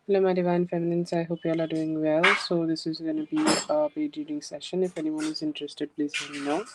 Hello, my divine feminines. I hope you all are doing well. So, this is going to be a paid reading session. If anyone is interested, please let me know.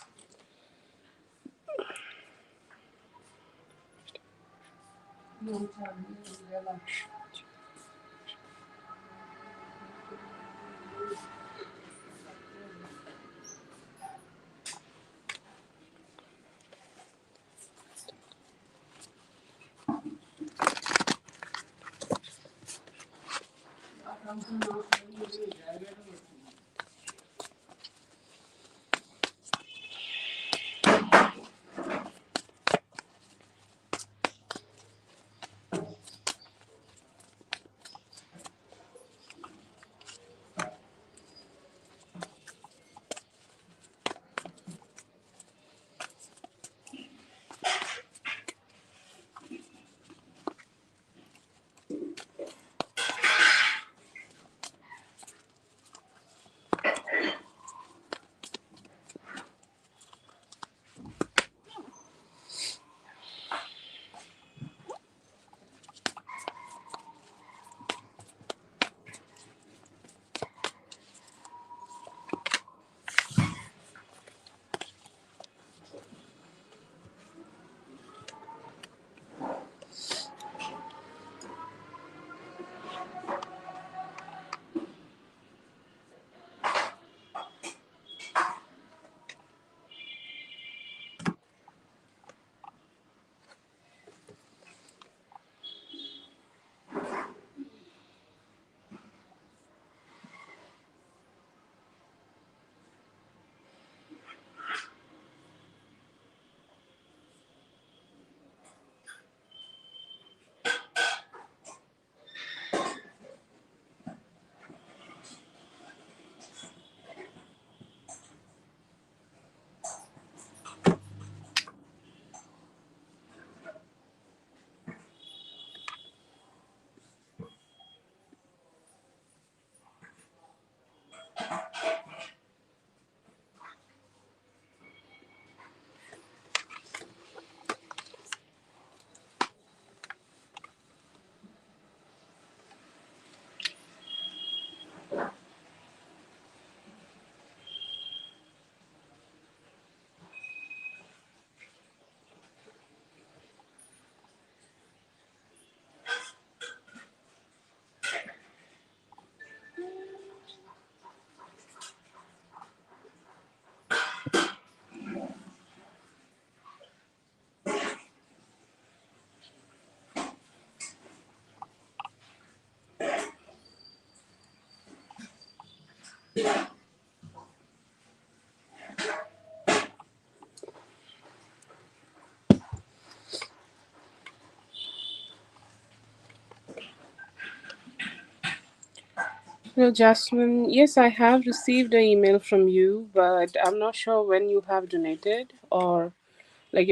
Hello, Jasmine. Yes, I have received an email from you, but I'm not sure when you have donated or,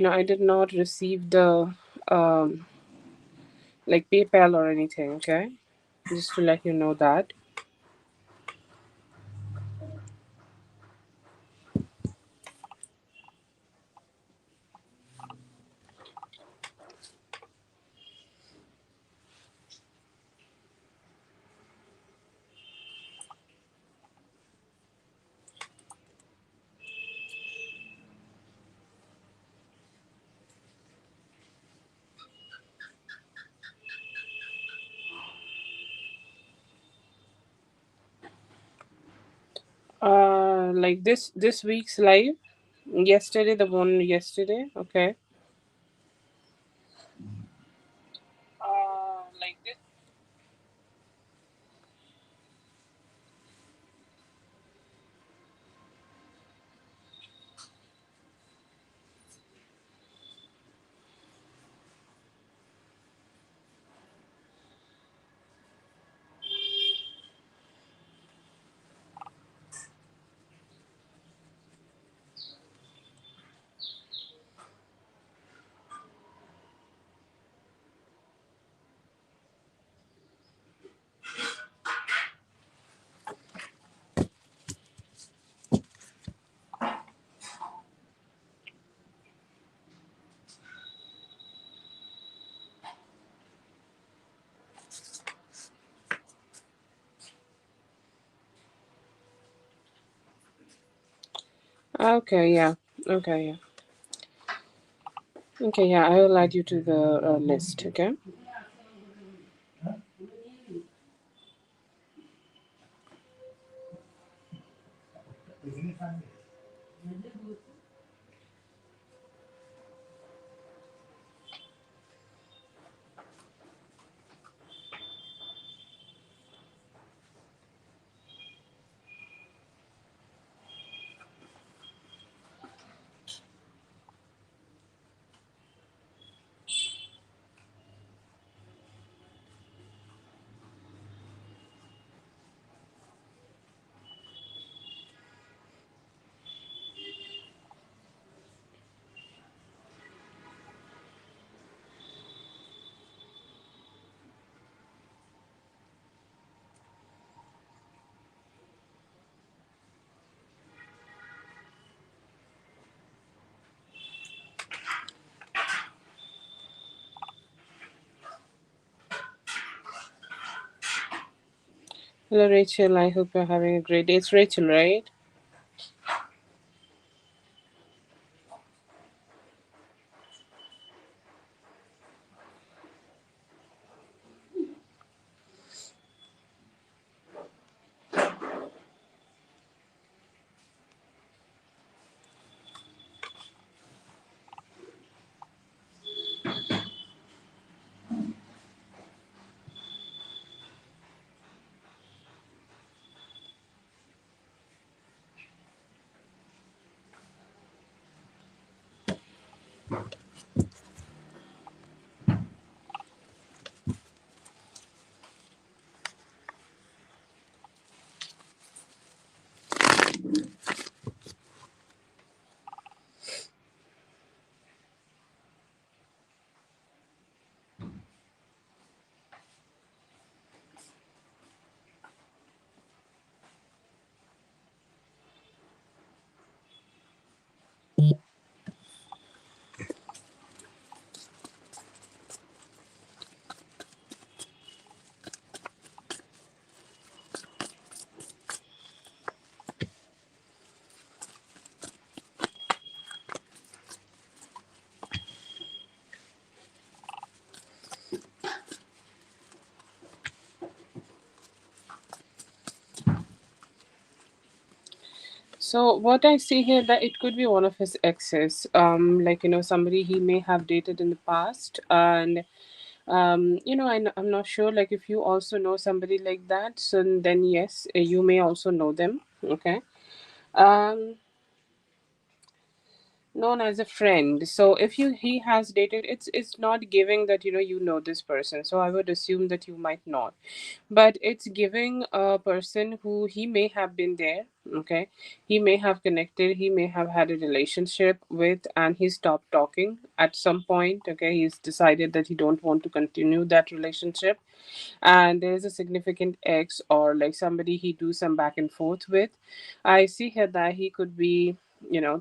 I did not receive the, um, PayPal or anything, okay? Just to let you know that. This week's live, yesterday, the one yesterday, okay? Like this. Okay, yeah. Okay, yeah. Okay, yeah. I will add you to the list. Okay. Hello, Rachel. I hope you're having a great day. It's Rachel, right? So what I see here that it could be one of his exes, like somebody he may have dated in the past, and I'm not sure. Like if you also know somebody like that, so then yes, you may also know them. Okay. Um, Known as a friend. So if he has dated, it's not giving that you know this person. So I would assume that you might not, but it's giving a person who he may have been there. Okay, he may have connected, he may have had a relationship with, and he stopped talking at some point. Okay, he's decided that he don't want to continue that relationship, and there's a significant ex or like somebody he do some back and forth with. I see here that he could be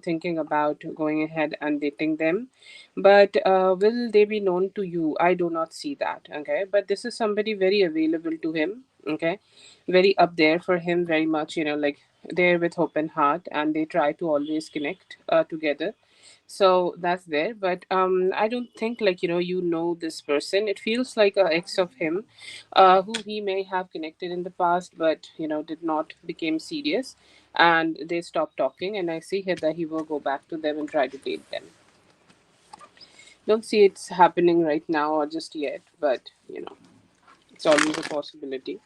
thinking about going ahead and dating them, but will they be known to you? I do not see that. Okay, but this is somebody very available to him. Okay, very up there for him, very much like there with open heart, and they try to always connect together. So that's there, but I don't think like you know this person. It feels like a ex of him, who he may have connected in the past, but did not became serious, and they stopped talking. And I see here that he will go back to them and try to date them. Don't see it's happening right now or just yet, but it's always a possibility.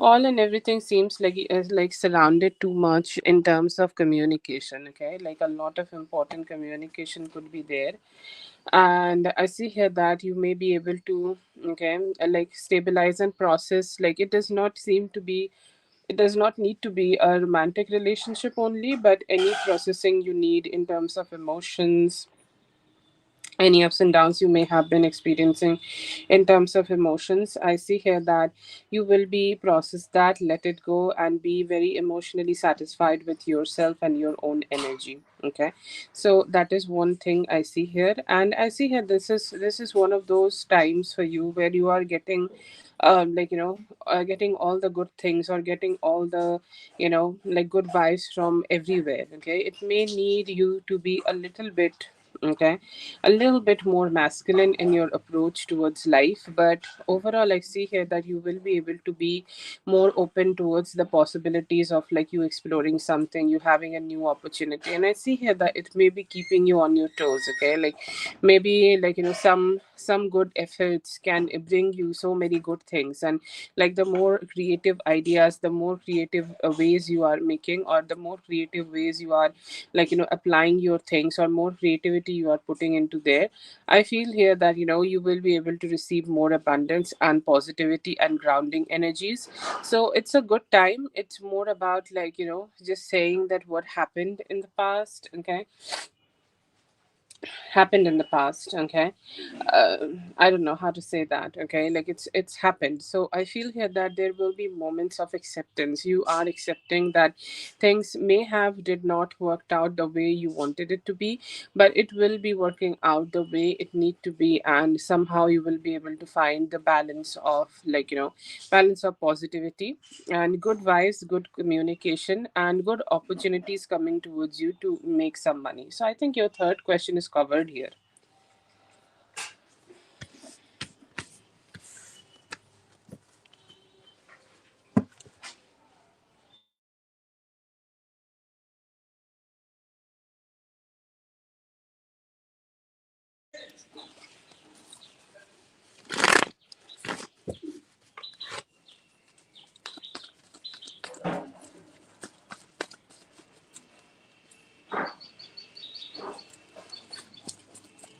All and everything seems like it is like surrounded too much in terms of communication. Okay, like a lot of important communication could be there. And I see here that you may be able to, okay, like stabilize and process. Like it does not seem to be, it does not need to be a romantic relationship only, but any processing you need in terms of emotions, any ups and downs you may have been experiencing in terms of emotions. I see here that you will be process that, let it go, and be very emotionally satisfied with yourself and your own energy. Okay, so that is one thing I see here. And I see here this is one of those times for you where you are getting like getting all the good things, or getting all the like good vibes from everywhere. Okay, it may need you to be a little bit, okay, a little bit more masculine in your approach towards life. But overall, I see here that you will be able to be more open towards the possibilities of like you exploring something, you having a new opportunity. And I see here that it may be keeping you on your toes. Okay, like maybe like some good efforts can bring you so many good things. And like the more creative ideas, the more creative ways you are making, or the more creative ways you are like applying your things, or more creativity you are putting into there, I feel here that you will be able to receive more abundance and positivity and grounding energies. So it's a good time. It's more about like just saying that what happened in the past, okay, happened in the past. Okay, uh, I don't know how to say that. Okay, like it's happened. So I feel here that there will be moments of acceptance. You are accepting that things may have did not worked out the way you wanted it to be, but it will be working out the way it need to be. And somehow you will be able to find the balance of like balance of positivity and good vibes, good communication, and good opportunities coming towards you to make some money. So I think your third question is covered here.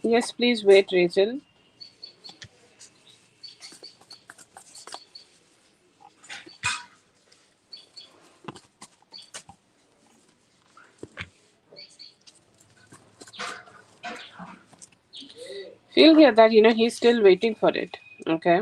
Yes, please wait, Rachel. Feel here that he's still waiting for it. Okay.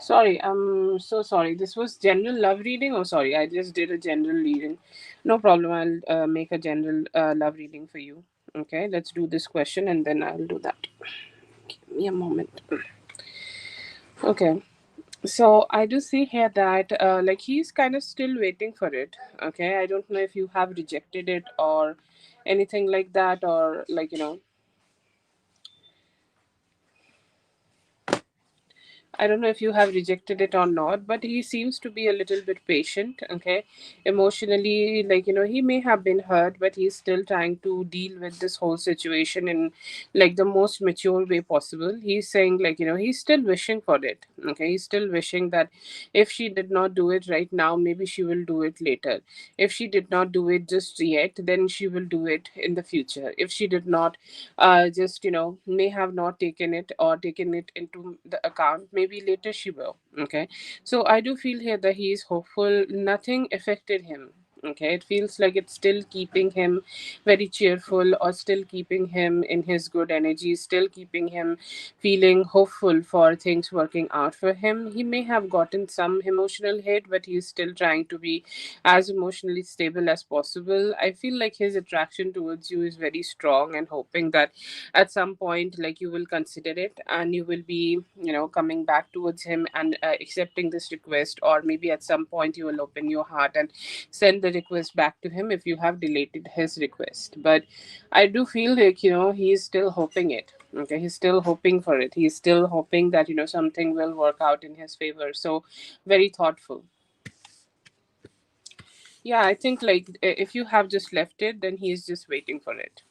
Sorry, I'm so sorry. This was general love reading. Oh, sorry, I just did a general reading. No problem. I'll make a general love reading for you. Okay, let's do this question and then I'll do that. Give me a moment. Okay. So I do see here that like he's kind of still waiting for it. Okay, I don't know if you have rejected it or anything like that, or like I don't know if you have rejected it or not, but he seems to be a little bit patient, okay? Emotionally, like, he may have been hurt, but he's still trying to deal with this whole situation in like the most mature way possible. He's saying, like, he's still wishing for it, okay? He's still wishing that if she did not do it right now, maybe she will do it later. If she did not do it just yet, then she will do it in the future. If she did not just may have not taken it or taken it into the account, maybe later she will. Okay, so I do feel here that he is hopeful. Nothing affected him. Okay, it feels like it's still keeping him very cheerful, or still keeping him in his good energy, still keeping him feeling hopeful for things working out for him. He may have gotten some emotional hit, but he's still trying to be as emotionally stable as possible. I feel like his attraction towards you is very strong, and hoping that at some point, like, you will consider it and you will be, coming back towards him and accepting this request, or maybe at some point you will open your heart and send the request back to him if you have deleted his request. But I do feel like, he is still hoping it. Okay, he's still hoping for it. He's still hoping that, something will work out in his favor. So, very thoughtful. Yeah, I think like if you have just left it, then he's just waiting for it.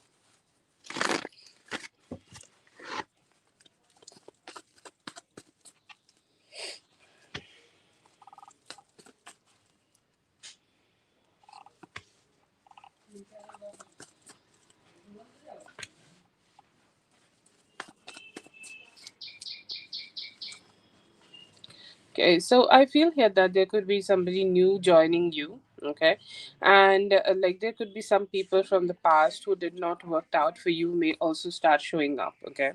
Okay, so I feel here that there could be somebody new joining you. Okay, and like there could be some people from the past who did not work out for you may also start showing up. Okay,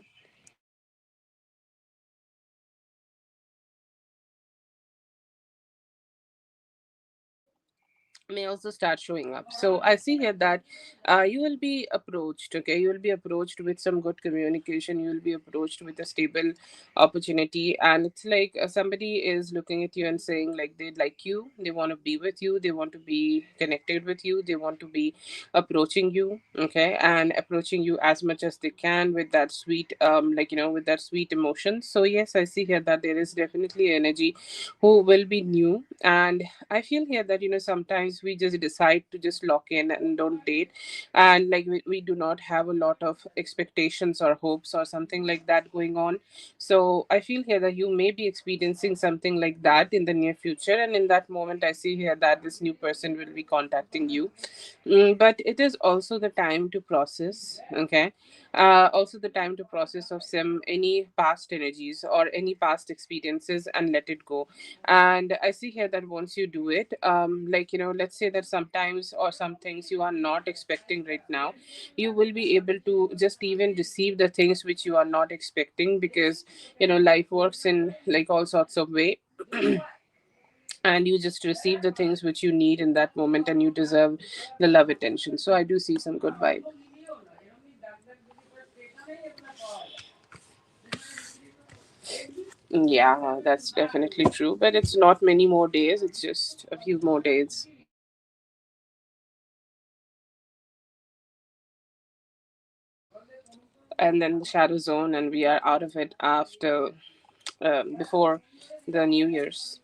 may also start showing up. So I see here that you will be approached. Okay, you will be approached with some good communication. You will be approached with a stable opportunity, and it's like somebody is looking at you and saying like they like you, they want to be with you, they want to be connected with you, they want to be approaching you. Okay, and approaching you as much as they can with that sweet with that sweet emotion. So yes, I see here that there is definitely energy who will be new. And I feel here that sometimes we just decide to just lock in and don't date, and like we do not have a lot of expectations or hopes or something like that going on. So I feel here that you may be experiencing something like that in the near future, and in that moment I see here that this new person will be contacting you. But it is also the time to process. Okay, also the time to process of some any past energies or any past experiences and let it go. And I see here that once you do it, let's say that sometimes or some things you are not expecting right now, you will be able to just even receive the things which you are not expecting, because life works in like all sorts of way. And you just receive the things which you need in that moment, and you deserve the love attention. So I do see some good vibe. Yeah, that's definitely true, but it's not many more days, it's just a few more days. And then the shadow zone, and we are out of it after before the New Year's.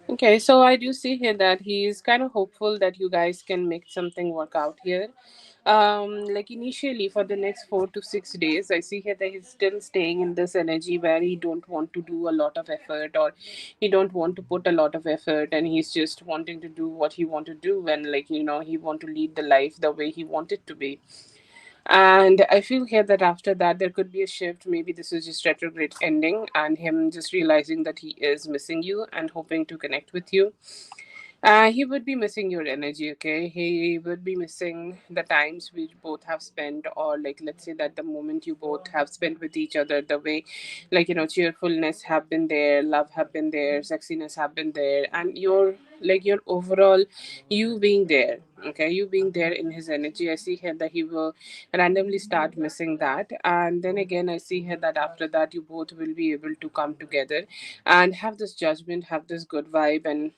Okay, so I do see here that he is kind of hopeful that you guys can make something work out here. Like initially for the next 4 to 6 days, I see here that he's still staying in this energy where he don't want to do a lot of effort, or he don't want to put a lot of effort, and he's just wanting to do what he want to do, and he want to lead the life the way he want it to be. And I feel here that after that, there could be a shift. Maybe this is just retrograde ending and him just realizing that he is missing you and hoping to connect with you. He would be missing your energy, okay? He would be missing the times we both have spent, or like let's say that the moment you both have spent with each other, the way, cheerfulness have been there, love have been there, sexiness have been there, and your overall you being there, okay? You being there in his energy. I see here that he will randomly start missing that. And then again, I see here that after that, you both will be able to come together and have this judgment, have this good vibe, and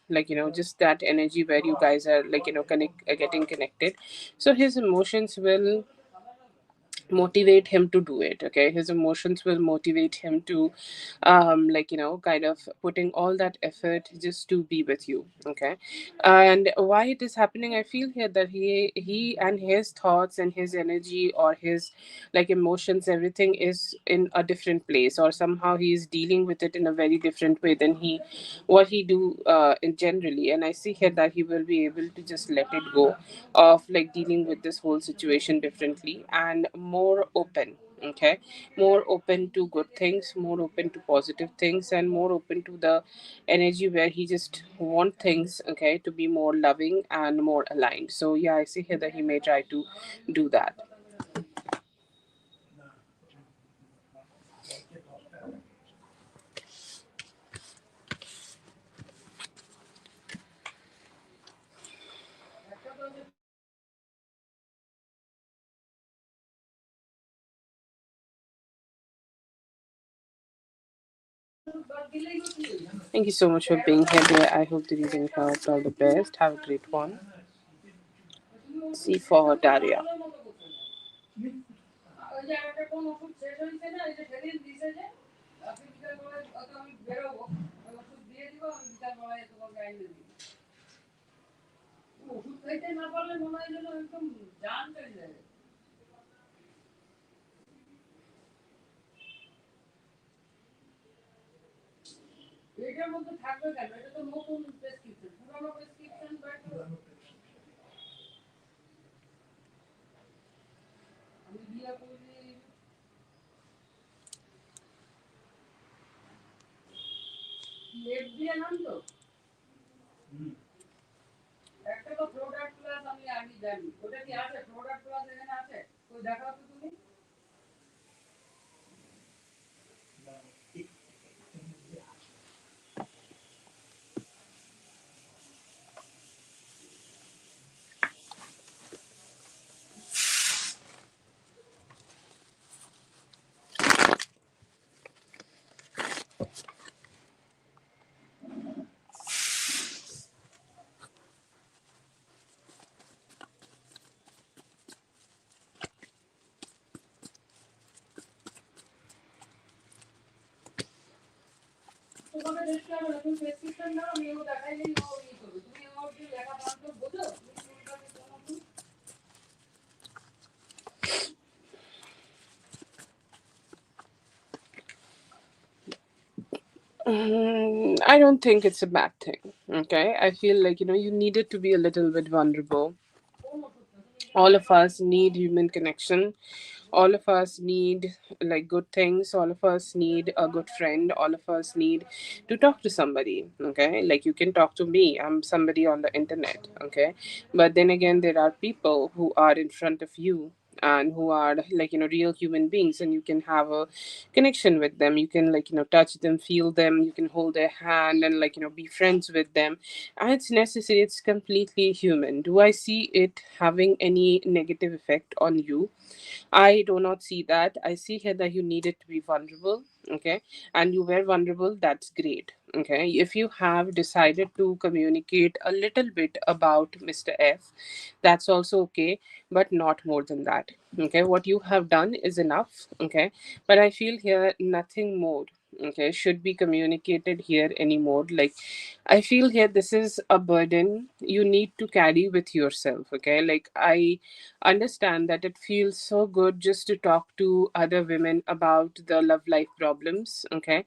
just that energy where you guys are getting connected. So his emotions will motivate him to do it. Okay, his emotions will motivate him to kind of putting all that effort just to be with you. Okay, and why it is happening, I feel here that he and his thoughts and his energy or his emotions, everything is in a different place, or somehow he is dealing with it in a very different way than he what he do in generally. And I see here that he will be able to just let it go of dealing with this whole situation differently and more open. Okay, more open to good things, more open to positive things, and more open to the energy where he just want things, okay, to be more loving and more aligned. So yeah, I see here that he may try to do that. Thank you so much for being here, dear. I hope the reading helped. All the best. Have a great one. See for Daria. I don't think it's a bad thing. Okay, I feel like you needed to be a little bit vulnerable. All of us need human connection. All of us need like good things. All of us need a good friend. All of us need to talk to somebody. Okay, like you can talk to me, I'm somebody on the internet. Okay, but then again, there are people who are in front of you and who are like real human beings, and you can have a connection with them. You can like touch them, feel them, you can hold their hand and like be friends with them, and it's necessary. It's completely human. Do I see it having any negative effect on you? I do not see that. I see here that you needed to be vulnerable, okay? And you were vulnerable, that's great, okay? If you have decided to communicate a little bit about Mr. F, that's also okay, but not more than that, okay? What you have done is enough, okay? But I feel here nothing more, okay, should be communicated here anymore. Like, I feel here this is a burden you need to carry with yourself, okay? Like, I understand that it feels so good just to talk to other women about the love life problems, okay?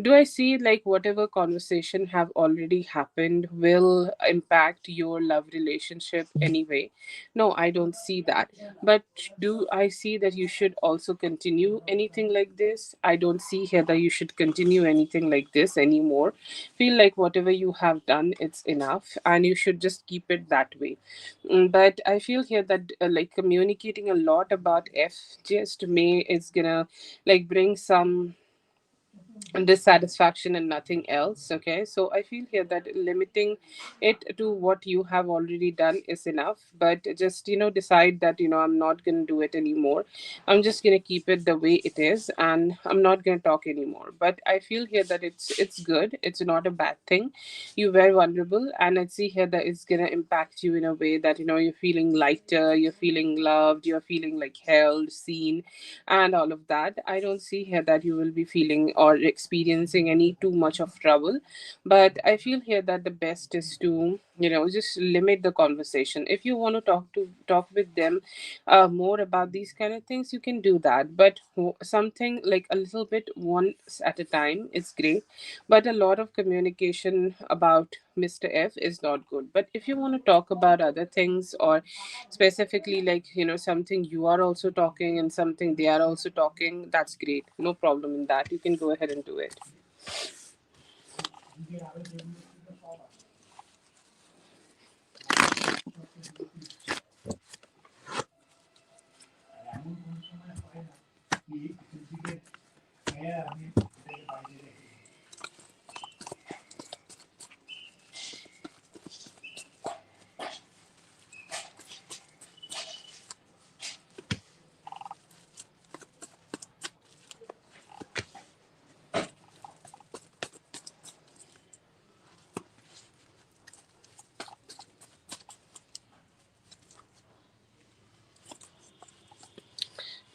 Do I see like whatever conversation have already happened will impact your love relationship anyway? No, I don't see that. But do I see that you should also continue anything like this? I don't see here that you should continue anything like this anymore. Feel like whatever you have done, it's enough, and you should just keep it that way. But I feel here that like communicating a lot about F just may is gonna like bring some dissatisfaction and nothing else. Okay, so I feel here that limiting it to what you have already done is enough, but just decide that I'm not going to do it anymore. I'm just going to keep it the way it is, and I'm not going to talk anymore. But I feel here that it's good, it's not a bad thing. You were vulnerable, and I see here that it's going to impact you in a way that you're feeling lighter, you're feeling loved, you're feeling like held, seen, and all of that. I don't see here that you will be feeling or experiencing any too much of trouble. But I feel here that the best is to just limit the conversation. If you want to talk with them more about these kind of things, you can do that. But something like a little bit once at a time is great. But a lot of communication about Mr. F is not good. But if you want to talk about other things, or specifically like something you are also talking and something they are also talking, that's great, no problem in that. You can go ahead and do it.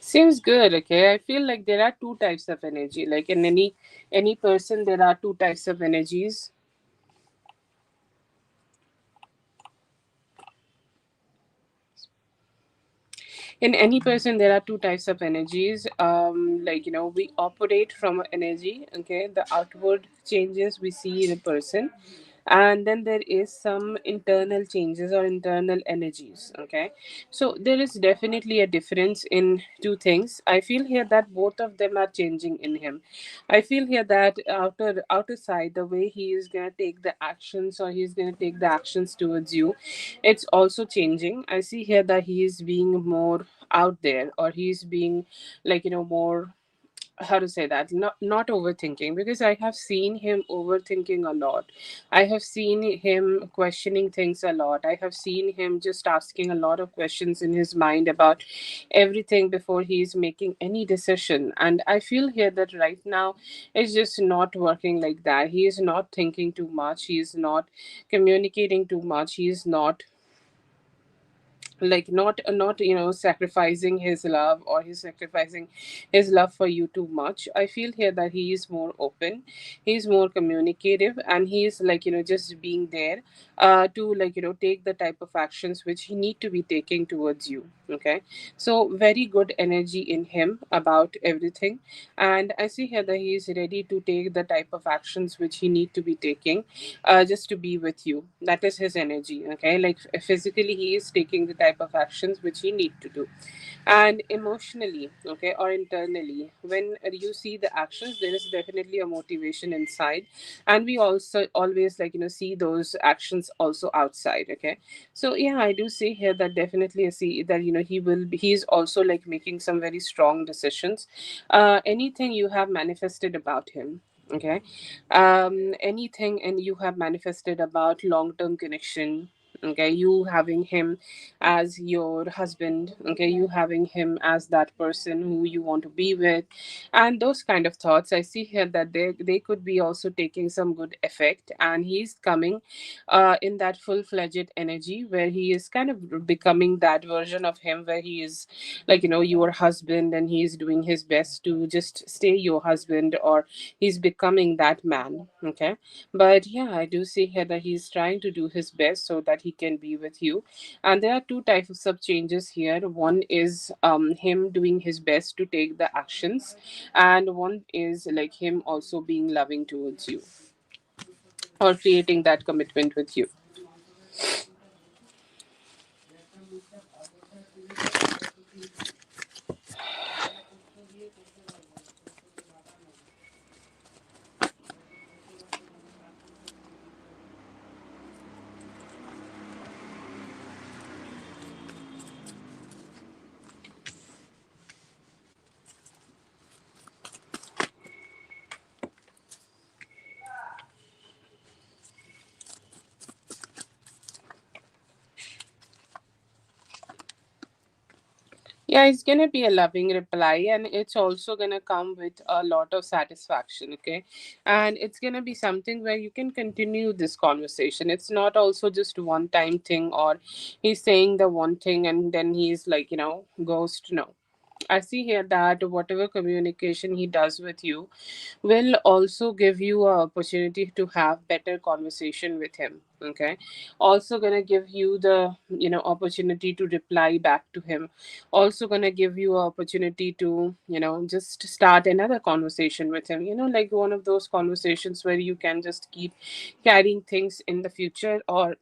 Seems good. Okay, I feel like there are two types of energy. Like in any person, there are two types of energies. In any person, there are two types of energies. Like, we operate from energy. Okay, the outward changes we see in a person, and then there is some internal changes or internal energies. Okay, so there is definitely a difference in two things. I feel here that both of them are changing in him. I feel here that outer side, the way he is gonna take the actions, or he's gonna take the actions towards you, it's also changing. I see here that he is being more out there, or he's being, like, more, how to say that, not overthinking, because I have seen him overthinking a lot. I have seen him questioning things a lot. I have seen him just asking a lot of questions in his mind about everything before he's making any decision. And I feel here that right now it's just not working like that. He is not thinking too much, he is not communicating too much, he is not, like, not sacrificing his love, or he's sacrificing his love for you too much. I feel here that he is more open, he's more communicative, and he's, like, just being there to, like, take the type of actions which he need to be taking towards you. Okay, so very good energy in him about everything. And I see here that he is ready to take the type of actions which he need to be taking, just to be with you. That is his energy. Okay, like, physically he is taking the type of actions which he need to do. And emotionally, okay, or internally, when you see the actions, there is definitely a motivation inside. And we also always, like, see those actions also outside. Okay, so yeah, I do see here that definitely I see that, he's also, like, making some very strong decisions. Anything you have manifested about him, okay, anything, and you have manifested about long term connection, okay, you having him as your husband, okay, you having him as that person who you want to be with, and those kind of thoughts, I see here that they could be also taking some good effect. And he's coming in that full-fledged energy, where he is kind of becoming that version of him, where he is, like, your husband, and he is doing his best to just stay your husband, or he's becoming that man. Okay, but yeah, I do see here that he's trying to do his best so that he can be with you. And there are two types of changes here. One is him doing his best to take the actions, and one is, like, him also being loving towards you, or creating that commitment with you. Yeah, it's gonna be a loving reply, and it's also gonna come with a lot of satisfaction. Okay, and it's gonna be something where you can continue this conversation. It's not also just one time thing, or he's saying the one thing and then he's, like, ghost. No, I see here that whatever communication he does with you will also give you a opportunity to have better conversation with him. Okay, also gonna give you the, opportunity to reply back to him. Also gonna give you a opportunity to, just start another conversation with him. Like one of those conversations where you can just keep carrying things in the future, or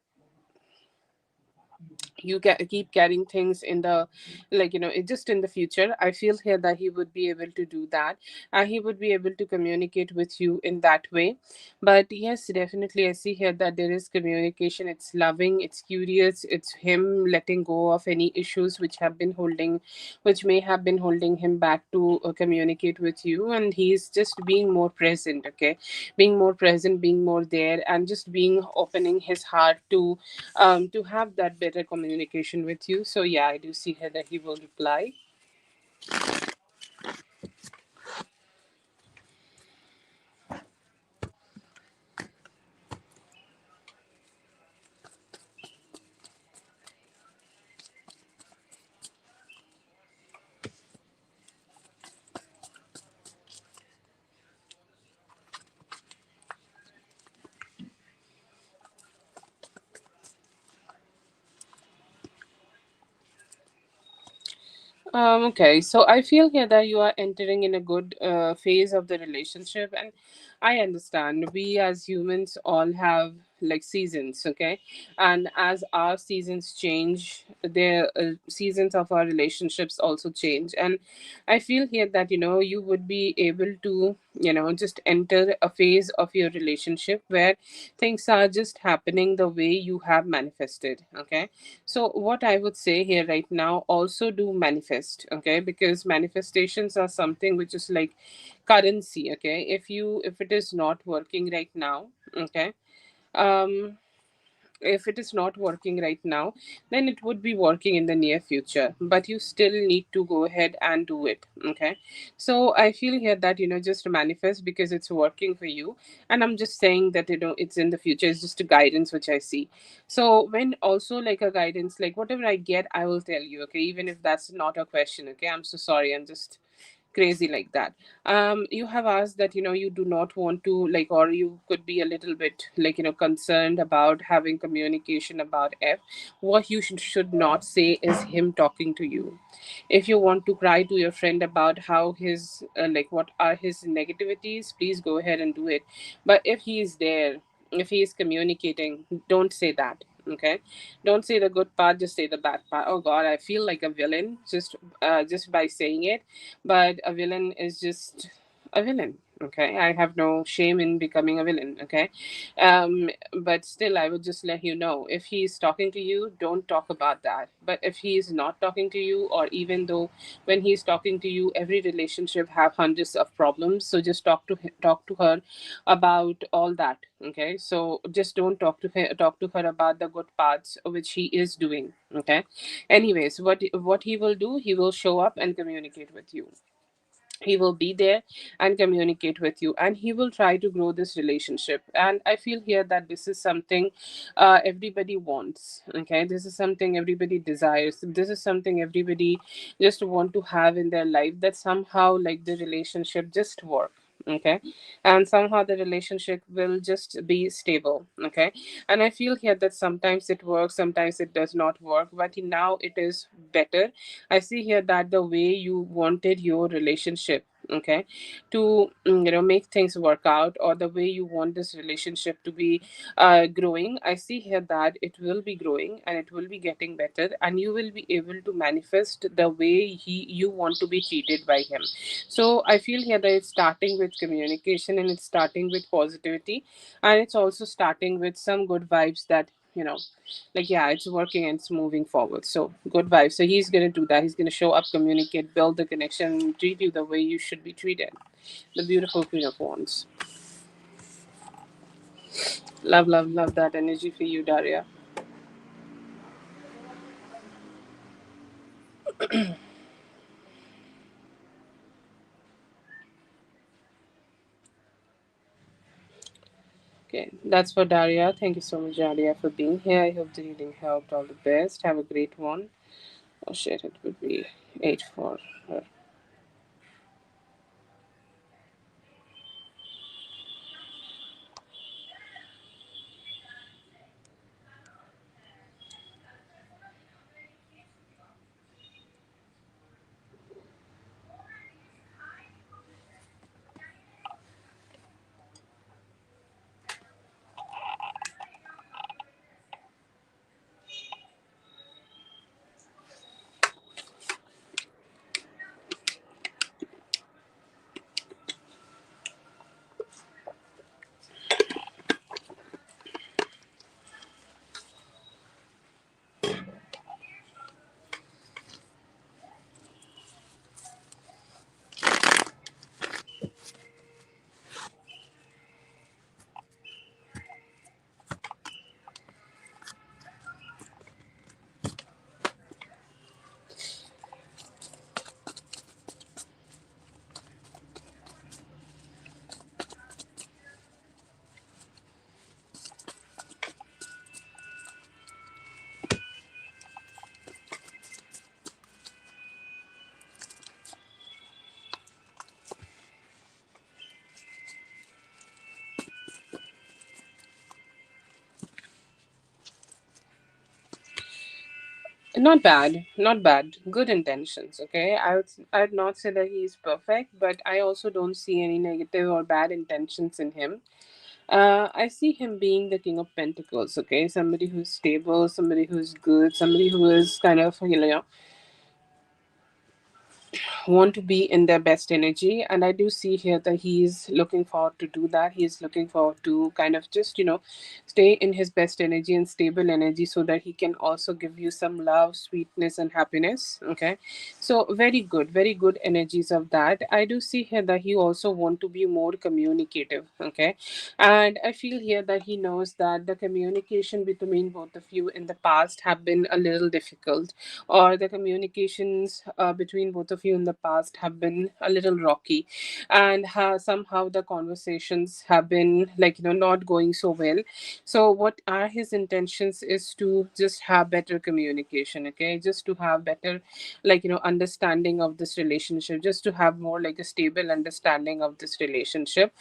keep carrying things in the, like, just in the future. I feel here that he would be able to do that, and he would be able to communicate with you in that way. But yes, definitely I see here that there is communication. It's loving, it's curious, it's him letting go of any issues which may have been holding him back to communicate with you, and he's just being more present. Okay, being more present, being more there, and just being opening his heart to have that better communication with you. So yeah, I do see here that he will reply. Okay, so I feel here that you are entering in a good phase of the relationship, and I understand we as humans all have like seasons, okay? And as our seasons change, the seasons of our relationships also change. And I feel here that you would be able to just enter a phase of your relationship where things are just happening the way you have manifested, okay? So what I would say here right now, also do manifest, okay? Because manifestations are something which is like currency, okay? If it is not working right now, okay? Um if it is not working right now, then it would be working in the near future, but you still need to go ahead and do it, okay? So I feel here that just manifest because it's working for you, and I'm just saying that it's in the future. It's just a guidance which I see. So when also like a guidance, like whatever I get, I will tell you, okay? Even if that's not a question, okay? I'm so sorry, I'm just crazy like that. You have asked that you do not want to like, or you could be a little bit like concerned about having communication about F. What you should not say is him talking to you. If you want to cry to your friend about how his like what are his negativities, please go ahead and do it. But if he is there, if he is communicating, don't say that, okay? Don't say the good part, just say the bad part. Oh god, I feel like a villain just by saying it. But a villain is just a villain, okay? I have no shame in becoming a villain, okay? But still, I would just let you know, if he's talking to you, don't talk about that. But if he's not talking to you, or even though when he's talking to you, every relationship have hundreds of problems, so just talk to her about all that, okay? So just don't talk to her about the good parts which he is doing, okay? Anyways, what he will do, he will show up and communicate with you. He will be there and communicate with you, and he will try to grow this relationship. And I feel here that this is something everybody wants, okay? This is something everybody desires. This is something everybody just want to have in their life, that somehow like the relationship just work, okay? And somehow the relationship will just be stable, okay? And I feel here that sometimes it works, sometimes it does not work, but now it is better. I see here that the way you wanted your relationship, okay, to make things work out, or the way you want this relationship to be growing, I see here that it will be growing and it will be getting better, and you will be able to manifest the way you want to be treated by him. So I feel here that it's starting with communication, and it's starting with positivity, and it's also starting with some good vibes, that like, yeah, it's working and it's moving forward. So good vibes. So he's gonna do that. He's gonna show up, communicate, build the connection, treat you the way you should be treated. The beautiful Queen of Wands. Love, love, love that energy for you, Daria. Okay, that's for Daria. Thank you so much, Daria, for being here. I hope the reading helped. All the best. Have a great one. Oh shit, it would be 8 for her. Not bad, not bad. Good intentions. Okay, I'd not say that he's perfect, but I also don't see any negative or bad intentions in him. I see him being the King of Pentacles. Okay, somebody who's stable, somebody who's good, somebody who is kind of want to be in their best energy. And I do see here that he's looking forward to do that. He's looking forward to kind of just stay in his best energy and stable energy, so that he can also give you some love, sweetness, and happiness. Okay, so very good energies of that. I do see here that he also want to be more communicative. Okay, and I feel here that he knows that the communication between both of you in the past have been a little difficult, or the communications between both of you in the past have been a little rocky, and somehow the conversations have been not going so well. So what are his intentions is to just have better communication. Okay, just to have better understanding of this relationship, just to have more like a stable understanding of this relationship.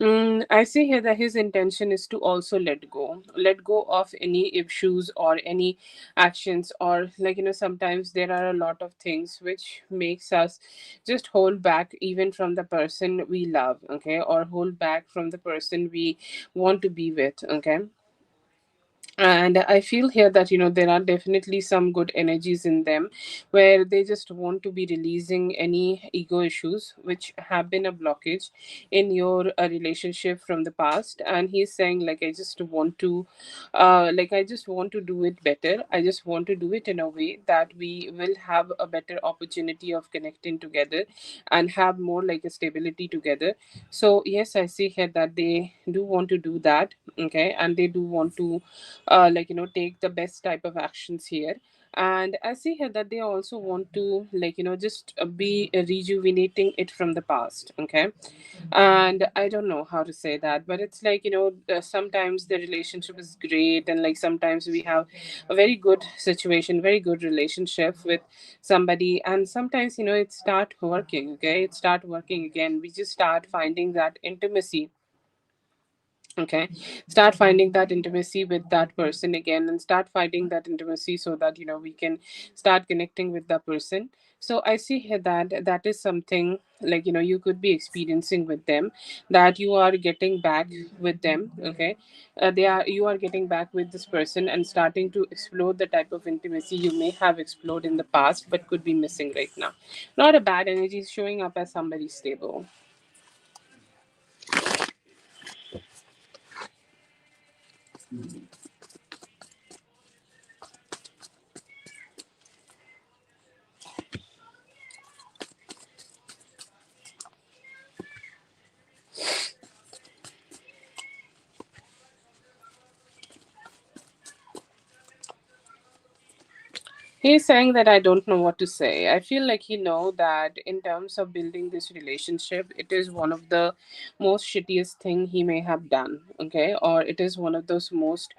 I see here that his intention is to also let go of any issues or any actions, or sometimes there are a lot of things which makes us just hold back even from the person we love. Okay, or hold back from the person we want to be with. Okay, and I feel here that there are definitely some good energies in them, where they just want to be releasing any ego issues which have been a blockage in your relationship from the past. And he's saying, I just want to do it better. I just want to do it in a way that we will have a better opportunity of connecting together and have more like a stability together. So yes, I see here that they do want to do that. Okay, and they do want to take the best type of actions here. And I see here that they also want to just be rejuvenating it from the past. Okay, and I don't know how to say that, but it's sometimes the relationship is great, and sometimes we have a very good situation, very good relationship with somebody, and sometimes it start working. Okay, it start working again. We just start finding that intimacy. Okay, start finding that intimacy with that person again, and start finding that intimacy, so that we can start connecting with that person. So I see here that that is something you could be experiencing with them, that you are getting back with them. Okay, they are you are getting back with this person and starting to explore the type of intimacy you may have explored in the past but could be missing right now. Not a bad energy, showing up as somebody stable. He's saying that I don't know what to say. I feel like he know that in terms of building this relationship, it is one of the most shittiest thing he may have done. Okay, or it is one of those most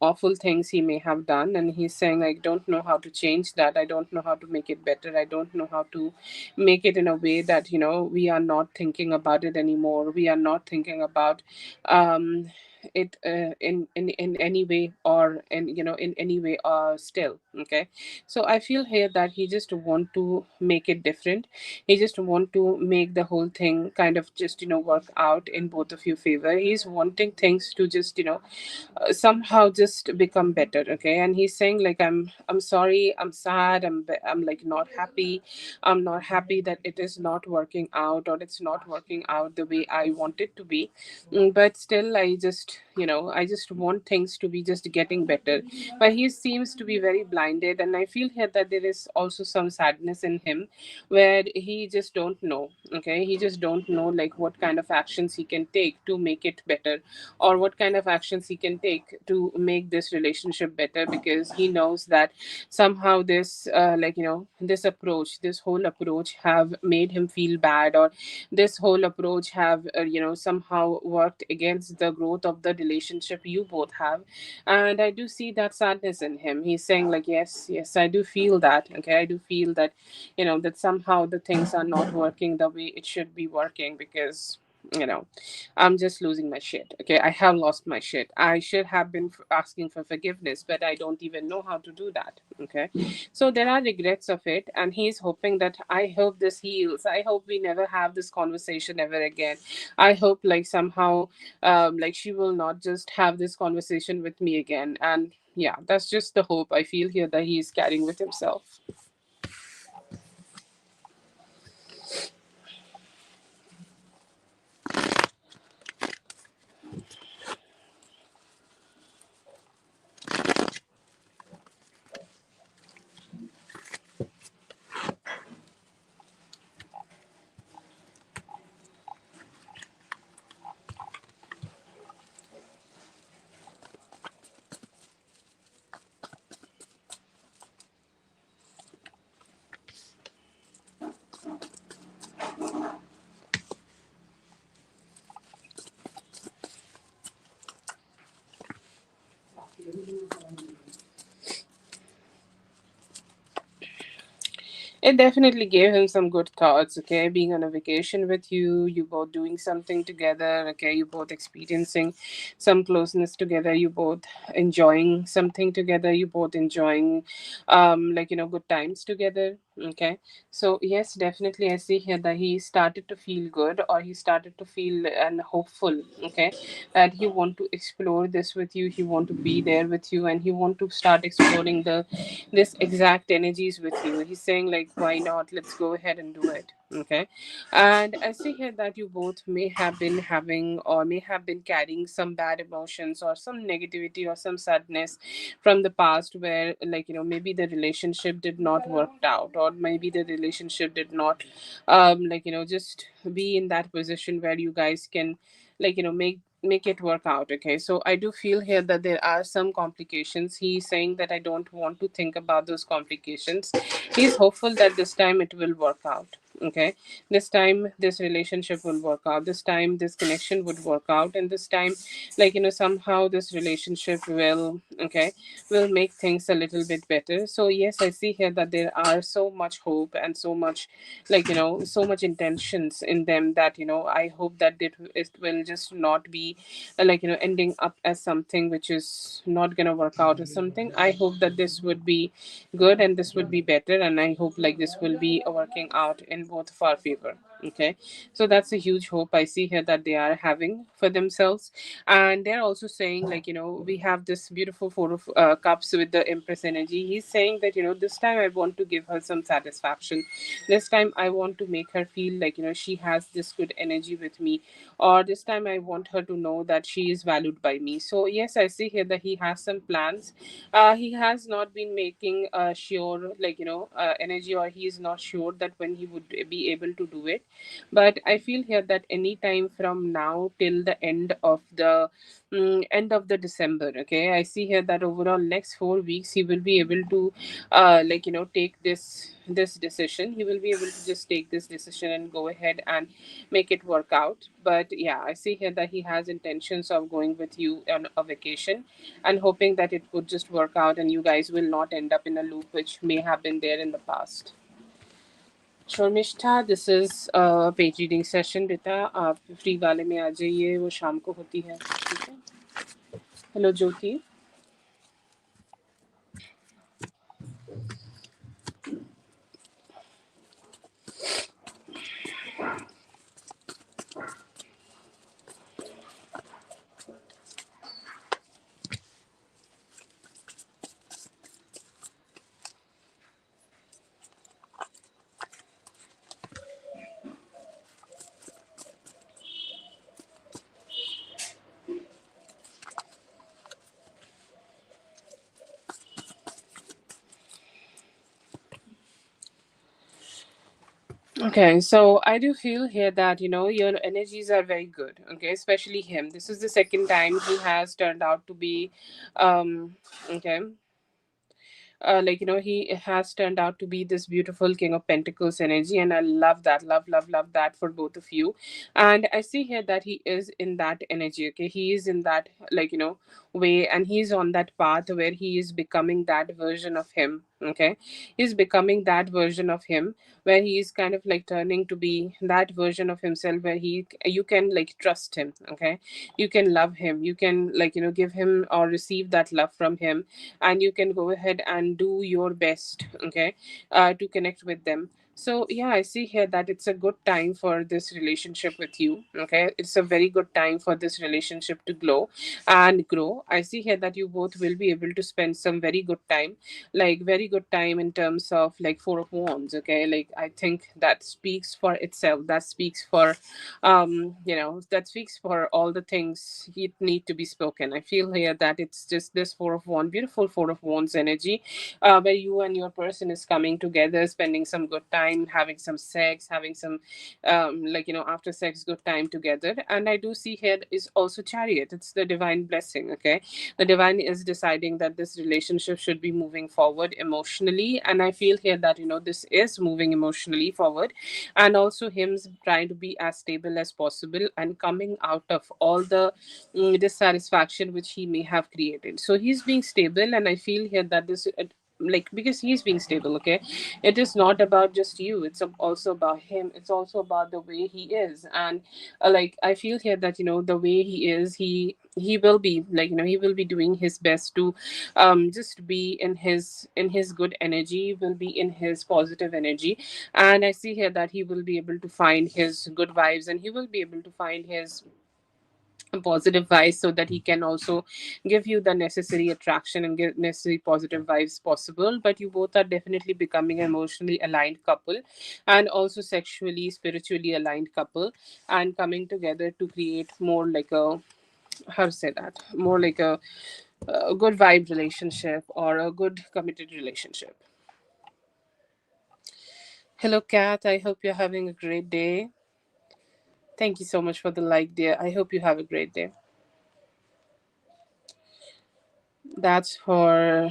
awful things he may have done, and he's saying I don't know how to change that. I don't know how to make it better. I don't know how to make it in a way that we are not thinking about it anymore. We are not thinking about it in any way, or in any way still. Okay, so I feel here that he just want to make it different. He just want to make the whole thing kind of just work out in both of your favor. He's wanting things to just somehow just become better. Okay, and he's saying I'm sorry, I'm sad, I'm not happy. I'm not happy that it is not working out, or it's not working out the way I want it to be. But still I just want things to be just getting better. But he seems to be very blinded, and I feel here that there is also some sadness in him, where he just don't know. Okay, he just don't know what kind of actions he can take to make it better, or what kind of actions he can take to make this relationship better, because he knows that somehow this this approach, this whole approach have made him feel bad, or this whole approach have somehow worked against the growth of the relationship you both have. And I do see that sadness in him. He's saying yes, I do feel that. Okay, I do feel that that somehow the things are not working the way it should be working, because you know, I'm just losing my shit. Okay, I have lost my shit. I should have been asking for forgiveness, but I don't even know how to do that. Okay, so there are regrets of it, and he's hoping that I hope this heals. I hope we never have this conversation ever again. I hope like somehow, like she will not just have this conversation with me again. And yeah, that's just the hope I feel here that he's carrying with himself. It definitely gave him some good thoughts, okay? Being on a vacation with you, you both doing something together, okay? You both experiencing some closeness together, you both enjoying something together, you both enjoying, like, good times together, okay? So, yes, definitely, I see here that he started to feel good, or he started to feel and hopeful, okay? That he want to explore this with you, he want to be there with you, and he want to start exploring this exact energies with you. He's saying like, why not? Let's go ahead and do it. Okay. And I see here that you both may have been having or may have been carrying some bad emotions or some negativity or some sadness from the past where like, maybe the relationship did not work out, or maybe the relationship did not like, just be in that position where you guys can like, make it work out. Okay, so I do feel here that there are some complications. He's saying that I don't want to think about those complications. He's hopeful that this time it will work out. Okay, this time this relationship will work out, this time this connection would work out, and this time like, somehow this relationship will, okay, will make things a little bit better. So yes, I see here that there are so much hope and so much like, so much intentions in them that, I hope that it will just not be like, ending up as something which is not gonna work out or something. I hope that this would be good and this would be better, and I hope like this will be working out in both of our favor. Okay, so that's a huge hope I see here that they are having for themselves. And they're also saying like, we have this beautiful four of cups with the empress energy. He's saying that, this time I want to give her some satisfaction. This time I want to make her feel like, she has this good energy with me, or this time I want her to know that she is valued by me. So yes, I see here that he has some plans. He has not been making sure like, energy, or he is not sure that when he would be able to do it. But I feel here that any time from now till the end of the December, okay, I see here that overall next 4 weeks he will be able to like, take this decision. He will be able to just take this decision and go ahead and make it work out. But yeah, I see here that he has intentions of going with you on a vacation and hoping that it would just work out and you guys will not end up in a loop which may have been there in the past. Sharmistha, this is page reading session. बेटा आप free वाले में आ जाइए, वो शाम को होती है, ठीक है? Hello Jyoti. Okay, so I do feel here that your energies are very good. Okay, especially him. This is the second time he has turned out to be, okay, like he has turned out to be this beautiful King of Pentacles energy, and I love that, love that for both of you. And I see here that he is in that energy. Okay, he is in that like way, and he's on that path where he is becoming that version of him. Okay, he's becoming that version of him, where he's kind of like turning to be that version of himself, where you can like trust him. Okay, you can love him, you can like give him or receive that love from him, and you can go ahead and do your best. Okay, to connect with them. So yeah, I see here that it's a good time for this relationship with you. Okay, it's a very good time for this relationship to glow and grow. I see here that you both will be able to spend some very good time, like very good time in terms of like Four of Wands. Okay, like I think that speaks for itself, that speaks for that speaks for all the things it need to be spoken. I feel here that it's just this Four of Wands, beautiful Four of Wands energy, where you and your person is coming together, spending some good time, having some sex, having some after sex good time together. And I do see here is also Chariot, it's the divine blessing. Okay, the divine is deciding that this relationship should be moving forward emotionally, and I feel here that this is moving emotionally forward, and also him trying to be as stable as possible and coming out of all the dissatisfaction which he may have created. So he's being stable, and I feel here that this like because he's being stable. Okay, it is not about just you, it's also about him, it's also about the way he is. And like I feel here that the way he is, he will be like he will be doing his best to just be in his good energy, will be in his positive energy. And I see here that he will be able to find his good vibes, and he will be able to find his positive vibes, so that he can also give you the necessary attraction and give necessary positive vibes possible. But you both are definitely becoming an emotionally aligned couple, and also sexually spiritually aligned couple, and coming together to create more like a, how to say that, more like a good vibe relationship, or a good committed relationship. Hello Kat, I hope you're having a great day. Thank you so much for the like, dear. I hope you have a great day. That's for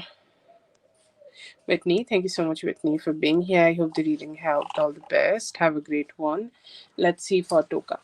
Whitney. Thank you so much, Whitney, for being here. I hope the reading helped. All the best. Have a great one. Let's see for Toka.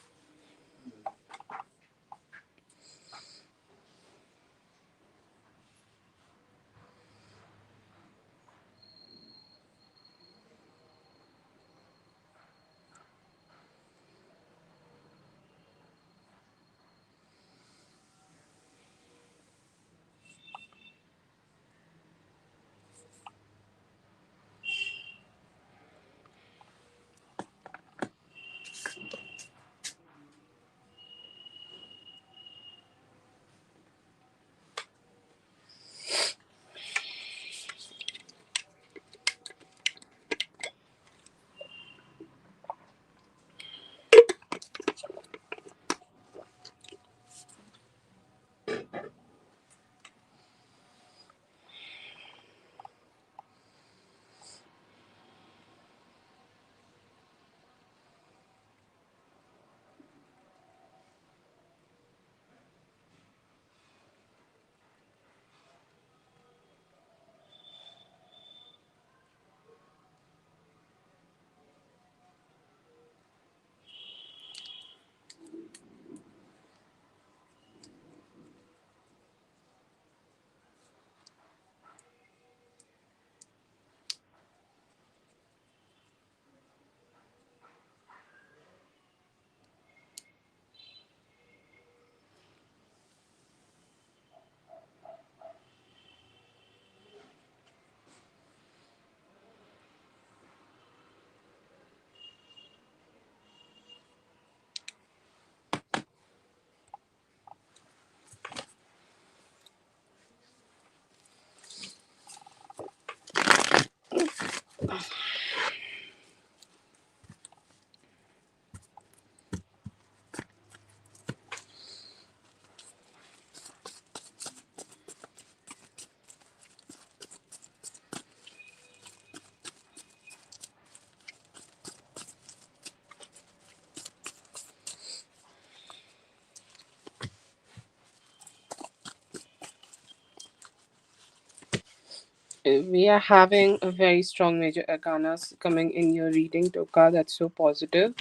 We are having a very strong major arcanas coming in your reading, Toka. That's so positive.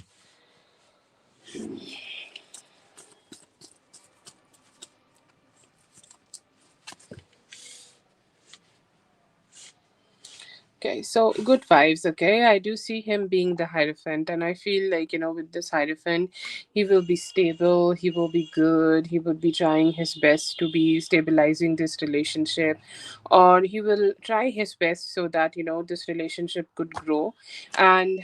Okay, so good vibes. Okay, I do see him being the Hierophant, and I feel like, with this Hierophant, he will be stable, he will be good, he will be trying his best to be stabilizing this relationship, or he will try his best so that, this relationship could grow and,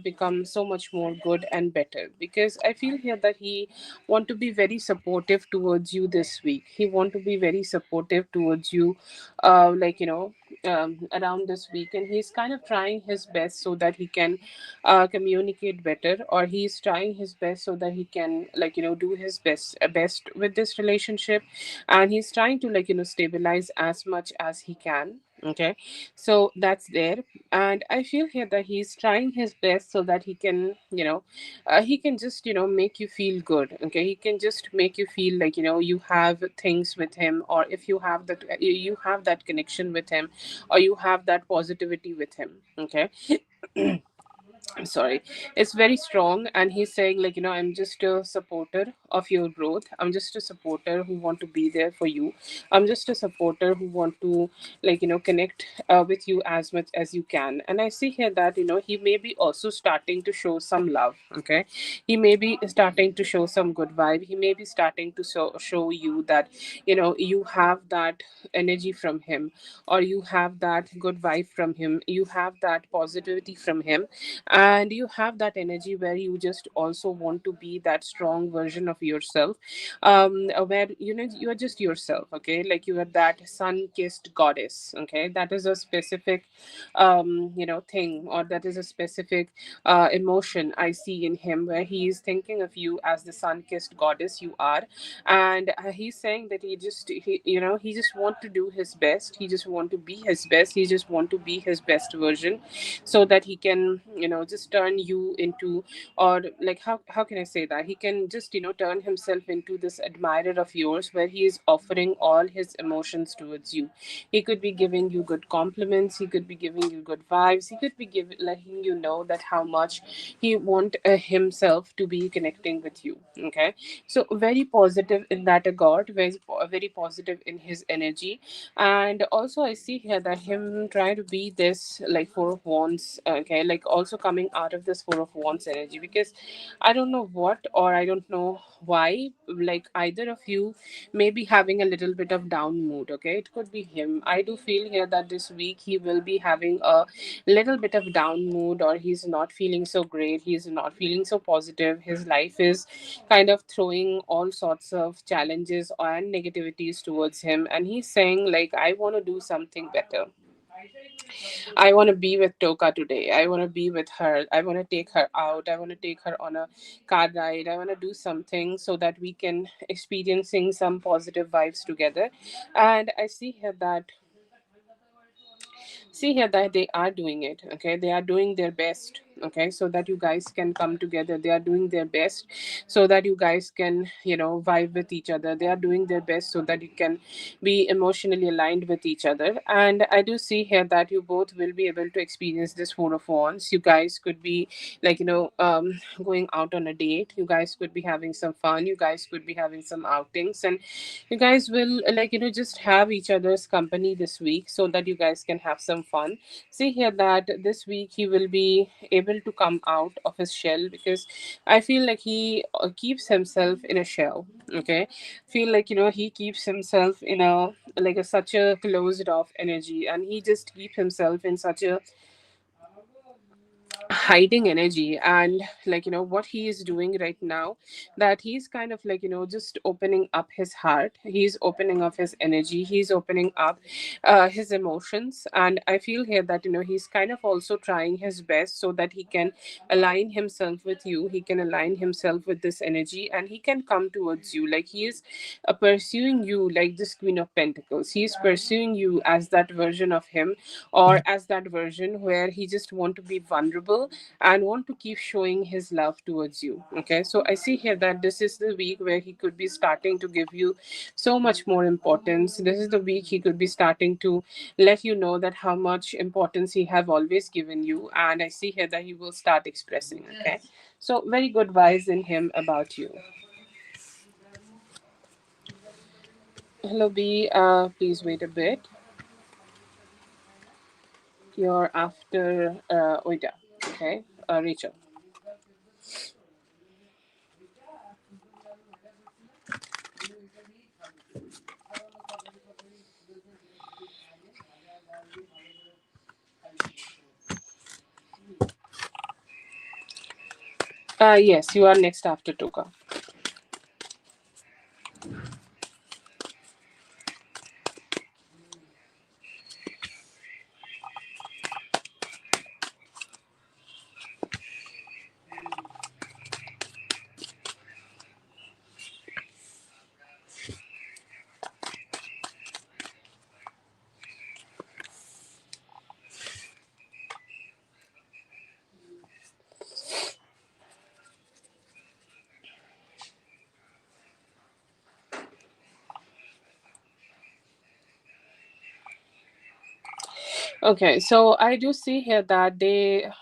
become so much more good and better. Because I feel here that he want to be very supportive towards you this week. He want to be very supportive towards you, around this week, and he's kind of trying his best so that he can communicate better, or he's trying his best so that he can, do his best with this relationship, and he's trying to, stabilize as much as he can. Okay, so that's there. And I feel here that he's trying his best so that he can, he can just, make you feel good. Okay, he can just make you feel like, you have things with him, or if you have that, you have that connection with him, or you have that positivity with him. Okay. I'm sorry, it's very strong, and he's saying, like, I'm just a supporter of your growth. I'm just a supporter who want to be there for you. I'm just a supporter who want to, connect with you as much as you can. And I see here that, he may be also starting to show some love. Okay, he may be starting to show some good vibe. He may be starting to show you that, you have that energy from him, or you have that good vibe from him, you have that positivity from him, and you have that energy where you just also want to be that strong version of yourself, where, you are just yourself. Okay, like you are that sun kissed goddess. Okay, that is a specific thing, or that is a specific emotion I see in him, where he is thinking of you as the sun kissed goddess you are. And he's saying that he just want to do his best, he just want to be his best, he just want to be his best version, so that he can, just turn you into, or like, how can I say that, he can just, turn himself into this admirer of yours, where he is offering all his emotions towards you. He could be giving you good compliments, he could be giving you good vibes, he could be letting you know that how much he want himself to be connecting with you. Okay, so very positive in that regard, very positive in his energy. And also I see here that him trying to be this, like, four of wands. Okay, like also coming out of this four of wands energy, because I don't know what, or I don't know why, like either of you may be having a little bit of down mood. Okay, it could be him. I do feel here that this week he will be having a little bit of down mood, or he's not feeling so great, he's not feeling so positive, his life is kind of throwing all sorts of challenges and negativities towards him, and he's saying, like, I want to do something better. I want to be with Toka today. I want to be with her. I want to take her out. I want to take her on a car ride. I want to do something so that we can experiencing some positive vibes together. And I see here that they are doing it. Okay, they are doing their best. Okay, so that you guys can come together. They are doing their best so that you guys can, vibe with each other. They are doing their best so that you can be emotionally aligned with each other. And I do see here that you both will be able to experience this four of wands. You guys could be, like, going out on a date. You guys could be having some fun. You guys could be having some outings, and you guys will, just have each other's company this week, so that you guys can have some fun. See here that this week he will be able to come out of his shell, because I feel like he keeps himself in a shell. Okay, feel like, he keeps himself in a, like a such a closed off energy, and he just keeps himself in such a hiding energy. And, like, what he is doing right now, that he's kind of, like, just opening up his heart, he's opening up his energy, he's opening up his emotions. And I feel here that, he's kind of also trying his best so that he can align himself with you, he can align himself with this energy, and he can come towards you. Like, he is pursuing you like this Queen of Pentacles. He's pursuing you as that version of him, or as that version where he just want to be vulnerable and want to keep showing his love towards you. Okay, so I see here that this is the week where he could be starting to give you so much more importance. This is the week he could be starting to let you know that how much importance he have always given you. And I see here that he will start expressing. Okay, so very good vibes in him about you. Hello B, please wait a bit. You're after Oida. Okay, Rachel. Yes, you are next after Toka. Okay, so I do see here that they'll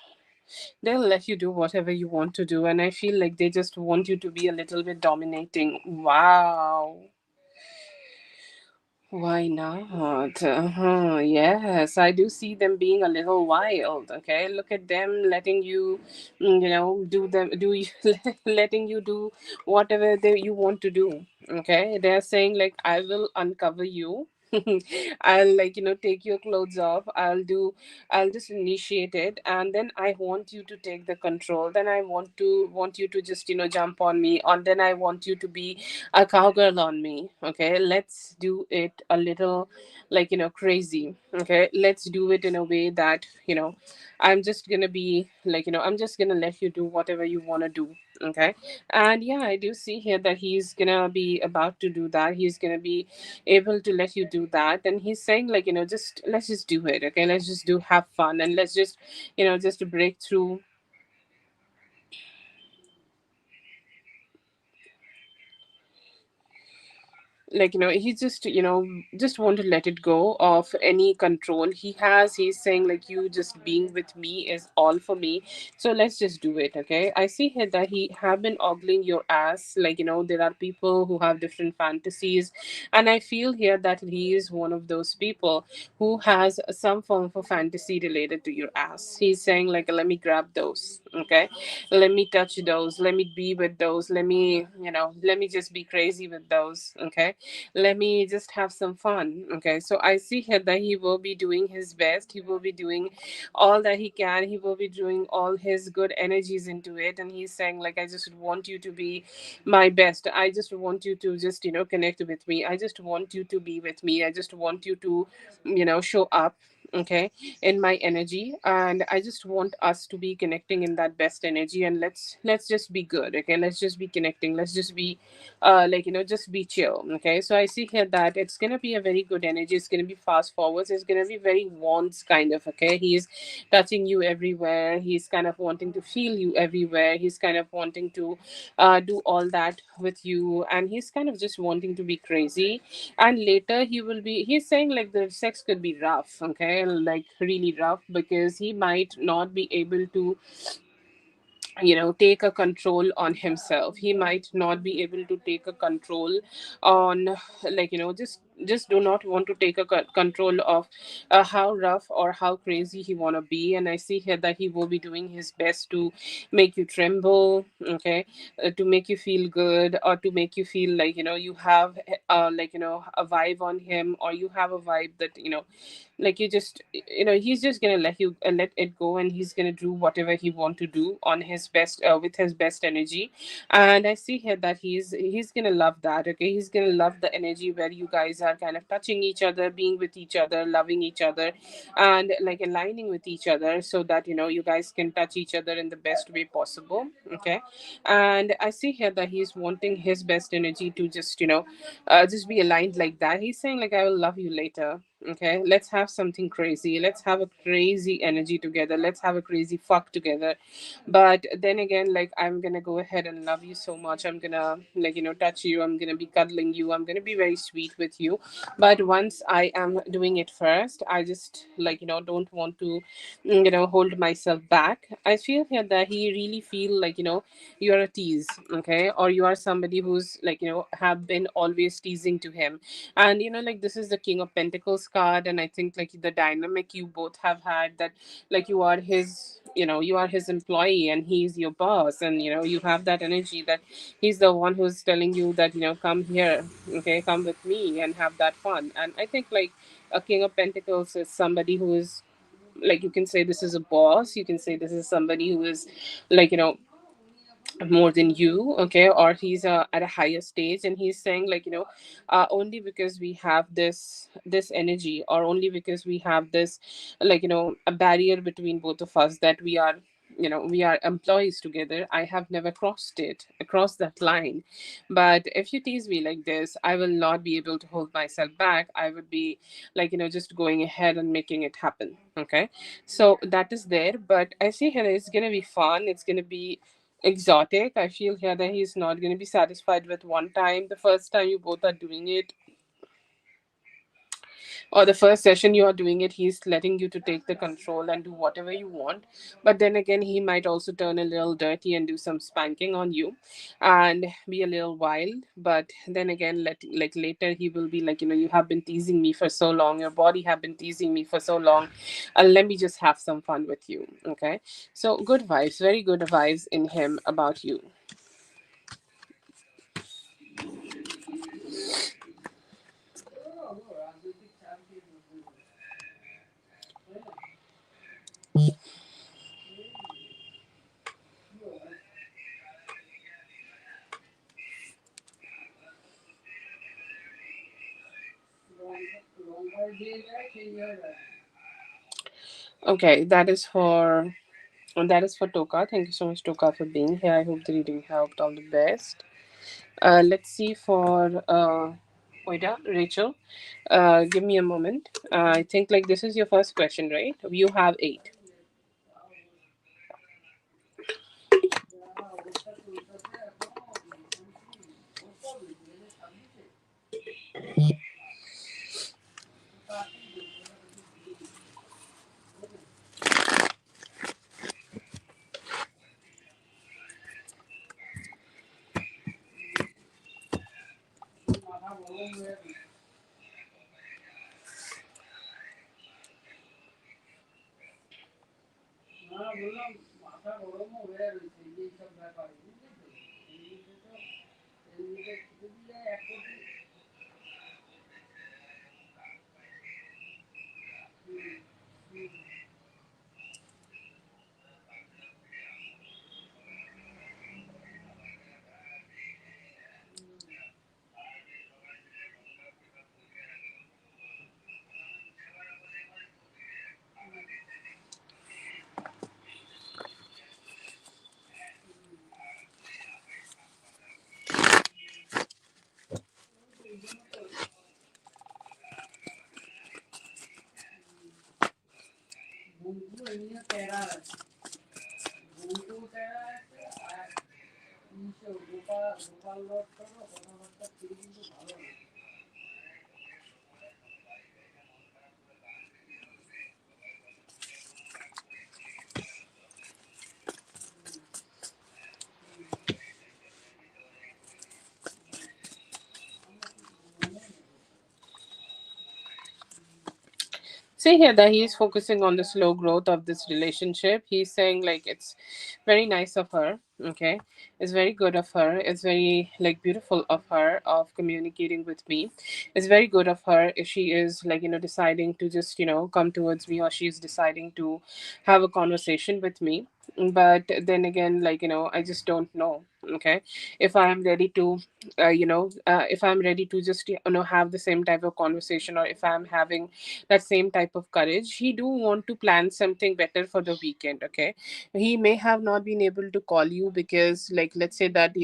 let you do whatever you want to do, and I feel like they just want you to be a little bit dominating. Wow. Why not? Yes, I do see them being a little wild. Okay, look at them letting you, do them, letting you do whatever you want to do. Okay, they're saying like, I will uncover you. I'll take your clothes off. I'll just initiate it, and then I want you to take the control. Then I want you to just jump on me, and then I want you to be a cowgirl on me. Okay, let's do it a little crazy. Okay, let's do it in a way that I'm just gonna be I'm just gonna let you do whatever you want to do. Okay, and yeah, I do see here that he's gonna be about to do that. He's gonna be able to let you do that, and he's saying just let's just do it. Okay, let's just do have fun, and let's just just break through. He just just want to let it go of any control he has. He's saying like, you just being with me is all for me, so let's just do it. Okay, I see here that he have been ogling your ass. There are people who have different fantasies, and I feel here that he is one of those people who has some form of a fantasy related to your ass. He's saying like, let me grab those. Okay, let me touch those, let me be with those, let me just be crazy with those. Okay, let me just have some fun. Okay, so I see here that he will be doing his best. He will be doing all that he can. He will be doing all his good energies into it, and he's saying like, I just want you to be my best. I just want you to just connect with me. I just want you to be with me. I just want you to show up. Okay, in my energy, and I just want us to be connecting in that best energy, and let's just be good. Okay, let's just be connecting, let's just be just be chill. Okay, so I see here that it's gonna be a very good energy. It's gonna be fast forwards. It's gonna be very wants kind of. Okay, he's touching you everywhere. He's kind of wanting to feel you everywhere. He's kind of wanting to do all that with you, and he's kind of just wanting to be crazy. And later he's saying like the sex could be rough. Okay, like really rough, because he might not be able to take a control on himself. He might not be able to take a control on just do not want to take a control of how rough or how crazy he want to be. And I see here that he will be doing his best to make you tremble. Okay, to make you feel good, or to make you feel like you have a vibe on him, or you have a vibe that you just he's just gonna let you let it go, and he's gonna do whatever he want to do on his best with his best energy. And I see here that he's gonna love that. Okay, he's gonna love the energy where you guys are kind of touching each other, being with each other, loving each other, and like aligning with each other, so that you guys can touch each other in the best way possible. Okay, and I see here that he's wanting his best energy to just be aligned like that. He's saying like, I will love you later. Okay, let's have something crazy. Let's have a crazy energy together. Let's have a crazy fuck together. But then again, like, I'm gonna go ahead and love you so much. I'm gonna touch you. I'm gonna be cuddling you. I'm gonna be very sweet with you. But once I am doing it first, I just don't want to hold myself back. I feel here that he really feel like you're a tease. Okay, or you are somebody who's have been always teasing to him. And like, this is the King of Pentacles card, and I think like the dynamic you both have had, that like you are his, you are his employee and he's your boss, and you have that energy that he's the one who's telling you that come here, okay, come with me and have that fun. And I think like a King of Pentacles is somebody who is, like, you can say this is a boss, you can say this is somebody who is like more than you, okay, or he's at a higher stage, and he's saying like only because we have this energy, or only because we have this, like a barrier between both of us, that we are employees together. I have never crossed that line, but if you tease me like this, I will not be able to hold myself back. I would be like just going ahead and making it happen, okay. So that is there, but I see here it's gonna be fun, it's gonna be exotic. I feel here that he's not going to be satisfied with one time. The first time you both are doing it, or the first session you are doing it, he's letting you to take the control and do whatever you want. But then again, he might also turn a little dirty and do some spanking on you and be a little wild. But then again, like later he will be like, you have been teasing me for so long, your body have been teasing me for so long, let me just have some fun with you, okay. So good vibes, very good vibes in him about you. Okay, that is for Toka. Thank you so much, Toka, for being here. I hope the reading helped. All the best. Let's see for Oida, Rachel. Give me a moment. I think like this is your first question, right? You have eight. See here that he is focusing on the slow growth of this relationship. He's saying like it's very nice of her, okay? It's very good of her. It's very like beautiful of her of communicating with me. It's very good of her if she is like, deciding to just, come towards me, or she's deciding to have a conversation with me. But then again, like, I just don't know, okay? If I am ready to if I'm ready to just have the same type of conversation, or if I'm having that same type of courage, he do want to plan something better for the weekend, okay. He may have not been able to call you because, like, let's say that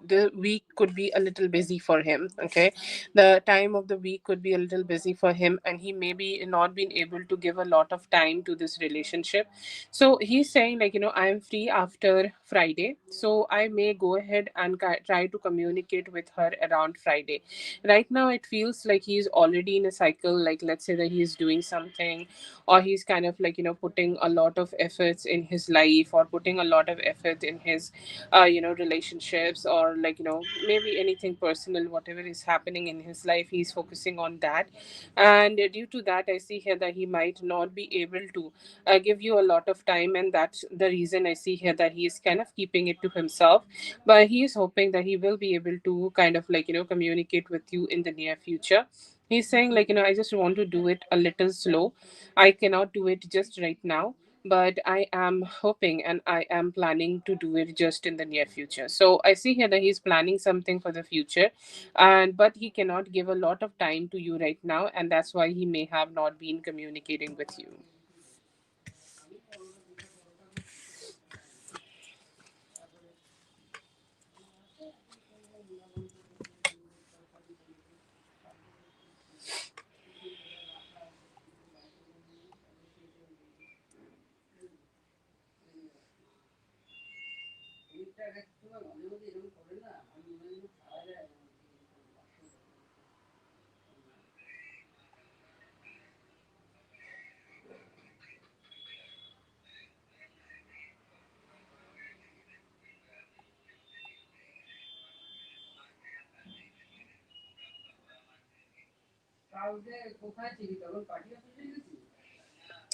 the week could be a little busy for him, okay. The time of the week could be a little busy for him, and he may be not been able to give a lot of time to this relationship. So he's saying like, I'm free after Friday, so I may go ahead and try to communicate with her around Friday. Right now it feels like he's already in a cycle, like let's say that he's doing something, or he's kind of like putting a lot of efforts in his life, or putting a lot of effort in his relationships, or or like maybe anything personal, whatever is happening in his life, he's focusing on that. And due to that, I see here that he might not be able to give you a lot of time, and that's the reason I see here that he is kind of keeping it to himself. But he is hoping that he will be able to kind of like communicate with you in the near future. He's saying like I just want to do it a little slow. I cannot do it just right now, but I am hoping and I am planning to do it just in the near future. So I see here that he's planning something for the future, and but he cannot give a lot of time to you right now, and that's why he may have not been communicating with you.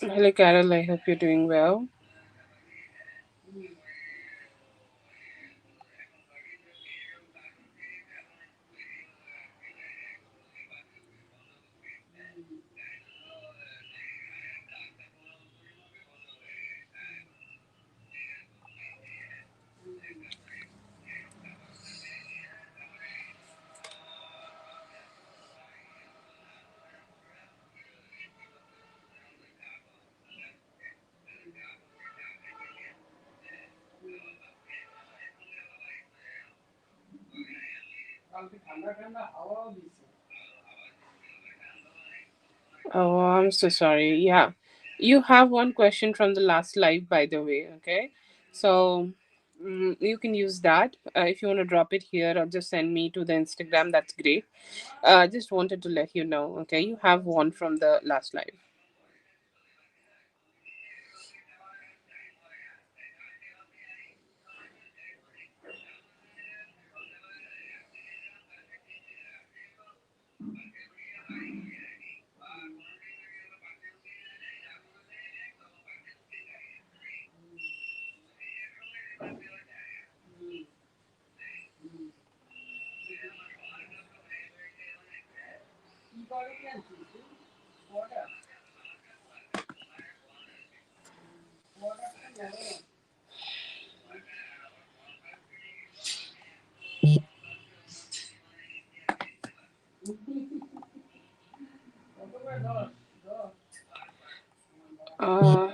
Hello, Carol. I hope you're doing well. Oh, I'm so sorry. Yeah. You have one question from the last live, by the way. Okay. So you can use that. If you want to drop it here or just send me to the Instagram, that's great. Just wanted to let you know. Okay. You have one from the last live. Uh,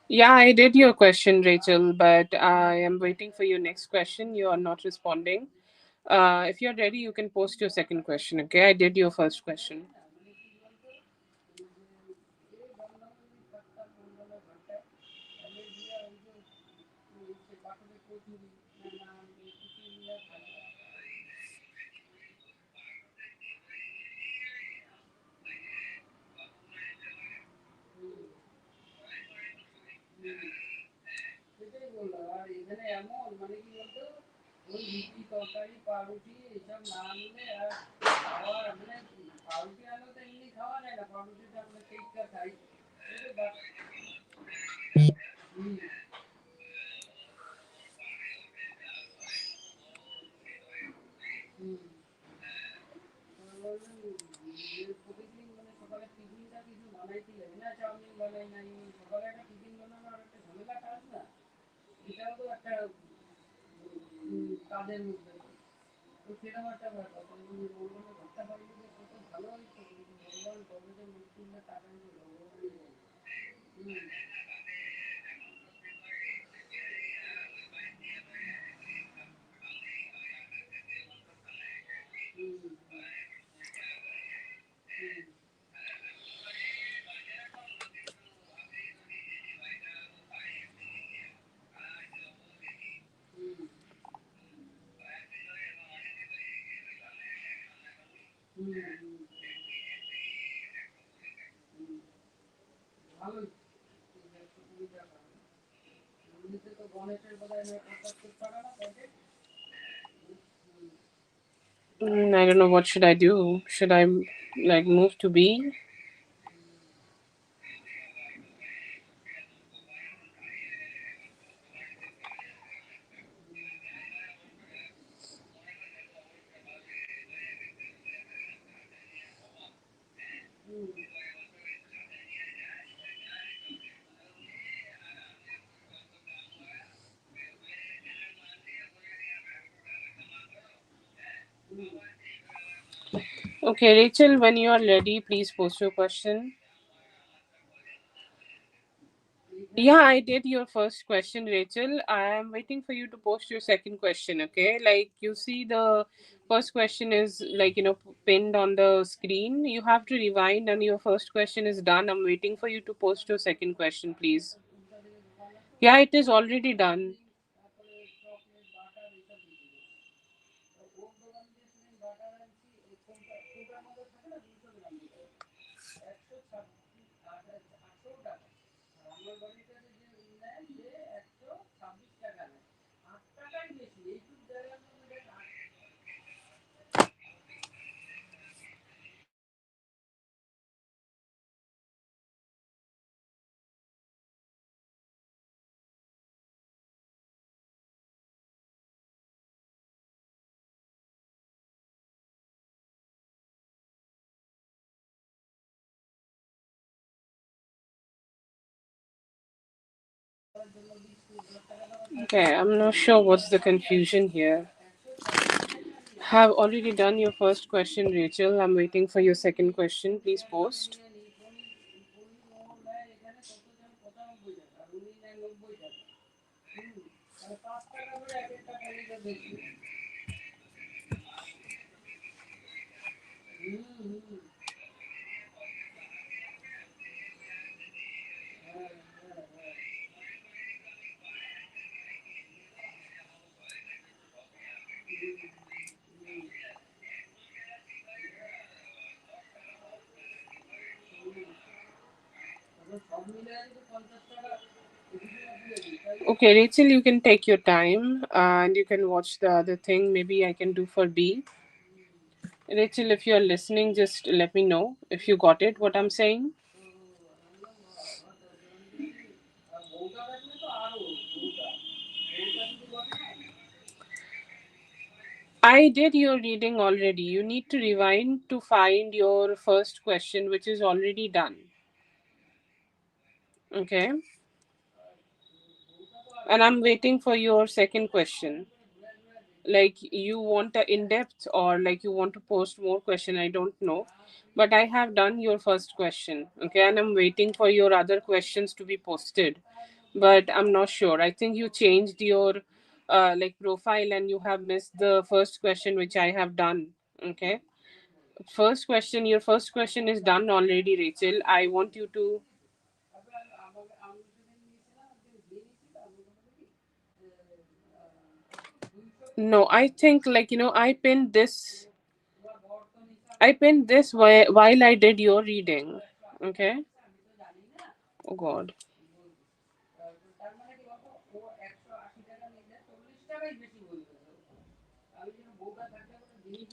yeah, I did your question, Rachel, but I am waiting for your next question. You are not responding. If you're ready, you can post your second question. Okay. I did your first question. I don't know what should I do. Should I like move to B? Okay, Rachel, when you are ready, please post your question. Yeah, I did your first question, Rachel. I am waiting for you to post your second question, okay? Like, you see, the first question is like, pinned on the screen. You have to rewind, and your first question is done. I'm waiting for you to post your second question, please. Yeah, it is already done. Okay, I'm not sure what's the confusion here. Have already done your first question, Rachel. I'm waiting for your second question. Please post. Okay, Rachel, you can take your time and you can watch the other thing. Maybe I can do for B. Rachel, if you're listening, just let me know if you got it, what I'm saying. I did your reading already. You need to rewind to find your first question, which is already done. Okay. And I'm waiting for your second question. Like, you want a in-depth, or like you want to post more question, I don't know. But I have done your first question. Okay. And I'm waiting for your other questions to be posted. But I'm not sure. I think you changed your like profile and you have missed the first question which I have done. Okay. First question, your first question is done already, Rachel. I want you to. No, I think, like, I pinned this while I did your reading. Okay. Oh God.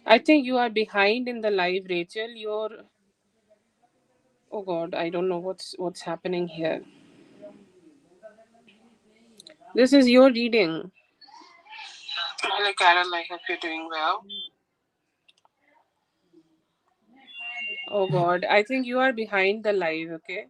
I think you are behind in the live, Rachel. You're. Oh God, I don't know what's happening here. This is your reading. Hello, Carol. I hope you're doing well. Oh God, I think you are behind the live. Okay.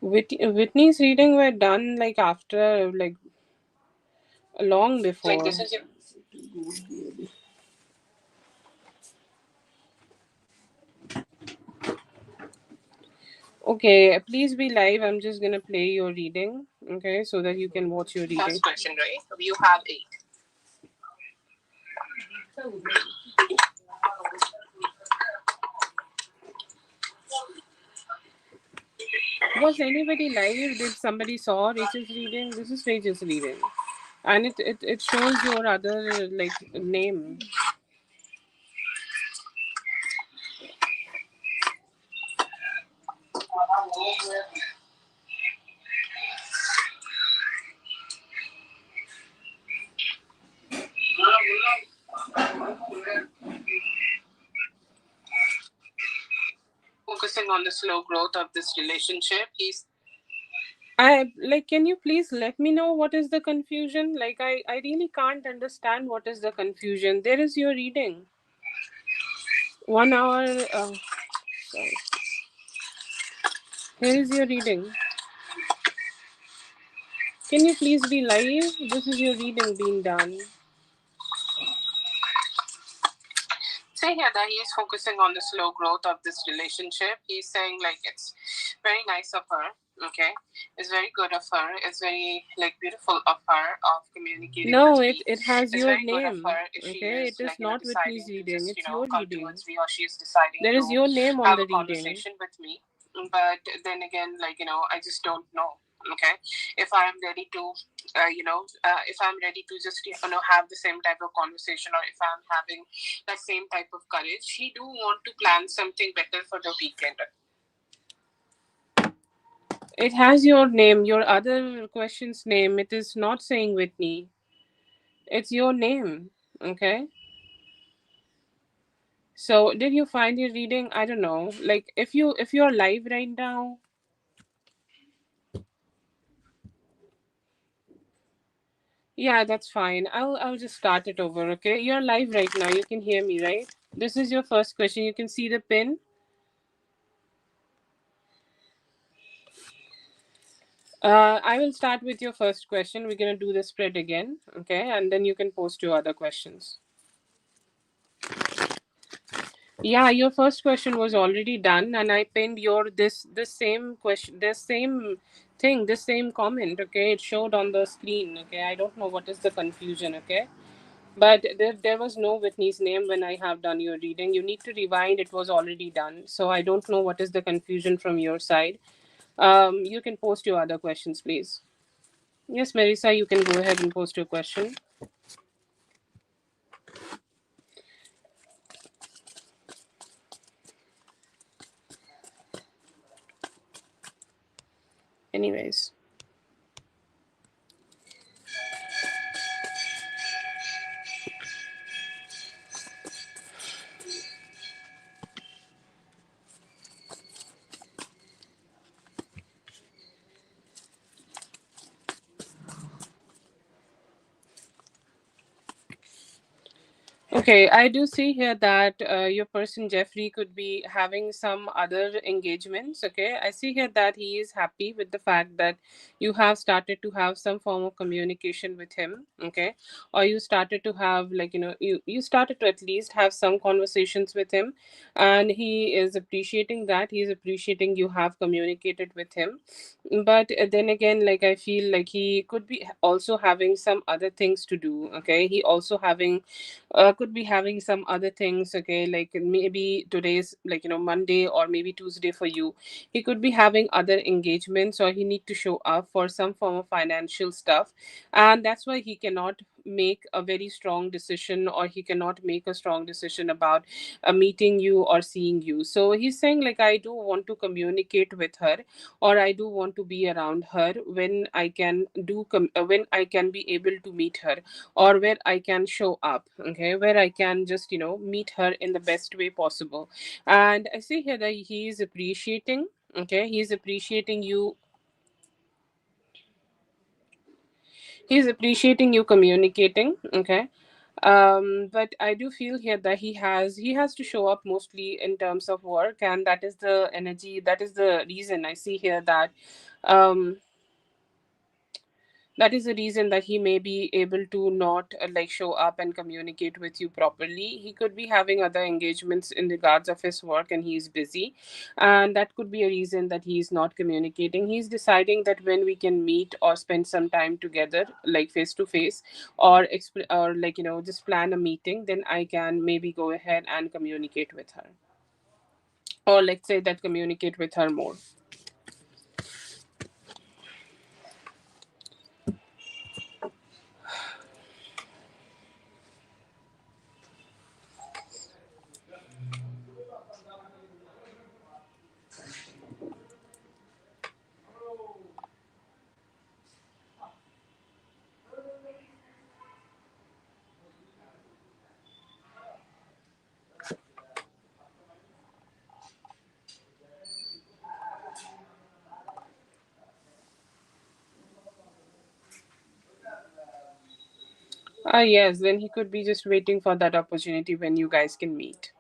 Whitney's reading were done like after, like, long before. Like, this is your. Okay, please be live. I'm just gonna play your reading, okay, so that you can watch your reading. First question, right? You have 8. Was anybody live? Did somebody saw Rachel's reading? This is Rachel's reading. And it shows your other like name. Focusing on the slow growth of this relationship. I like, can you please let me know what is the confusion? Like, I really can't understand what is the confusion. There is your reading. 1 hour. Sorry. Here is your reading. Can you please be live? This is your reading being done. Say here that he is focusing on the slow growth of this relationship. He's saying like it's very nice of her. Okay, it's very good of her. It's very like beautiful of her of communicating. No, it has it's your name. Okay, it is like, not Whitney's reading. It's your reading. Me, or she's deciding there is your name on the reading. Conversation with me, but then again, like I just don't know. Okay, if I am ready to if I'm ready to just have the same type of conversation, or if I'm having that same type of courage, he do want to plan something better for the weekend. It has your name, your other question's name. It is not saying Whitney. It's your name. Okay. So did you find your reading? I don't know. Like if you're live right now. Yeah, that's fine. I'll just start it over, okay? You're live right now. You can hear me, right? This is your first question. You can see the pin. I will start with your first question. We're gonna do the spread again, okay? And then you can post your other questions. Yeah, your first question was already done, and I pinned your this same question, this same thing, this same comment. Okay, it showed on the screen. Okay, I don't know what is the confusion. Okay, but there was no Whitney's name when I have done your reading. You need to rewind. It was already done, so I don't know what is the confusion from your side. You can post your other questions, please. Yes, Marisa, you can go ahead and post your question. Anyways. Okay, I do see here that your person Jeffrey could be having some other engagements. Okay, I see here that he is happy with the fact that you have started to have some form of communication with him. Okay, or you started to have like you started to at least have some conversations with him, and he is appreciating that. He is appreciating you have communicated with him, but then again, like I feel like he could be also having some other things to do. Okay, he also having could be having some other things. Okay, like maybe today's like Monday or maybe Tuesday for you. He could be having other engagements, or he need to show up for some form of financial stuff, and that's why he cannot make a very strong decision, or he cannot make a strong decision about meeting you or seeing you. So he's saying like, I do want to communicate with her, or I do want to be around her when I can when I can be able to meet her, or where I can show up, okay, where I can just, meet her in the best way possible. And I see here that he is appreciating, okay, he's appreciating you. He's appreciating you communicating, okay. But I do feel here that he has to show up mostly in terms of work, and that is the energy, that is the reason I see here that um that is the reason that he may be able to not like show up and communicate with you properly. He could be having other engagements in regards of his work, and he's busy, and that could be a reason that he's not communicating. He's deciding that when we can meet or spend some time together, like face to face, or or like just plan a meeting, then I can maybe go ahead and communicate with her, or let's say that communicate with her more. Yes, then he could be just waiting for that opportunity when you guys can meet.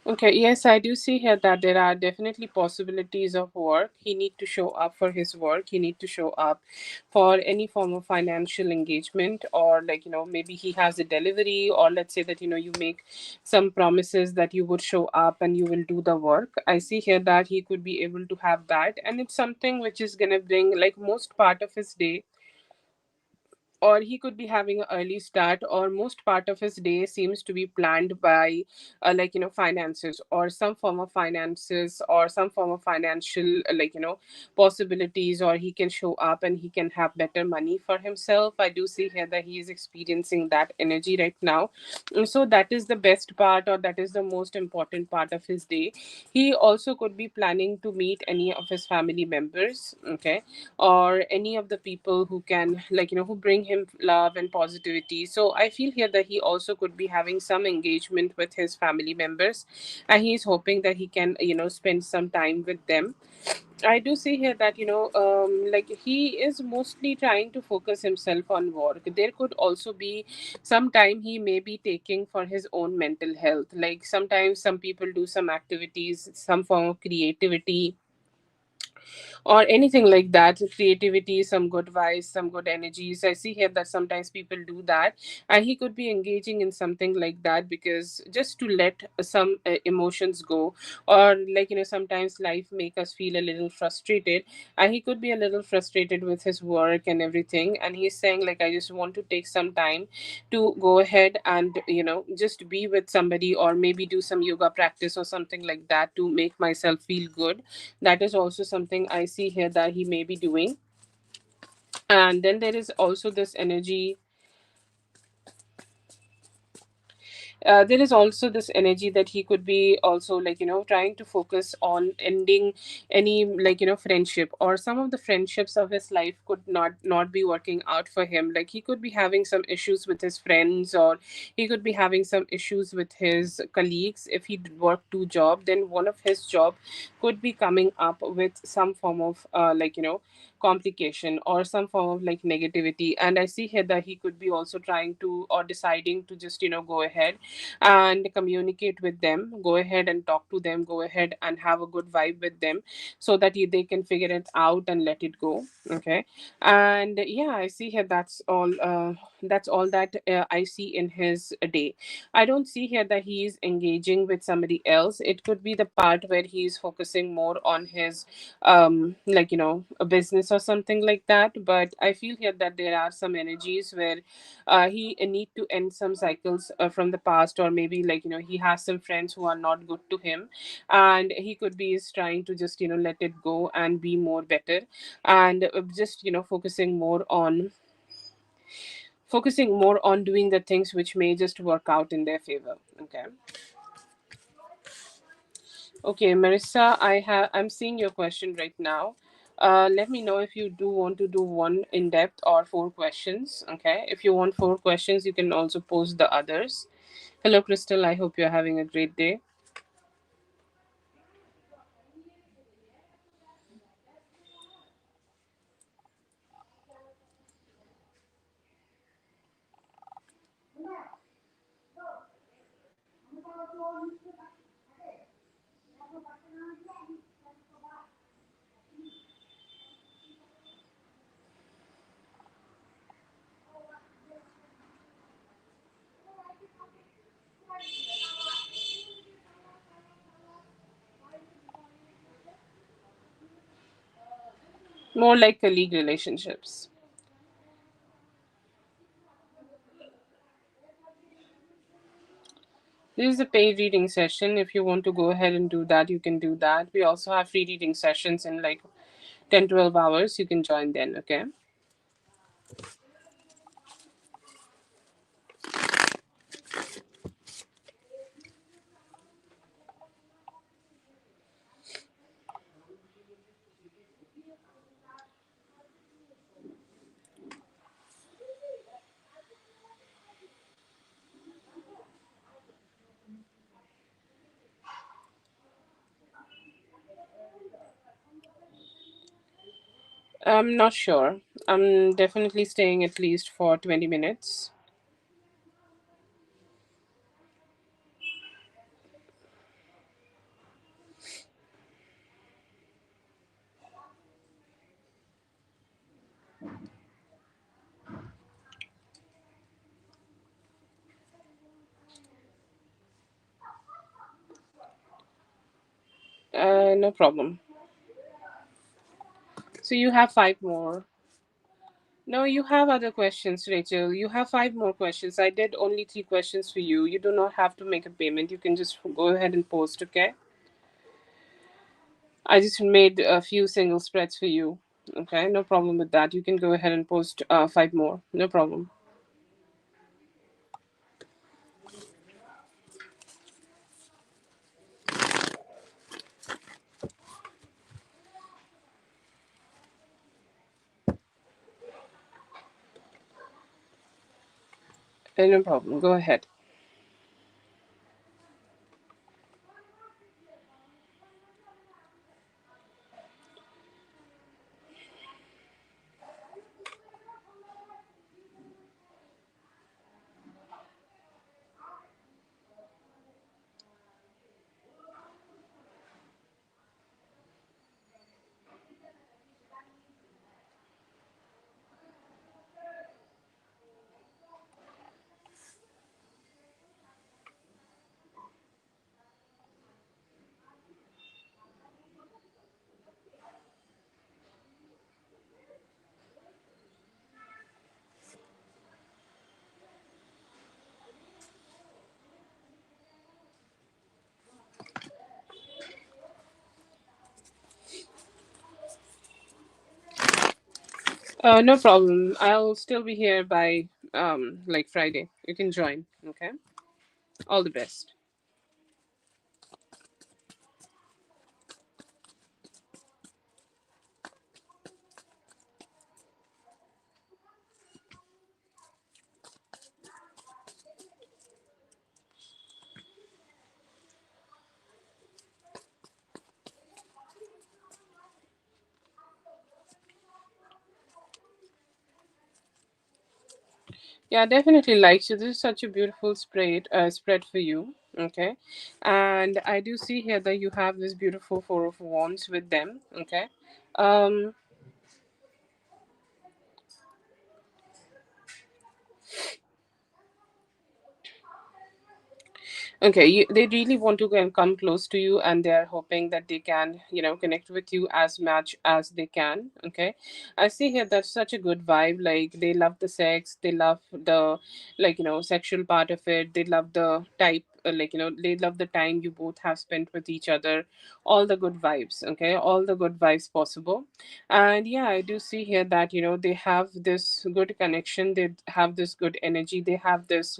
Okay, yes, I do see here that there are definitely possibilities of work. He need to show up for his work. He need to show up for any form of financial engagement, or like, maybe he has a delivery, or let's say that, you make some promises that you would show up and you will do the work. I see here that he could be able to have that, and it's something which is gonna bring like most part of his day, or he could be having an early start, or most part of his day seems to be planned by like, finances or some form of finances or some form of financial like, possibilities, or he can show up and he can have better money for himself. I do see here that he is experiencing that energy right now. So that is the best part, or that is the most important part of his day. He also could be planning to meet any of his family members, okay, or any of the people who can, like, who bring him love and positivity. So I feel here that he also could be having some engagement with his family members, and he's hoping that he can, spend some time with them. I do see here that, like, he is mostly trying to focus himself on work. There could also be some time he may be taking for his own mental health. Like sometimes some people do some activities, some form of creativity, or anything like that, creativity, some good vibes, some good energies. I see here that sometimes people do that, and he could be engaging in something like that, because just to let some emotions go, or like, sometimes life make us feel a little frustrated, and he could be a little frustrated with his work and everything, and he's saying like, I just want to take some time to go ahead and, just be with somebody, or maybe do some yoga practice or something like that to make myself feel good. That is also something I see here that he may be doing. And then there is also this energy, there is also this energy that he could be also, like, trying to focus on ending any, like, friendship, or some of the friendships of his life could not be working out for him. Like he could be having some issues with his friends, or he could be having some issues with his colleagues. If he work two job, then one of his job could be coming up with some form of like, complication, or some form of like negativity. And I see here that he could be also trying to, or deciding to just, go ahead and communicate with them, go ahead and talk to them, go ahead and have a good vibe with them, so that they can figure it out and let it go. Okay. And yeah, I see here that's all that I see in his day. I don't see here that he is engaging with somebody else. It could be the part where he is focusing more on his like, a business or something like that. But I feel here that there are some energies where he need to end some cycles from the past, or maybe, like, he has some friends who are not good to him, and he could be is trying to just, let it go and be more better, and just, focusing more on doing the things which may just work out in their favor. Okay. Okay, Marissa, I'm seeing your question right now. Let me know if you do want to do one in depth or four questions. Okay, if you want four questions, you can also post the others. Hello, Crystal. I hope you're having a great day. More like colleague relationships. This is a paid reading session. If you want to go ahead and do that, you can do that. We also have free reading sessions in like 10, 12 hours. You can join then, okay? I'm not sure. I'm definitely staying at least for 20 minutes. No problem. So you have five more. No, you have other questions, Rachel. You have five more questions. I did only three questions for you. You do not have to make a payment. You can just go ahead and post, okay? I just made a few single spreads for you. Okay, no problem with that. You can go ahead and post five more. No problem. No problem. Go ahead. No problem. I'll still be here by like Friday. You can join. Okay. All the best. Yeah, I definitely like you. This is such a beautiful spread for you. Okay, and I do see here that you have this beautiful four of wands with them. Okay, um, okay, they really want to come close to you, and they're hoping that they can, connect with you as much as they can. Okay, I see here that's such a good vibe. Like they love the sex, they love the, sexual part of it. They love the type, they love the time you both have spent with each other. All the good vibes. Okay, all the good vibes possible. And yeah, I do see here that they have this good connection. They have this good energy. They have this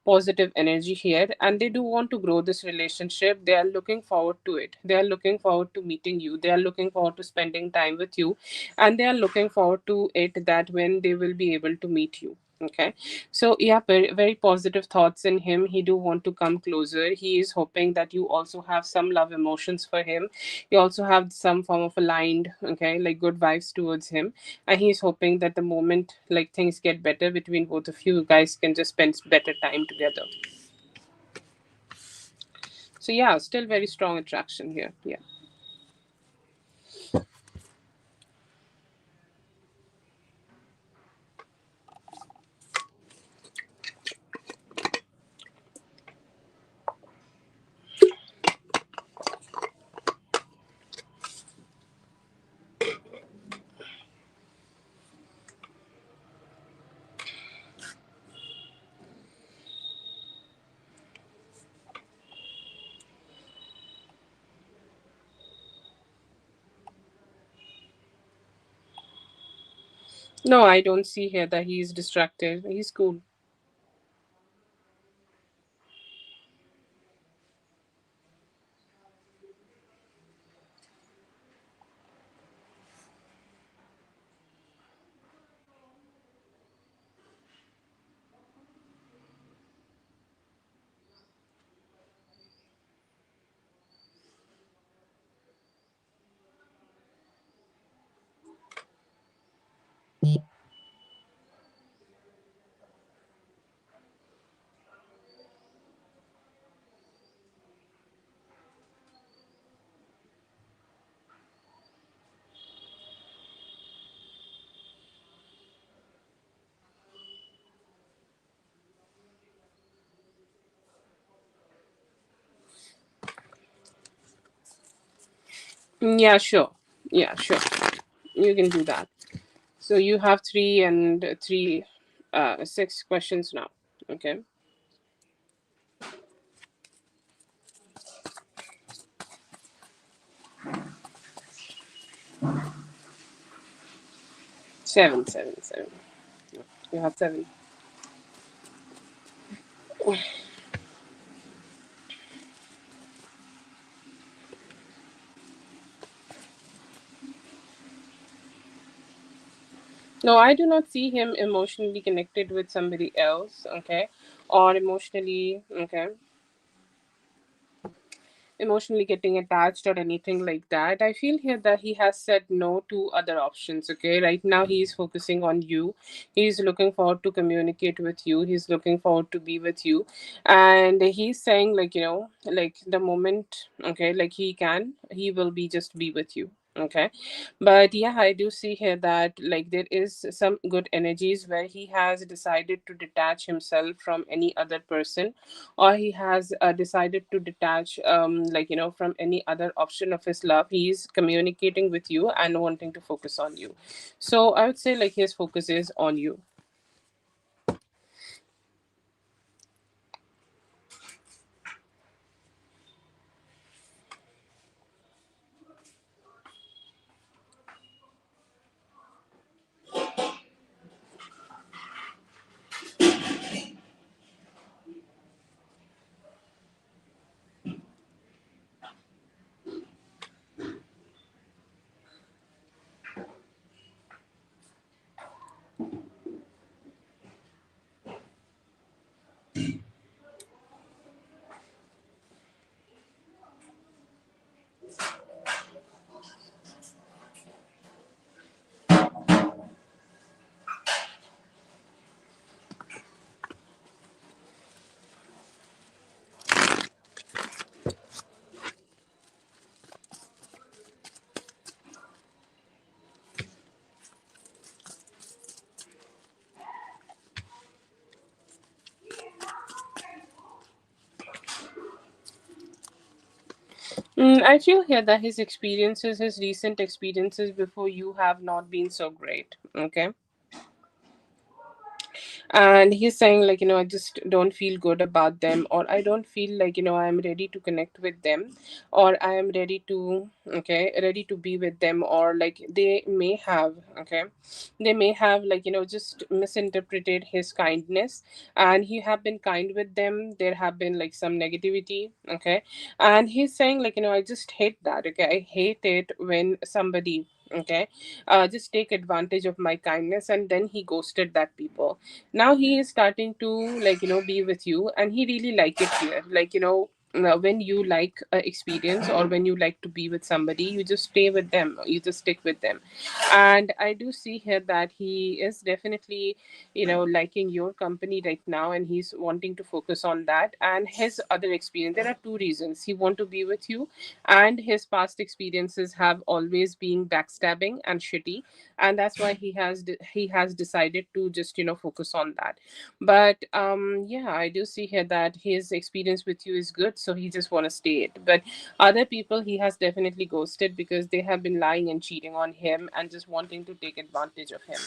positive energy here, and they do want to grow this relationship. They are looking forward to it. They are looking forward to meeting you. They are looking forward to spending time with you, and they are looking forward to it that when they will be able to meet you. Okay, so yeah, very, very positive thoughts in him. He do want to come closer. He is hoping that you also have some love emotions for him. You also have some form of aligned, okay, like good vibes towards him, and he's hoping that the moment like things get better between both of you, you guys can just spend better time together. So yeah, still very strong attraction here. Yeah. No, I don't see here that he's distracted. He's cool. Yeah, sure. Yeah, sure. You can do that. So you have three and three, six questions now. Okay. Seven, seven, seven. You have seven. No, I do not see him emotionally connected with somebody else. Okay. Or emotionally, okay, emotionally getting attached or anything like that. I feel here that he has said no to other options. Okay, right now he is focusing on you. He's looking forward to communicate with you. He's looking forward to be with you, and he's saying like like the moment, okay, like he will be just be with you. Okay, but yeah, I do see here that like there is some good energies where he has decided to detach himself from any other person, or he has decided to detach from any other option of his love. He's communicating with you and wanting to focus on you. So I would say like his focus is on you. I feel here that his experiences, his recent experiences before you have not been so great. Okay, and he's saying like I just don't feel good about them, or I don't feel like I'm ready to connect with them, or I am ready to, okay, ready to be with them, or like they may have, okay, they may have just misinterpreted his kindness, and he have been kind with them. There have been like some negativity. Okay, and he's saying like I just hate that. Okay, I hate it when somebody, okay, just take advantage of my kindness, and then he ghosted that people. Now he is starting to be with you, and he really like it here. When you like experience, or when you like to be with somebody, you just stay with them, you just stick with them. And I do see here that he is definitely liking your company right now, and he's wanting to focus on that. And his other experience, there are two reasons he want to be with you, and his past experiences have always been backstabbing and shitty, and that's why he has decided to just focus on that. But yeah, I do see here that his experience with you is good, so he just want to stay it. But other people he has definitely ghosted because they have been lying and cheating on him and just wanting to take advantage of him.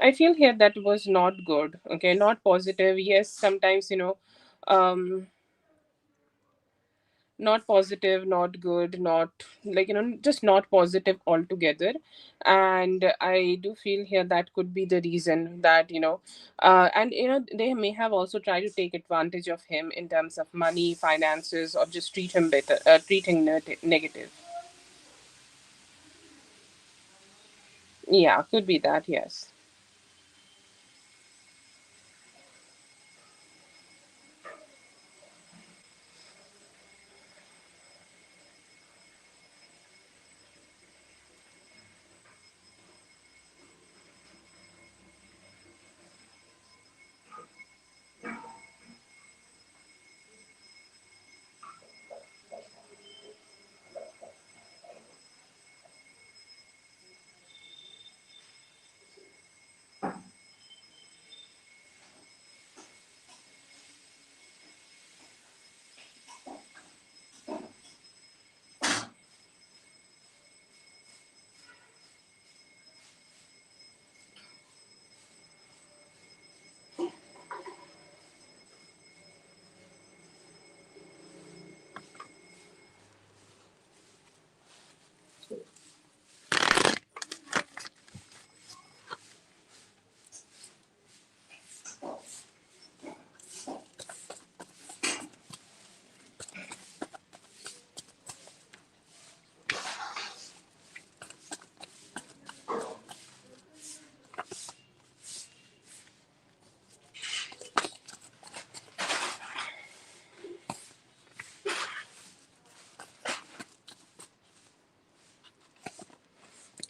I feel here that was not good. Okay, not positive. Yes, sometimes, um, not positive, not good, not like, just not positive altogether. And I do feel here that could be the reason that, and they may have also tried to take advantage of him in terms of money, finances, or just treat him better, treat him negative. Yeah, could be that, yes.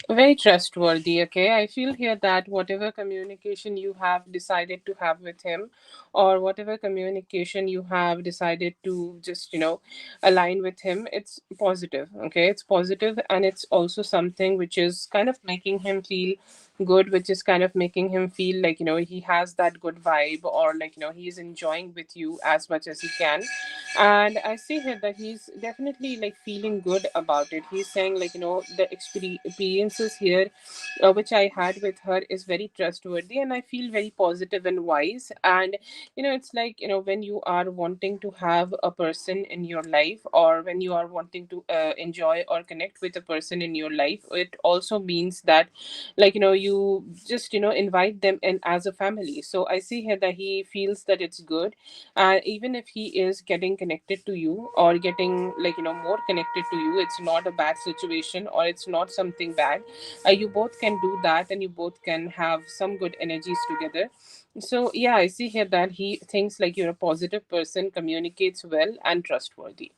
Very trustworthy. Okay, I feel here that whatever communication you have decided to have with him, or whatever communication you have decided to just, align with him, it's positive. Okay, it's positive, and it's also something which is kind of making him feel good, which is kind of making him feel like, he has that good vibe, or like, he's enjoying with you as much as he can. And I see here that he's definitely like feeling good about it. He's saying like, the experiences here, which I had with her, is very trustworthy, and I feel very positive and wise. And it's like, when you are wanting to have a person in your life, or when you are wanting to enjoy or connect with a person in your life, it also means that, like, you just, invite them in as a family. So I see here that he feels that it's good. Even if he is getting connected to you, or getting like, more connected to you, it's not a bad situation, or it's not something bad. You both can do that, and you both can have some good energies together. So yeah, I see here that he thinks like you're a positive person, communicates well, and trustworthy.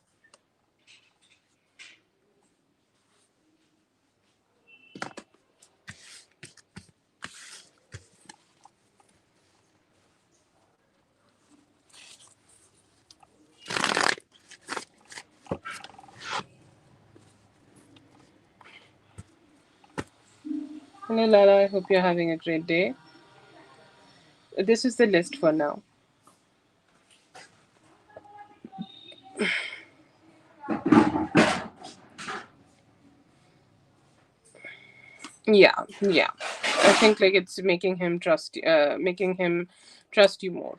Hello Lala, I hope you're having a great day. This is the list for now. Yeah, yeah, I think like it's making him trust you more.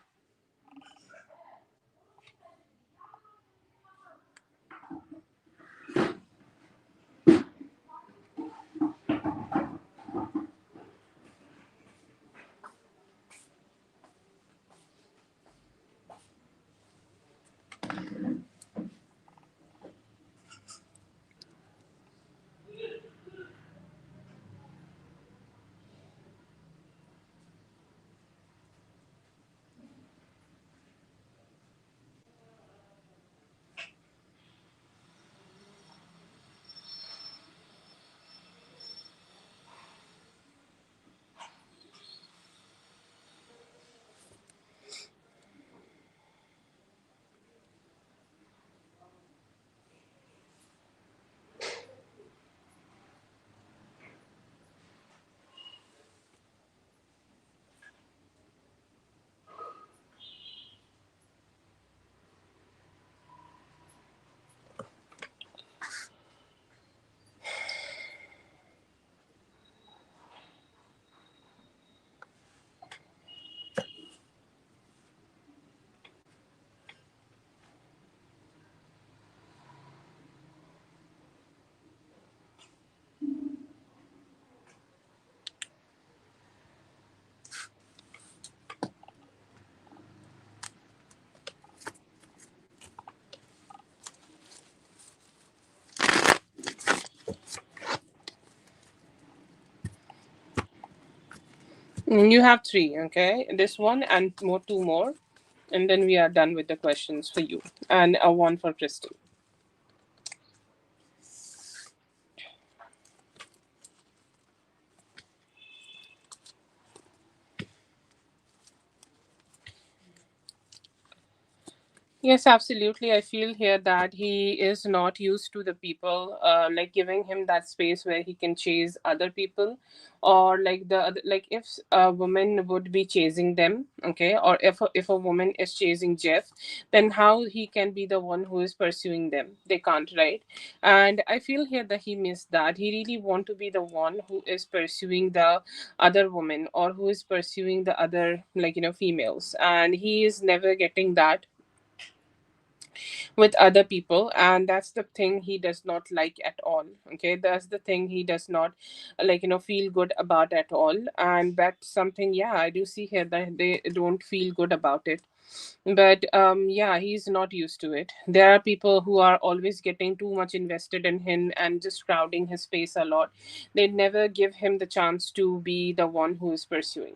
You have three, okay? This one and more, two more, and then we are done with the questions for you, and a one for Crystal. Yes, absolutely. I feel here that he is not used to the people, like giving him that space where he can chase other people, or like like if a woman would be chasing them, okay, or if a woman is chasing Jeff, then how he can be the one who is pursuing them? They can't, right? And I feel here that he missed that. He really want to be the one who is pursuing the other woman, or who is pursuing the other, like, females, and he is never getting that with other people, and that's the thing he does not like at all. Okay, that's the thing he does not, like, feel good about at all. And that's something, yeah, I do see here that they don't feel good about it. But yeah, he's not used to it. There are people who are always getting too much invested in him and just crowding his space a lot. They never give him the chance to be the one who is pursuing.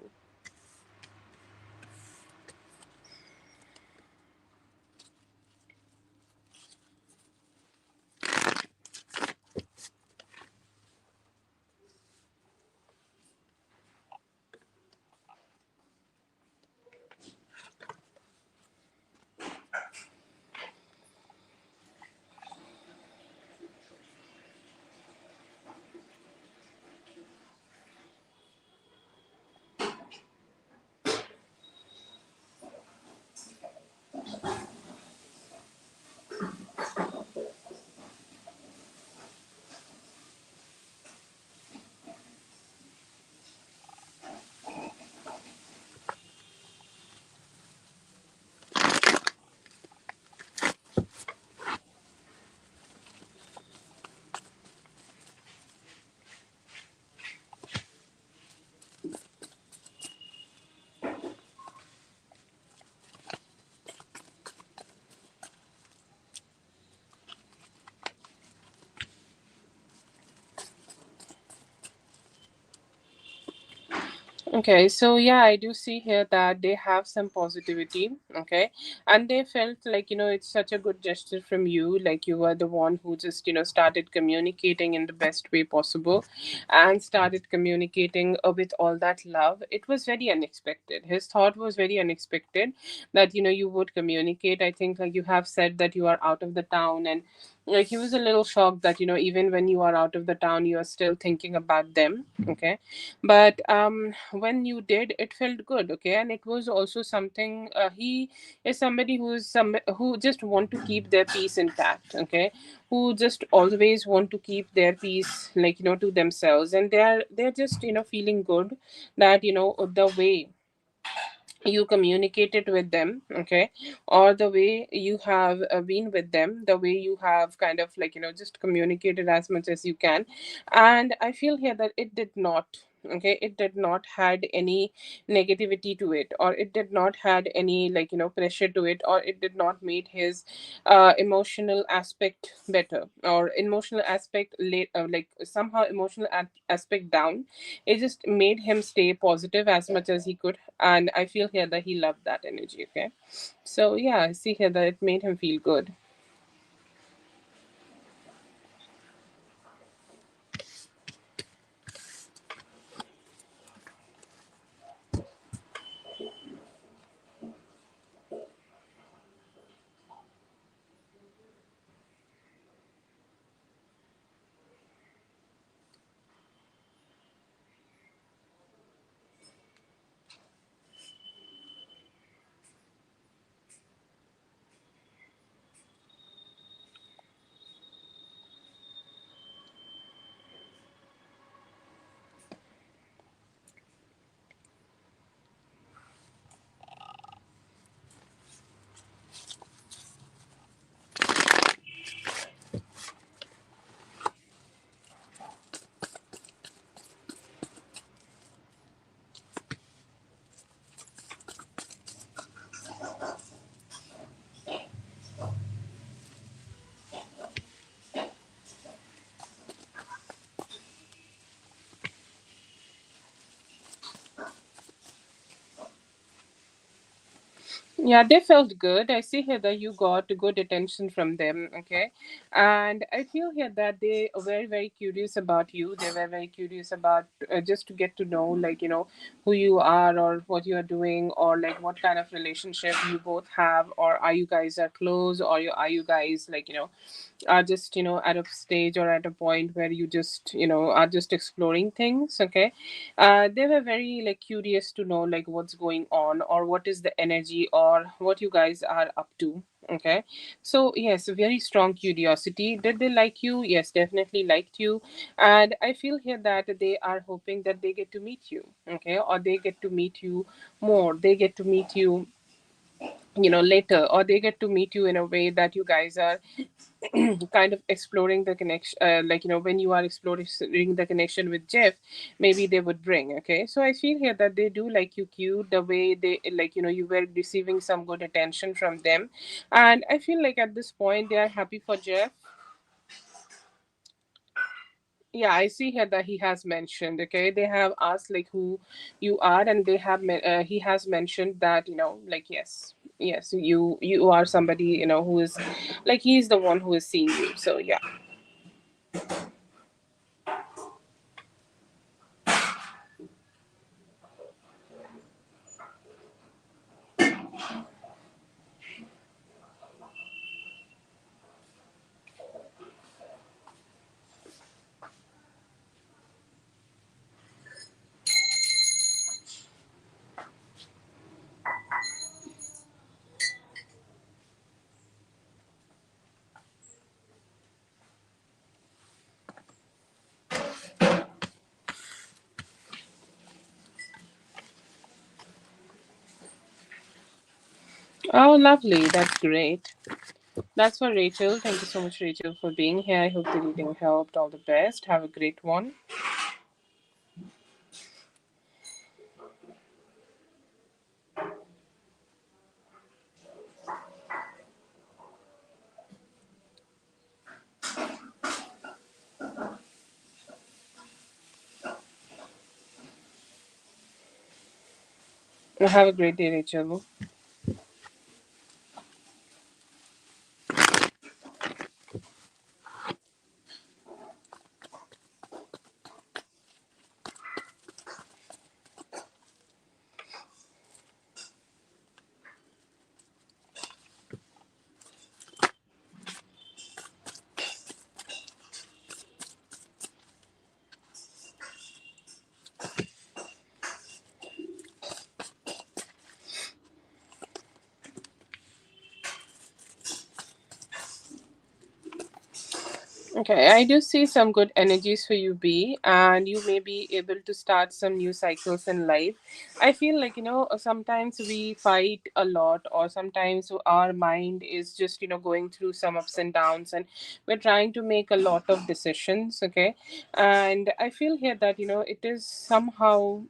Okay, so yeah, I do see here that they have some positivity. Okay, and they felt like, it's such a good gesture from you. Like, you were the one who just, started communicating in the best way possible, and started communicating with all that love. It was very unexpected. His thought was very unexpected that, you would communicate. I think, like, you have said that you are out of the town, and like he was a little shocked that, even when you are out of the town, you are still thinking about them. Okay, but when you did, it felt good. Okay, and it was also something, he is somebody who just want to keep their peace intact. Okay, who just always want to keep their peace, like, to themselves, and they're just, feeling good that, the way you communicated with them. Okay, or the way you have been with them, the way you have kind of, like, just communicated as much as you can. And I feel here that it did not, okay, it did not had any negativity to it, or it did not had any, like, pressure to it, or it did not made his emotional aspect better, or emotional aspect late, like somehow emotional aspect down. It just made him stay positive as much as he could, and I feel here that he loved that energy. Okay, so yeah, I see here that it made him feel good. Yeah, they felt good. I see here that you got good attention from them. Okay. And I feel here that they are very, very curious about you. They were very curious about just to get to know, like, who you are or what you are doing or like what kind of relationship you both have, or are you guys are close, or are you guys like, are just at a stage or at a point where you just are just exploring things. Okay. They were very like curious to know like what's going on or what is the energy or what you guys are up to. Okay. So yes, a very strong curiosity. Did they like you? Yes, definitely liked you. And I feel here that they are hoping that they get to meet you. Okay. Or they get to meet you more, they get to meet you later, or they get to meet you in a way that you guys are kind of exploring the connection, like when you are exploring the connection with Jeff, maybe they would bring. Okay, so I feel here that they do like you cute, the way they like you were receiving some good attention from them. And I feel like at this point they are happy for Jeff. Yeah, I see here that he has mentioned. Okay, they have asked like who you are, and they have he has mentioned that like yes, yes, you are somebody who is like he's the one who is seeing you. So yeah. Oh, lovely. That's great. That's for Rachel. Thank you so much, Rachel, for being here. I hope the reading helped. All the best. Have a great one. Have a great day, Rachel. Okay, I do see some good energies for you, B, and you may be able to start some new cycles in life. I feel like, sometimes we fight a lot, or sometimes our mind is just, going through some ups and downs, and we're trying to make a lot of decisions. Okay. And I feel here that, it is somehow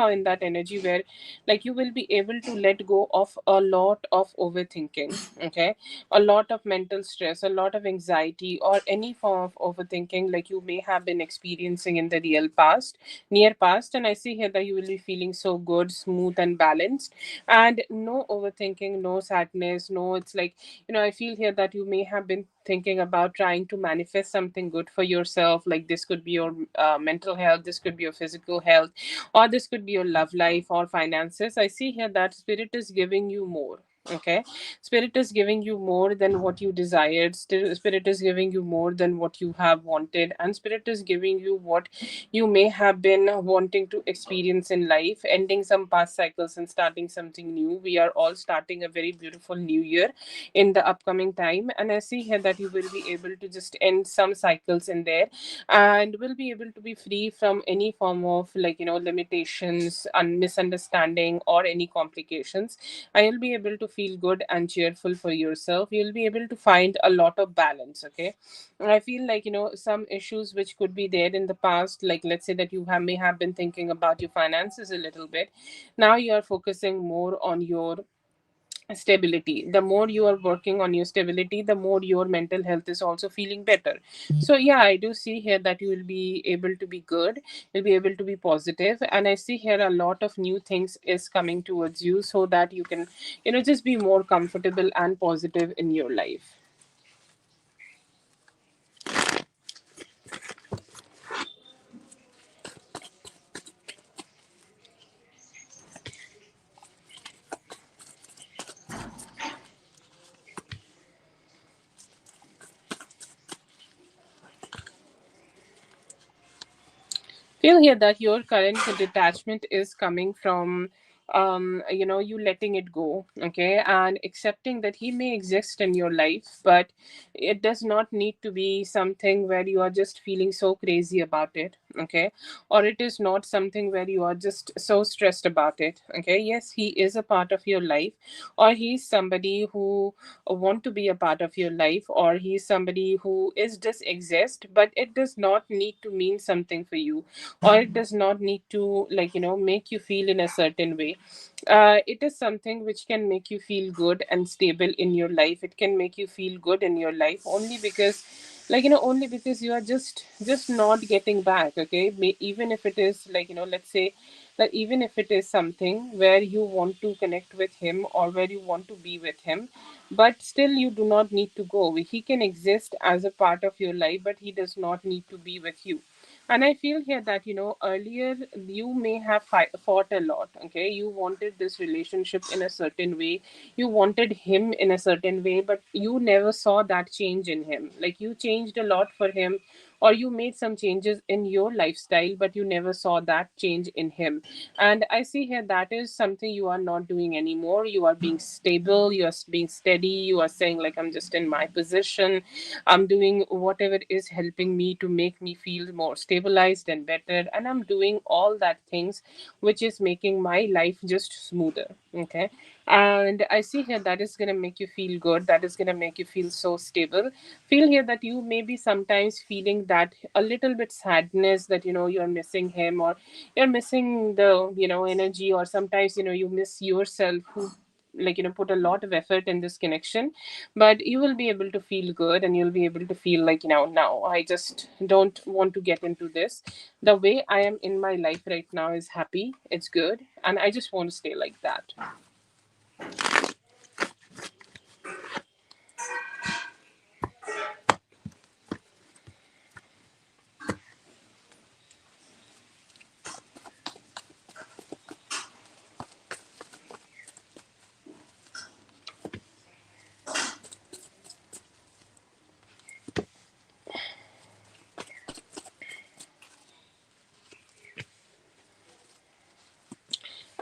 in that energy where, like, you will be able to let go of a lot of overthinking. Okay, a lot of mental stress, a lot of anxiety, or any form of overthinking like you may have been experiencing in the real past, near past. And I see here that you will be feeling so good, smooth, and balanced, and no overthinking, no sadness, no, it's like, I feel here that you may have been thinking about trying to manifest something good for yourself. Like this could be your mental health, this could be your physical health, or this could be your love life or finances. I see here that spirit is giving you more. Okay, spirit is giving you more than what you desired. Still, spirit is giving you more than what you have wanted, and spirit is giving you what you may have been wanting to experience in life, ending some past cycles and starting something new. We are all starting a very beautiful new year in the upcoming time, and I see here that you will be able to just end some cycles in there, and will be able to be free from any form of like limitations and misunderstanding or any complications. You'll be able to feel good and cheerful for yourself. You'll be able to find a lot of balance. Okay, I feel like some issues which could be there in the past, like let's say that you may have been thinking about your finances a little bit. Now you are focusing more on your stability. The more you are working on your stability, the more your mental health is also feeling better. So yeah, I do see here that you will be able to be good, you'll be able to be positive, and I see here a lot of new things is coming towards you, so that you can, just be more comfortable and positive in your life. Feel here that your current detachment is coming from you letting it go, okay, and accepting that he may exist in your life, but it does not need to be something where you are just feeling so crazy about it, okay, or it is not something where you are just so stressed about it, okay. Yes, he is a part of your life, or he's somebody who want to be a part of your life, or he's somebody who is just exist, but it does not need to mean something for you, or it does not need to, make you feel in a certain way. It is something which can make you feel good and stable in your life. It can make you feel good in your life only because, only because you are just not getting back, okay. Even if it is, let's say that even if it is something where you want to connect with him, or where you want to be with him, but still you do not need to go. He can exist as a part of your life, but he does not need to be with you. And I feel here that, earlier you may have fought a lot, okay. You wanted this relationship in a certain way, you wanted him in a certain way, but you never saw that change in him. Like, you changed a lot for him, or you made some changes in your lifestyle, but you never saw that change in him. And I see here that is something you are not doing anymore. You are being stable, you are being steady, you are saying, like, I'm just in my position, I'm doing whatever is helping me to make me feel more stabilized and better, and I'm doing all that things which is making my life just smoother, okay. And I see here that is going to make you feel good, that is going to make you feel so stable. Feel here that you may be sometimes feeling that a little bit sadness, that you're missing him, or you're missing the energy, or sometimes you miss yourself, who put a lot of effort in this connection. But you will be able to feel good, and you'll be able to feel like, now I just don't want to get into this. The way I am in my life right now is happy, it's good, and I just want to stay like that.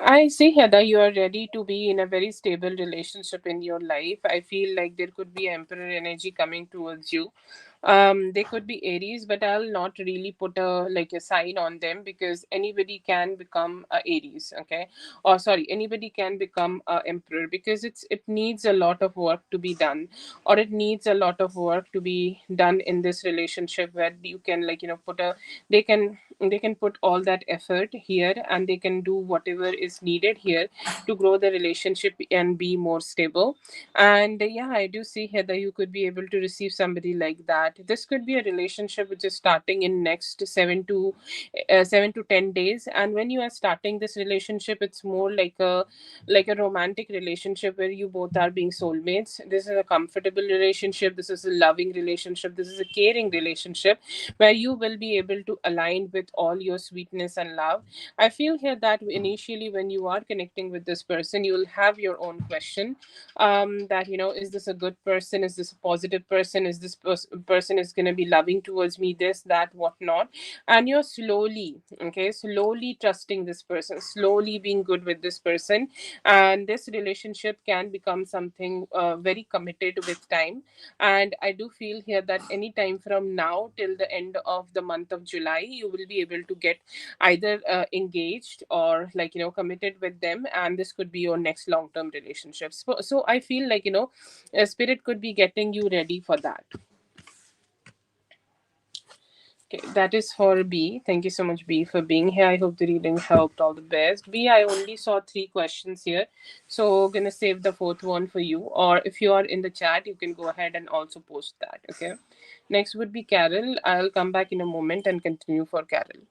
I see, Heather, you are ready to be in a very stable relationship in your life. I feel like there could be emperor energy coming towards you. They could be Aries, but I'll not really put a sign on them, because anybody can become a Aries, okay? Or sorry, anybody can become a emperor, because it needs a lot of work to be done, or it needs a lot of work to be done in this relationship, where you can, put a they can put all that effort here, and they can do whatever is needed here to grow the relationship and be more stable. And yeah, I do see here that you could be able to receive somebody like that. This could be a relationship which is starting in next 7 to 10 days. And when you are starting this relationship, it's more like a romantic relationship where you both are being soulmates. This is a comfortable relationship, this is a loving relationship, this is a caring relationship, where you will be able to align with all your sweetness and love. I feel here that initially, when you are connecting with this person, you will have your own question, that, is this a good person, is this a positive person, is this person is going to be loving towards me, this, that, whatnot. And you're slowly trusting this person, slowly being good with this person, and this relationship can become something very committed with time. And I do feel here that any time from now till the end of the month of July, you will be able to get either engaged, or committed with them, and this could be your next long term relationship. So I feel like, spirit could be getting you ready for that. Okay, that is for B. Thank you so much, B, for being here. I hope the reading helped. All the best. B, I only saw three questions here, so gonna save the fourth one for you. Or if you are in the chat, you can go ahead and also post that. Okay. Next would be Carol. I'll come back in a moment and continue for Carol.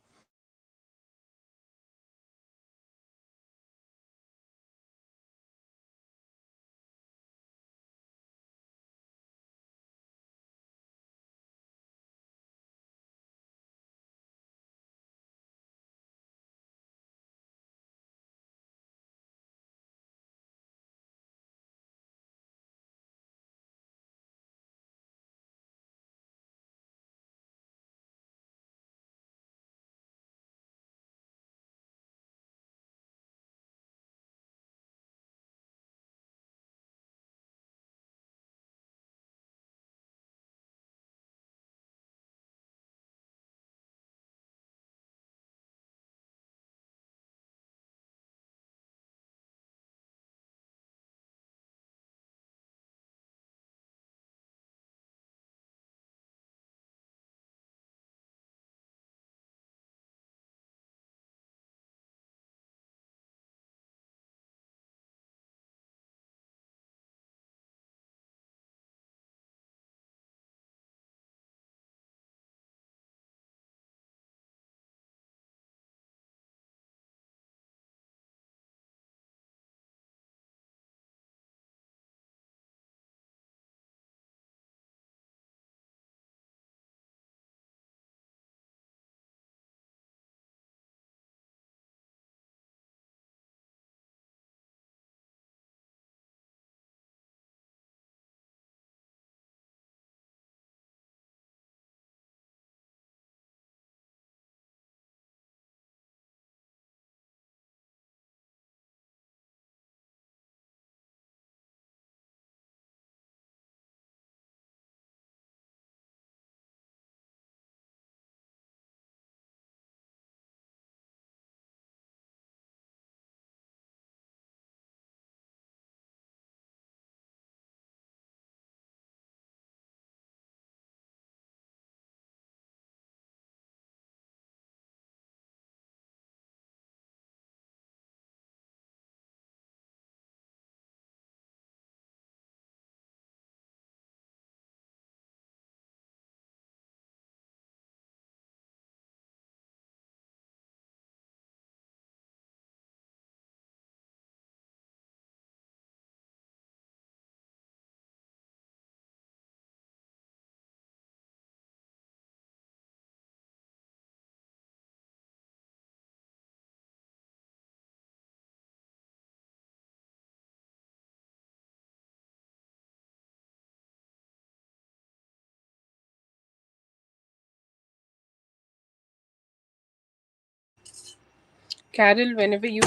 Carol, whenever you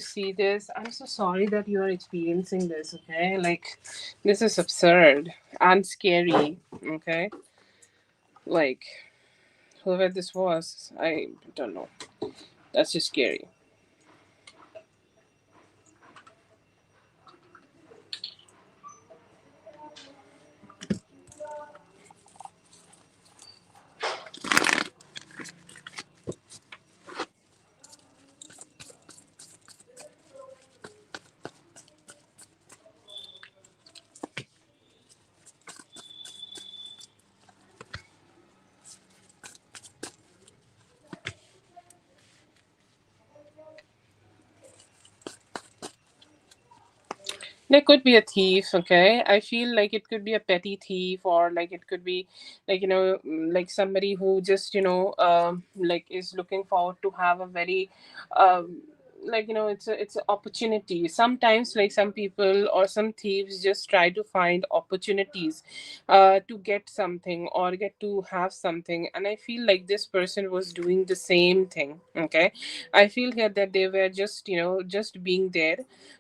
see this, I'm so sorry that you are experiencing this. Okay, like this is absurd and scary. Okay, like whoever this was, I don't know. That's just scary. There could be a thief, okay? I feel like it could be a petty thief, or like it could be like, like somebody who just, like is looking forward to have a very, um, like, it's an opportunity. Sometimes, like some people or some thieves just try to find opportunities to get something or get to have something. And I feel like this person was doing the same thing, okay? I feel here that they were just, just being there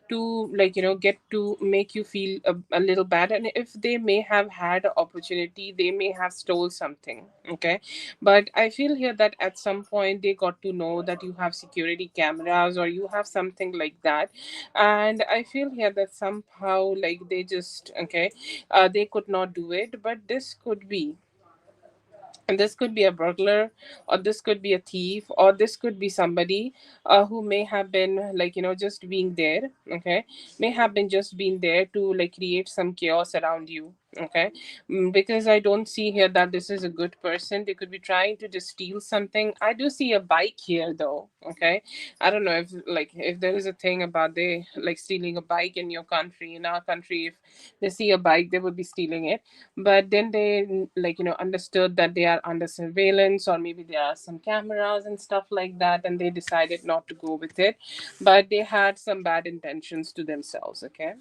to, like, get to make you feel a little bad. And if they may have had an opportunity, they may have stole something, okay? But I feel here that at some point they got to know that you have security cameras or you have something like that. And I feel here that somehow, like, they just, okay, they could not do it. But this could be, And this could be a burglar, or this could be a thief, or this could be somebody who may have been, like, just being there. Okay, may have been just being there to, like, create some chaos around you. Okay. Because I don't see here that this is a good person. They could be trying to just steal something. I do see a bike here though. Okay, I don't know if, like, if there is a thing about they like stealing a bike in your country. In our country, if they see a bike, they would be stealing it. But then they, like, understood that they are under surveillance, or maybe there are some cameras and stuff like that, and they decided not to go with it. But they had some bad intentions to themselves. Okay.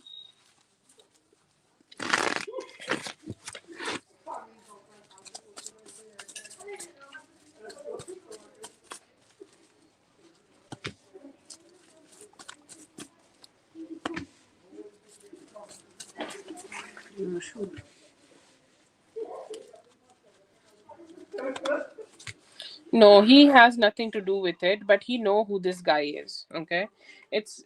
No, he has nothing to do with it, but he know who this guy is. Okay. It's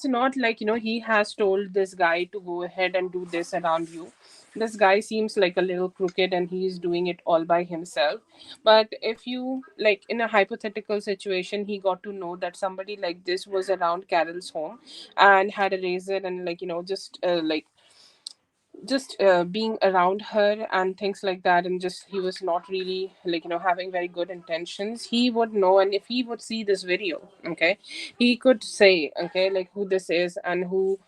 not like, he has told this guy to go ahead and do this around you. This guy seems like a little crooked, and he is doing it all by himself. But if you, like, in a hypothetical situation, he got to know that somebody like this was around Carol's home and had a razor, and, like, just being around her and things like that, and just he was not really, like, having very good intentions, he would know. And if he would see this video, okay, he could say, okay, like, who this is and who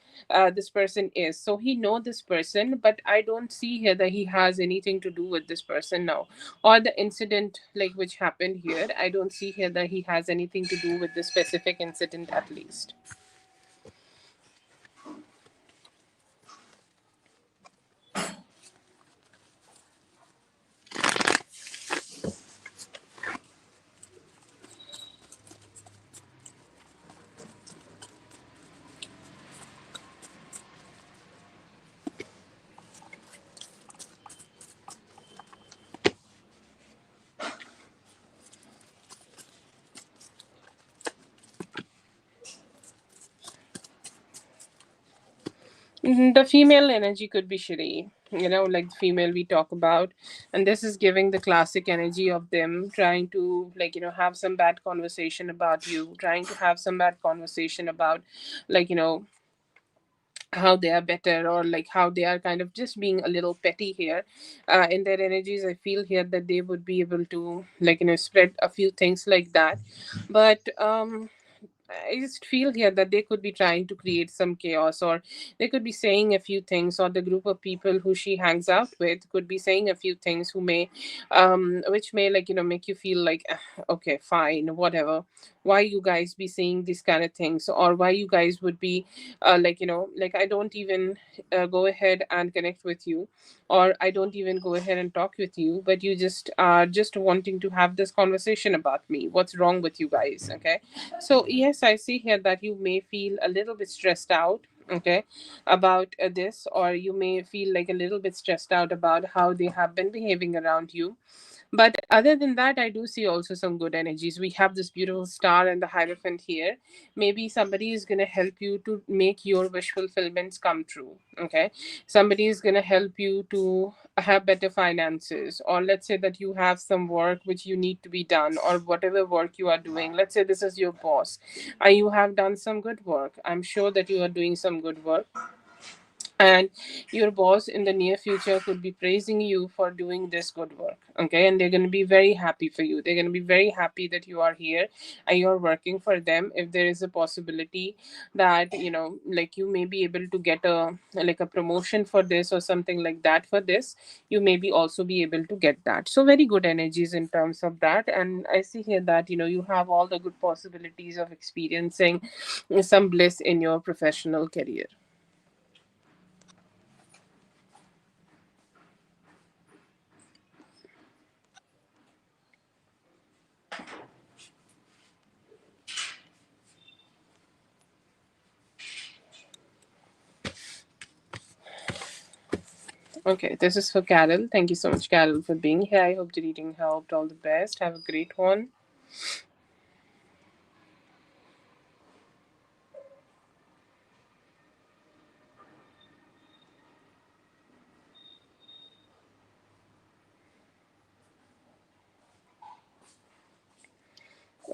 this person is. So he know this person, but I don't see here that he has anything to do with this person now, or the incident, like, which happened here. I don't see here that he has anything to do with this specific incident, at least. The female energy could be shitty, like the female we talk about. And this is giving the classic energy of them trying to, like, have some bad conversation about you, trying to have some bad conversation about, like, how they are better, or like how they are kind of just being a little petty here. In their energies, I feel here that they would be able to, like, spread a few things like that. But I just feel here that they could be trying to create some chaos, or they could be saying a few things, or the group of people who she hangs out with could be saying a few things who may, which may, like, make you feel like, okay, fine, whatever. Why you guys be saying these kind of things, or why you guys would be, like, like, I don't even go ahead and connect with you, or I don't even go ahead and talk with you, but you just are just wanting to have this conversation about me. What's wrong with you guys? Okay. So, yes, I see here that you may feel a little bit stressed out, okay, about this, or you may feel like a little bit stressed out about how they have been behaving around you. But other than that, I do see also some good energies. We have this beautiful star and the Hierophant here. Maybe somebody is going to help you to make your wish fulfillments come true. Okay. Somebody is going to help you to have better finances, or let's say that you have some work which you need to be done, or whatever work you are doing. Let's say this is your boss and you have done some good work. I'm sure that you are doing some good work, and your boss in the near future could be praising you for doing this good work. Okay, and they're going to be very happy for you. They're going to be very happy that you are here and you're working for them. If there is a possibility that, like, you may be able to get a, like, a promotion for this, or something like that for this, you may be also be able to get that. So very good energies in terms of that. And I see here that, you have all the good possibilities of experiencing some bliss in your professional career. Okay, this is for Carol. Thank you so much, Carol, for being here. I hope the reading helped. All the best. Have a great one.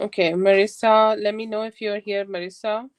Okay, Marissa, let me know if you're here, Marissa.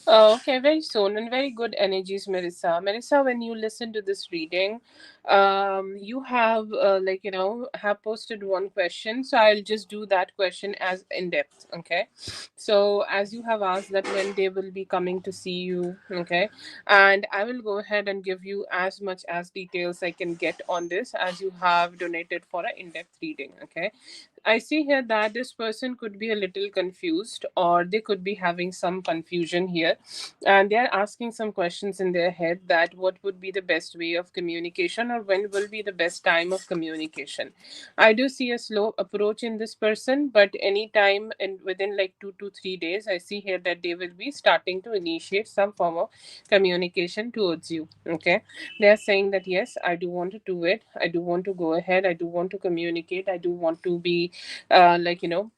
Oh, okay, very soon and very good energies, Marissa. Marissa, when you listen to this reading, you have have posted one question, so I'll just do that question as in depth. Okay, so as you have asked that when they will be coming to see you, okay, and I will go ahead and give you as much as details I can get on this as you have donated for an in-depth reading. Okay, I see here that this person could be a little confused, or they could be having some confusion here, and they are asking some questions in their head that what would be the best way of communication, or when will be the best time of communication. I do see a slow approach in this person, but anytime and within like 2 to 3 days, I see here that they will be starting to initiate some form of communication towards you. Okay, they are saying that yes, I do want to do it, I do want to go ahead, I do want to communicate, I do want to be uh, like you know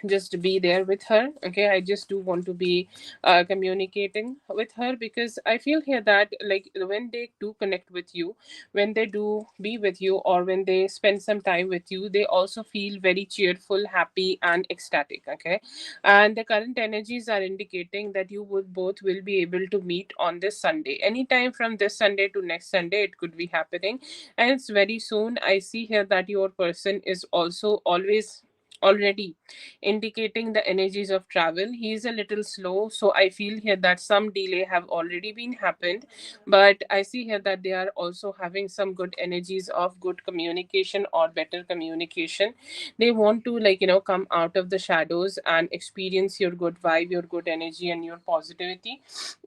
just be there with her. Okay, I just do want to be communicating with her, because I feel here that like when they do connect with you, when they do be with you, or when they spend some time with you, they also feel very cheerful, happy and ecstatic. Okay, and the current energies are indicating that you would both will be able to meet on this Sunday, anytime from this Sunday to next Sunday it could be happening, and it's very soon. I see here that your person is also always already indicating the energies of travel. He is a little slow, so I feel here that some delay have already been happened, but I see here that they are also having some good energies of good communication or better communication. They want to come out of the shadows and experience your good vibe, your good energy and your positivity.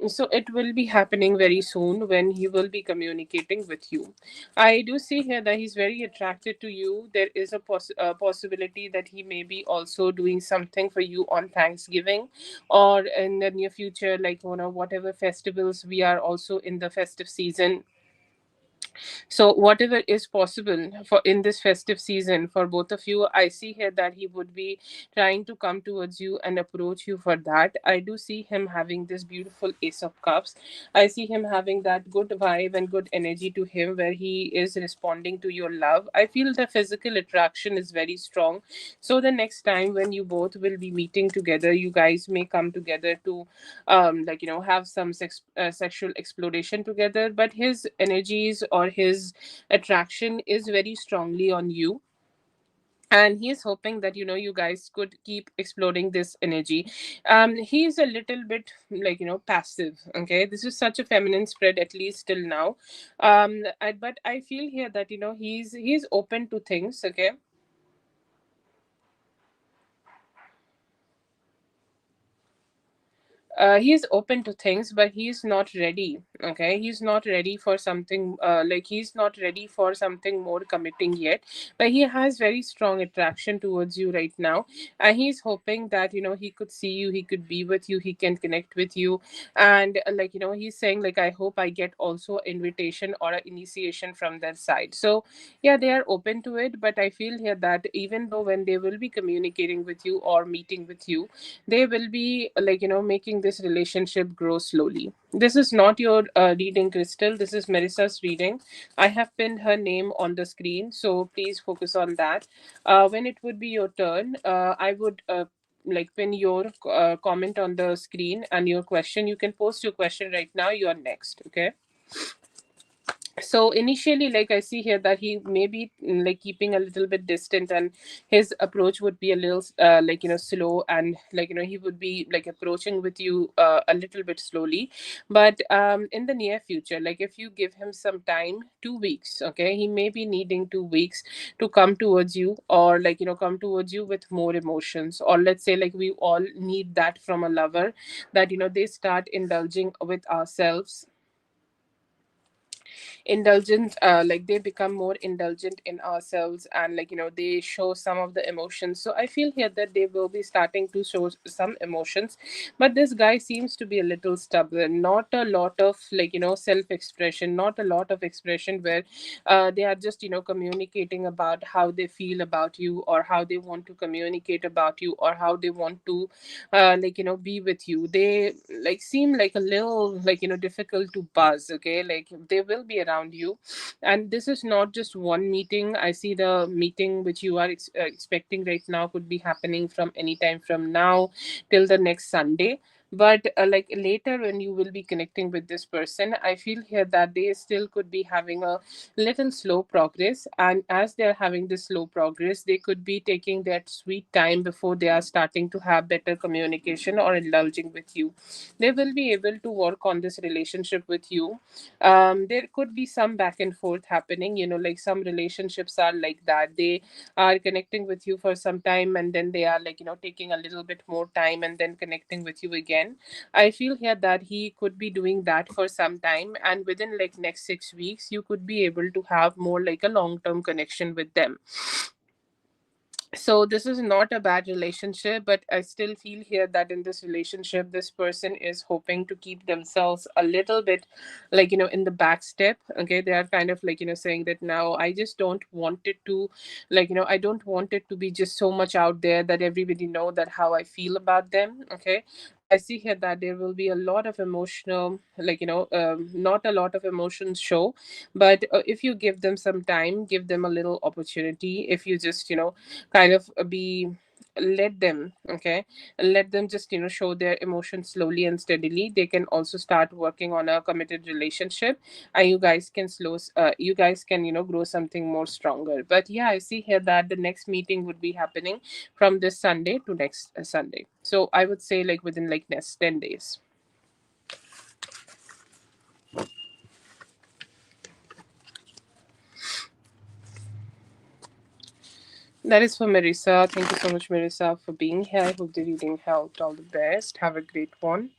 So it will be happening very soon when he will be communicating with you. I do see here that he's very attracted to you. There is a possibility that he may be also doing something for you on Thanksgiving, or in the near future, like whatever festivals we are also in the festive season. So whatever is possible for in this festive season for both of you, I see here that he would be trying to come towards you and approach you for that. I do see him having this beautiful Ace of Cups. I see him having that good vibe and good energy to him, where he is responding to your love. I feel the physical attraction is very strong. So the next time when you both will be meeting together, you guys may come together to have some sexual exploration together, but his energies or his attraction is very strongly on you, and he is hoping that you guys could keep exploring this energy. He's a little bit passive. Okay, this is such a feminine spread, at least till now. But I feel here that he's open to things. Okay, He's open to things, but he's not ready. Okay, he's not ready for something, like he's not ready for something more committing yet, but he has very strong attraction towards you right now, and he's hoping that he could see you, he could be with you, he can connect with you. And like he's saying like, I hope I get also invitation or an initiation from their side. So yeah, they are open to it, but I feel here that even though when they will be communicating with you or meeting with you, they will be like making this relationship grow slowly. This is not your reading, Crystal. This is Marissa's reading. I have pinned her name on the screen, so please focus on that. When it would be your turn, I would like pin your comment on the screen and your question. You can post your question right now. You are next. Okay. So initially, like I see here that he may be like keeping a little bit distant, and his approach would be a little like slow, and like he would be like approaching with you a little bit slowly. But in the near future, like if you give him some time, 2 weeks, okay, he may be needing 2 weeks to come towards you, or like come towards you with more emotions. Or let's say like we all need that from a lover, that they start indulging with ourselves, indulgent, like they become more indulgent in ourselves, and like they show some of the emotions. So I feel here that they will be starting to show some emotions, but this guy seems to be a little stubborn. Not a lot of like self expression, not a lot of expression where they are just communicating about how they feel about you, or how they want to communicate about you, or how they want to like be with you. They like seem like a little like difficult to buzz. Okay, like they will be around you, and this is not just one meeting. I see the meeting which you are expecting right now could be happening from any time from now till the next Sunday. But like later when you will be connecting with this person, I feel here that they still could be having a little slow progress, and as they're having this slow progress, they could be taking that sweet time before they are starting to have better communication or indulging with you. They will be able to work on this relationship with you. There could be some back and forth happening, like some relationships are like that. They are connecting with you for some time, and then they are like taking a little bit more time and then connecting with you again. I feel here that he could be doing that for some time, and within like next 6 weeks you could be able to have more like a long term connection with them. So this is not a bad relationship, but I still feel here that in this relationship this person is hoping to keep themselves a little bit like in the back step. Okay, they are kind of like saying that now I just don't want it to like I don't want it to be just so much out there that everybody know that how I feel about them. Okay, I see here that there will be a lot of emotional like not a lot of emotions show, but if you give them some time, give them a little opportunity, if you just kind of be let them, okay, let them just show their emotions slowly and steadily, they can also start working on a committed relationship, and you guys can grow something more stronger. But yeah, I see here that the next meeting would be happening from this Sunday to next Sunday, so I would say like within like next 10 days. That is for Marissa. Thank you so much, Marissa, for being here. I hope the reading helped. All the best. Have a great one.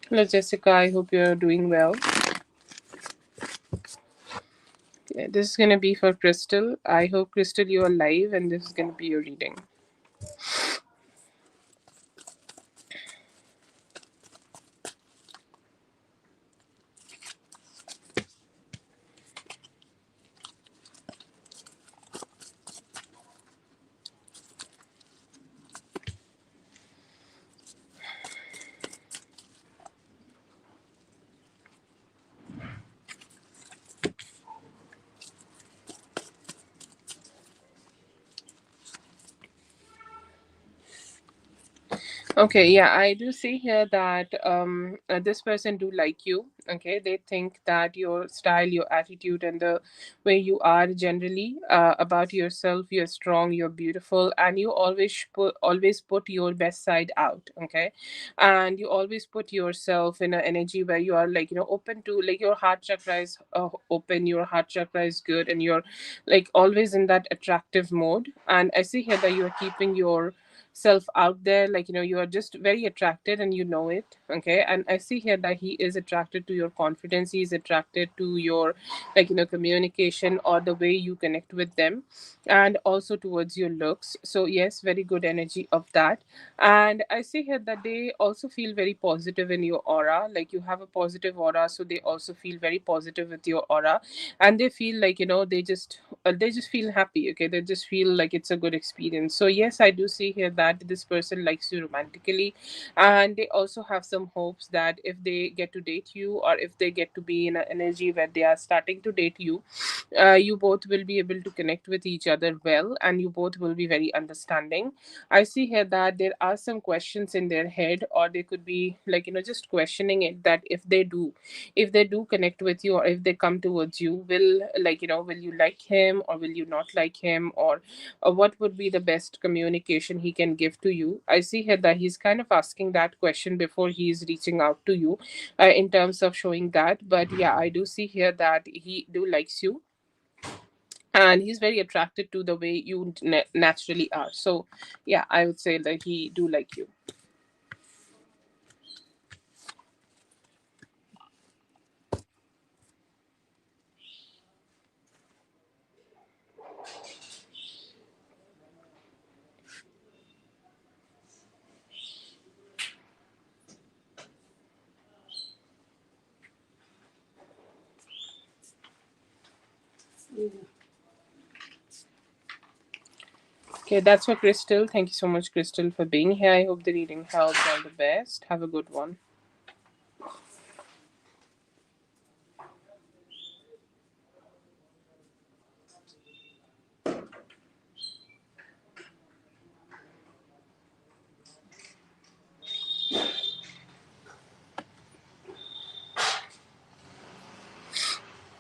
Hello, Jessica. I hope you're doing well. Yeah, this is going to be for Crystal. I hope, Crystal, you are live and this is going to be your reading. Okay, yeah, I do see here that this person do like you. Okay, they think that your style, your attitude, and the way you are generally about yourself, you're strong, you're beautiful, and you always put your best side out. Okay, and you always put yourself in an energy where you are like open to, like, your heart chakra is open, your heart chakra is good, and you're like always in that attractive mode. And I see here that you are keeping your self out there, like you are just very attracted and you know it. Okay, and I see here that he is attracted to your confidence, he is attracted to your communication or the way you connect with them, and also towards your looks. So yes, very good energy of that. And I see here that they also feel very positive in your aura, like you have a positive aura, so they also feel very positive with your aura. And they feel like they just feel happy. Okay, they just feel like it's a good experience. So yes, I do see here that this person likes you romantically, and they also have some hopes that if they get to date you, or if they get to be in an energy where they are starting to date you, you both will be able to connect with each other well, and you both will be very understanding. I see here that there are some questions in their head, or they could be like just questioning it, that if they do connect with you, or if they come towards you, will you like him or will you not like him, or what would be the best communication he can give to you. I see here that he's kind of asking that question before he's reaching out to you, in terms of showing that. But yeah, I do see here that he do likes you, and he's very attracted to the way you naturally are. So yeah, I would say that he do like you. Okay, that's for Crystal. Thank you so much, Crystal, for being here. I hope the reading helped. All the best. Have a good one.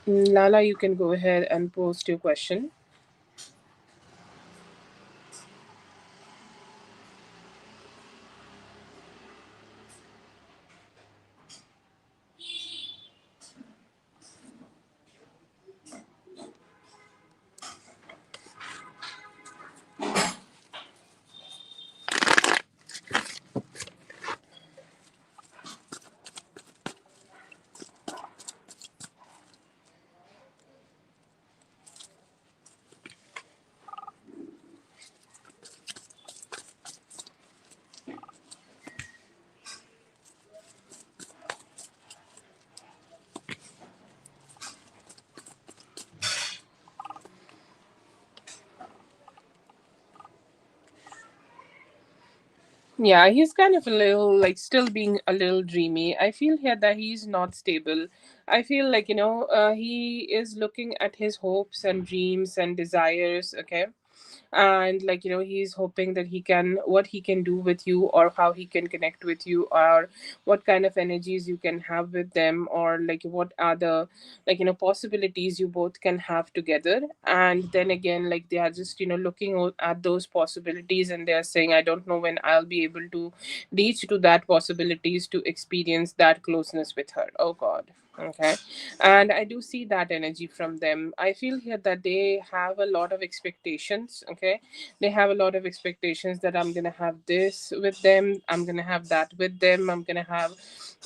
Lala, you can go ahead and post your question. Yeah, he's kind of a little, like, still being a little dreamy. I feel here that he's not stable. I feel like, he is looking at his hopes and dreams and desires, okay? And like he's hoping that what he can do with you, or how he can connect with you, or what kind of energies you can have with them, or like what are the possibilities you both can have together. And then again, like they are just looking at those possibilities, and they are saying, I don't know when I'll be able to reach to that possibilities to experience that closeness with her. Oh god. Okay, and I do see that energy from them. I feel here that they have a lot of expectations. Okay, they have a lot of expectations that I'm gonna have this with them, I'm gonna have that with them, I'm gonna have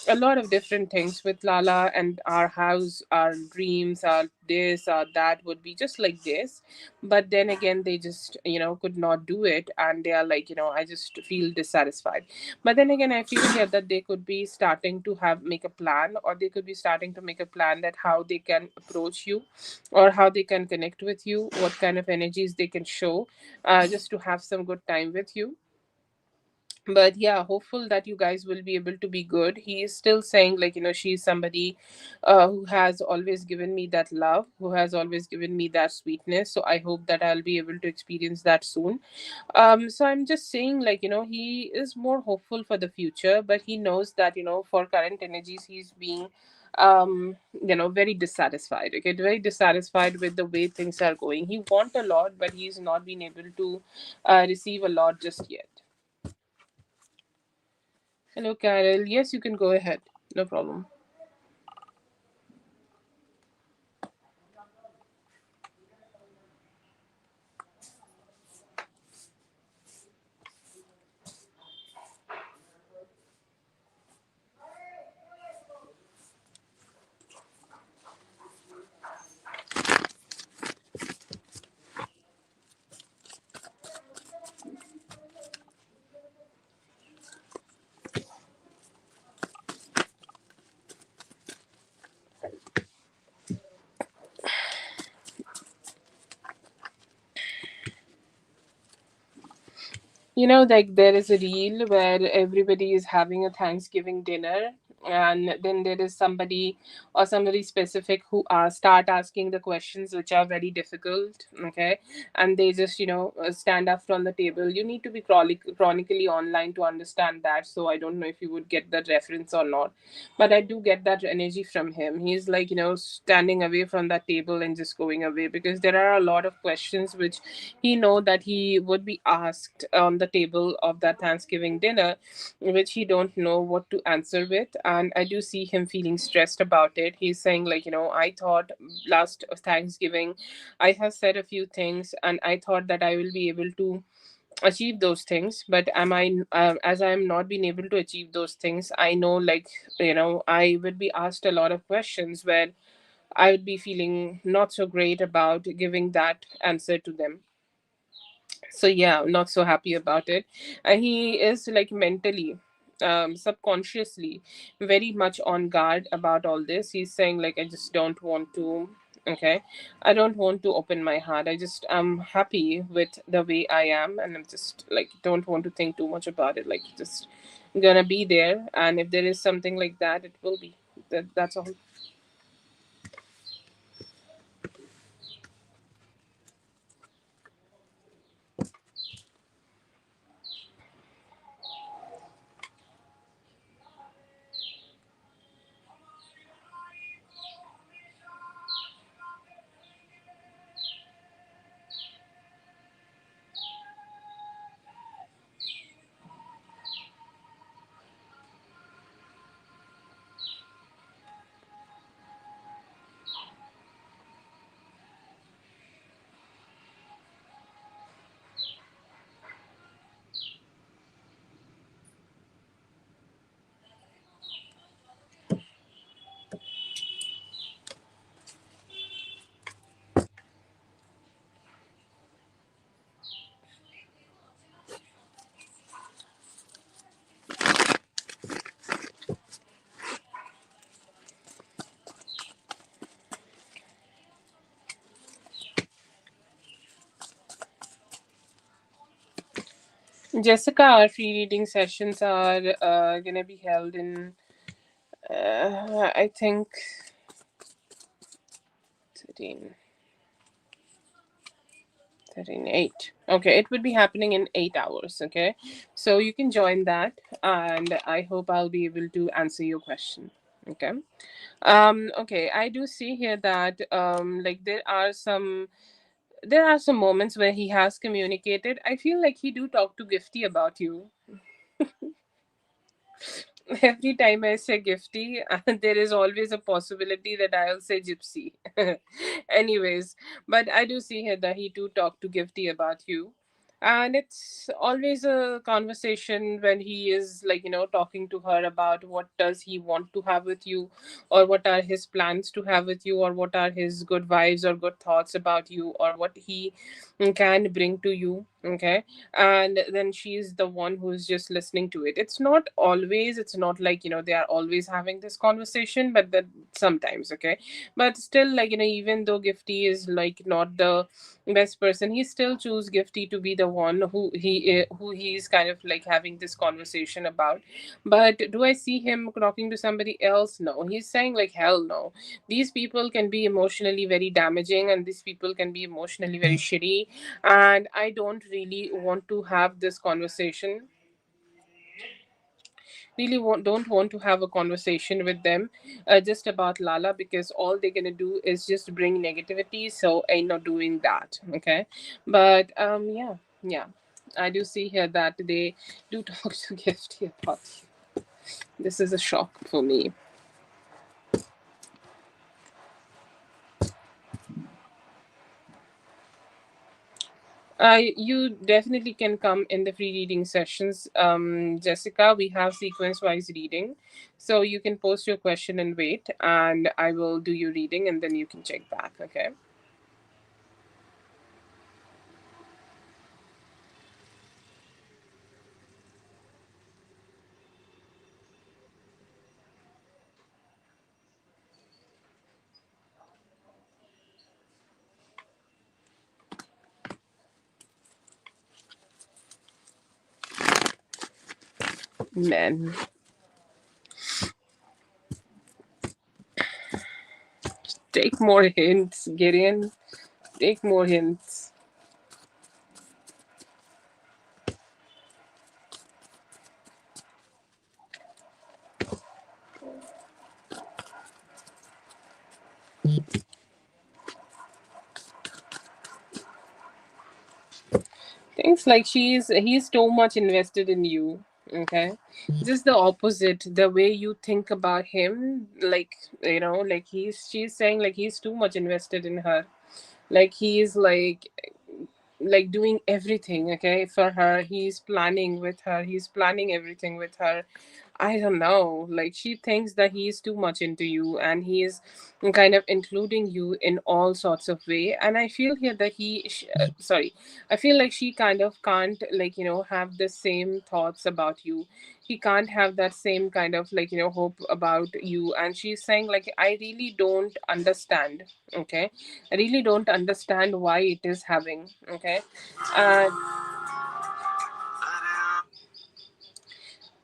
a lot of different things with Lala, and our house, our dreams, our this, our that would be just like this. But then again, they just could not do it, and they are like, I just feel dissatisfied. But then again, I feel here that they could be starting to have make a plan, or they could be starting to make a plan that how they can approach you, or how they can connect with you, what kind of energies they can show, just to have some good time with you. But yeah, hopeful that you guys will be able to be good. He is still saying, like, she's somebody who has always given me that love, who has always given me that sweetness, so I hope that I'll be able to experience that soon. So I'm just saying, like, he is more hopeful for the future, but he knows that, for current energies, he's being very dissatisfied. Okay, very dissatisfied with the way things are going. He want a lot, but he's not been able to receive a lot just yet. Hello, Carol. Yes, you can go ahead. No problem. Like there is a reel where everybody is having a Thanksgiving dinner, and then there is somebody or somebody specific who start asking the questions which are very difficult. Okay, and they just stand up from the table. You need to be chronically online to understand that. So I don't know if you would get that reference or not, but I do get that energy from him. He's like standing away from that table and just going away, because there are a lot of questions which he know that he would be asked on the table of that Thanksgiving dinner, which he don't know what to answer with. And I do see him feeling stressed about it. He's saying, like, I thought last Thanksgiving I have said a few things, and I thought that I will be able to achieve those things, but am I as I am not being able to achieve those things, I know, like, I would be asked a lot of questions where I would be feeling not so great about giving that answer to them. So yeah, I'm not so happy about it. And he is like mentally, subconsciously, very much on guard about all this. He's saying, like, I just don't want to. Okay, I don't want to open my heart. I just am happy with the way I am, and I'm just like don't want to think too much about it. Like, just gonna be there, and if there is something like that, it will be. That's all. Jessica, our free reading sessions are gonna be held in I think 13, 13, 8. Okay, it would be happening in 8 hours. Okay, so you can join that, and I hope I'll be able to answer your question. Okay. Okay, I do see here that like there are some moments where he has communicated. I feel like he do talk to Gifty about you. Every time I say Gifty, there is always a possibility that I'll say Gypsy. Anyways, but I do see here that he do talk to Gifty about you. And it's always a conversation when he is like, talking to her about what does he want to have with you, or what are his plans to have with you, or what are his good vibes or good thoughts about you, or what he can bring to you. Okay, and then she's the one who's just listening to it. It's not always, it's not like, they are always having this conversation, but that sometimes. Okay, but still, like, even though Gifty is like not the best person, he still choose Gifty to be the one who he's kind of like having this conversation about. But do I see him talking to somebody else? No, he's saying like, hell no, these people can be emotionally very damaging, and these people can be emotionally very shitty, and I don't really want to have this conversation, don't want to have a conversation with them just about Lala, because all they're gonna do is just bring negativity, so I'm not doing that. Okay, but yeah, yeah, I do see here that they do talk to Gifty about you. This is a shock for me. You definitely can come in the free reading sessions, Jessica. We have sequence wise reading. So you can post your question and wait, and I will do your reading, and then you can check back. Okay. Man, take more hints, Gideon. Take more hints. Things like he's too much invested in you. Okay, just the opposite. The way you think about him, like, like she's saying like he's too much invested in her. Like he's like doing everything, okay, for her. He's planning with her, he's planning everything with her. I don't know, like she thinks that he's too much into you, and he's kind of including you in all sorts of way. And I feel here that sorry, I feel like she kind of can't, like, have the same thoughts about you. He can't have that same kind of, like, hope about you. And she's saying like, I really don't understand. Okay, I really don't understand why it is having. Okay,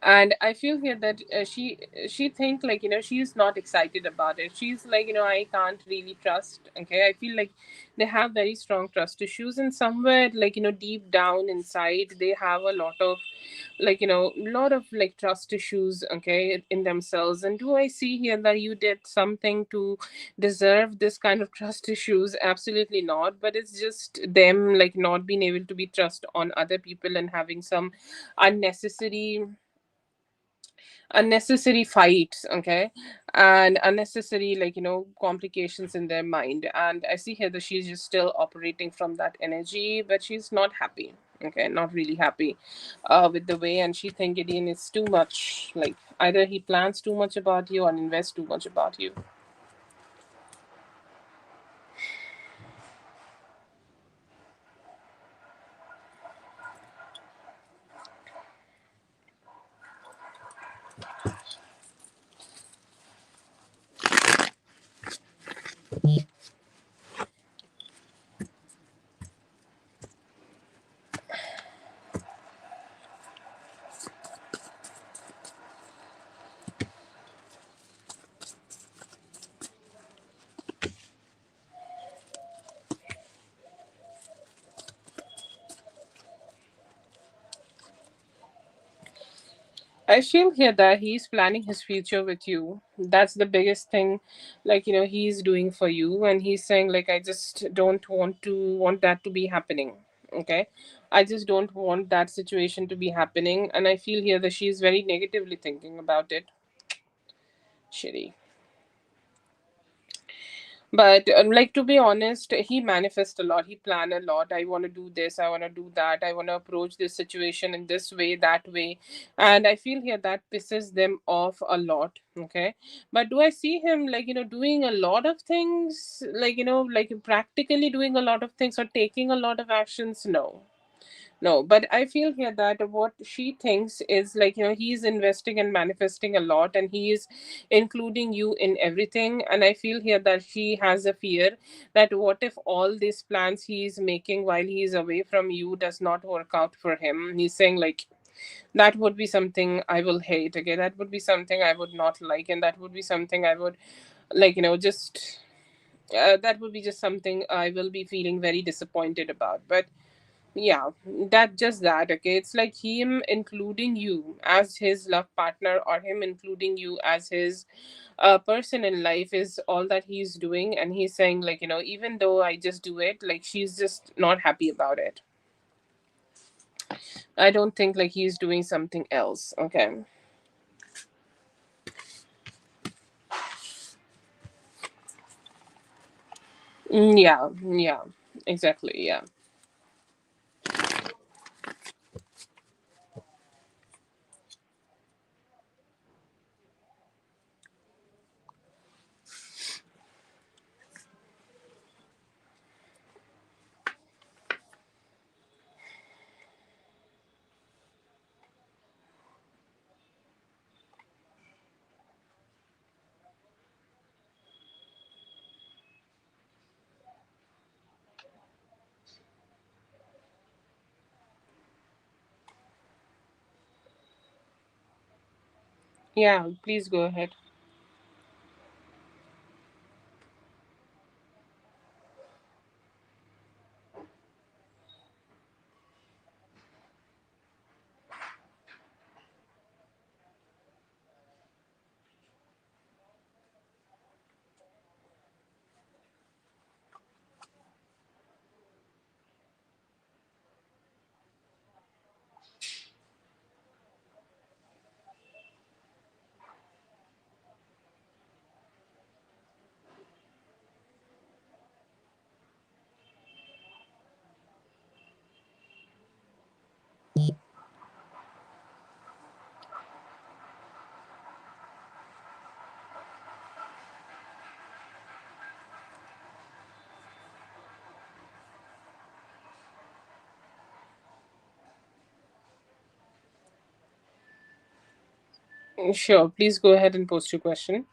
and I feel here that she think like, she's not excited about it. She's like, I can't really trust. Okay, I feel like they have very strong trust issues, and somewhere, like, deep down inside they have a lot of, like, lot of like trust issues, okay, in themselves. And do I see here that you did something to deserve this kind of trust issues? Absolutely not. But it's just them, like, not being able to be trust on other people, and having some unnecessary unnecessary fights, okay, and unnecessary, like, complications in their mind. And I see here that she's just still operating from that energy, but she's not happy. Okay, not really happy with the way. And she think Gideon is too much, like either he plans too much about you or invests too much about you. I feel here that he's planning his future with you. That's the biggest thing, like, he's doing for you. And he's saying, like, I just don't want that to be happening. Okay. I just don't want that situation to be happening. And I feel here that she's very negatively thinking about it. Shitty. But like, to be honest, he manifests a lot, he plan a lot. I want to do this, I want to do that, I want to approach this situation in this way, that way. And I feel here that pisses them off a lot. Okay, but do I see him, like, doing a lot of things, like, like practically doing a lot of things or taking a lot of actions? No. No, but I feel here that what she thinks is like, he's investing and manifesting a lot, and he is including you in everything. And I feel here that she has a fear that what if all these plans he's making while he's away from you does not work out for him. He's saying, like, that would be something I will hate. Okay, that would be something I would not like, and that would be something I would, like, just that would be just something I will be feeling very disappointed about. But yeah, that just that, okay, it's like him including you as his love partner, or him including you as his person in life is all that he's doing. And he's saying, like, even though I just do it, like, she's just not happy about it. I don't think like he's doing something else. Okay. Yeah, yeah, exactly, yeah. Yeah, please go ahead. Sure, please go ahead and post your question.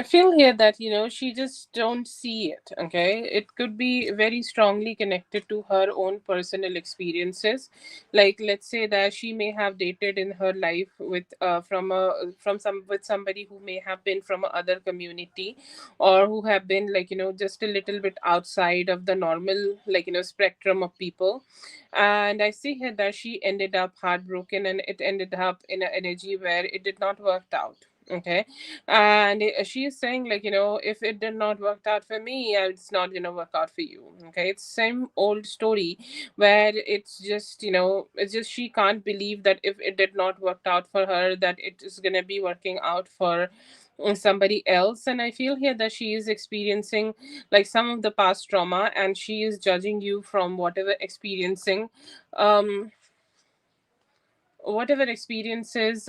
I feel here that she just don't see it. Okay, it could be very strongly connected to her own personal experiences. Like, let's say that she may have dated in her life with from somebody who may have been from other community, or who have been, like, just a little bit outside of the normal, like, spectrum of people. And I see here that she ended up heartbroken, and it ended up in an energy where it did not work out. Okay, and she is saying, like, if it did not work out for me, it's not gonna work out for you. Okay, it's same old story, where it's just she can't believe that if it did not work out for her, that it is gonna be working out for somebody else. And I feel here that she is experiencing like some of the past trauma, and she is judging you from whatever experiences,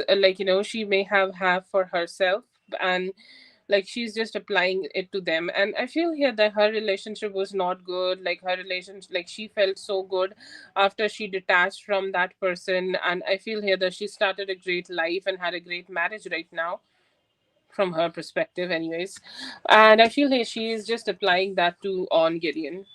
like, she may have for herself. And like, she's just applying it to them. And I feel here that her relationship was not good. Like, her relationship, like, she felt so good after she detached from that person. And I feel here that she started a great life and had a great marriage right now, from her perspective anyways. And I feel here she is just applying that to on Gideon.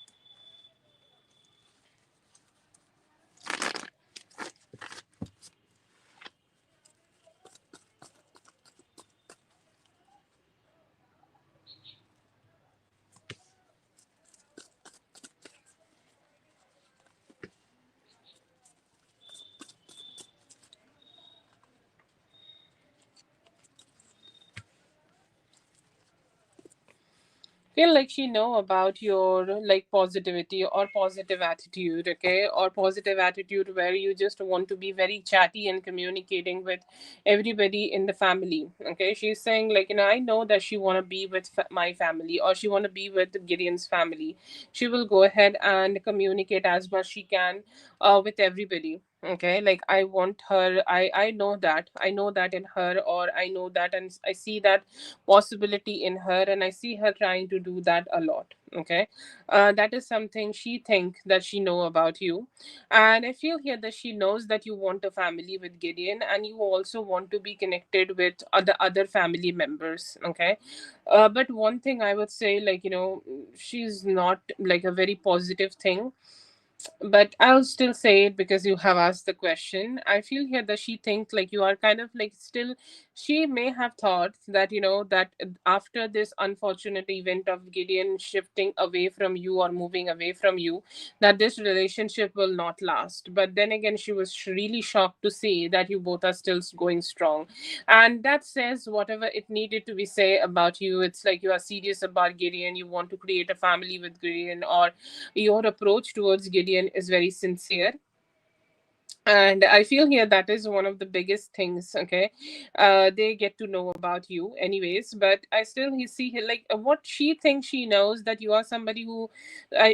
feel like she know about your like positivity or positive attitude, okay, or positive attitude where you just want to be very chatty and communicating with everybody in the family. Okay, she's saying like, I know that she want to be with my family, or she want to be with Gideon's family. She will go ahead and communicate as much she can with everybody. Okay, like I want her, I know that, I know that in her, or I know that, and I see that possibility in her, and I see her trying to do that a lot. Okay, that is something she think that she know about you. And I feel here that she knows that you want a family with Gideon, and you also want to be connected with other family members. Okay, but one thing I would say, like, she's not like a very positive thing, but I'll still say it because you have asked the question. I feel here that she thinks like you are kind of like still, she may have thought that, that after this unfortunate event of Gideon shifting away from you or moving away from you, that this relationship will not last. But then again, she was really shocked to see that you both are still going strong. And that says whatever it needed to be say about you. It's like you are serious about Gideon, you want to create a family with Gideon, or your approach towards Gideon is very sincere. And I feel here that is one of the biggest things. Okay, they get to know about you anyways, but I still he see here like what she thinks, she knows that you are somebody who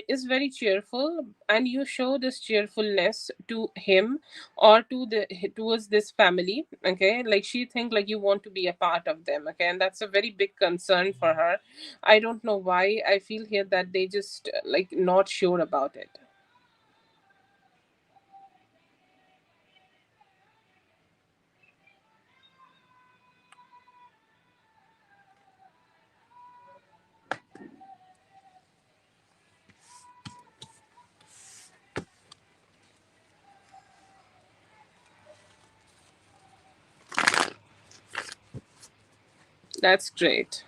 is very cheerful, and you show this cheerfulness to him or to the towards this family. Okay, like she think like you want to be a part of them. Okay, and that's a very big concern for her. I don't know why I feel here that they just like not sure about it. That's great.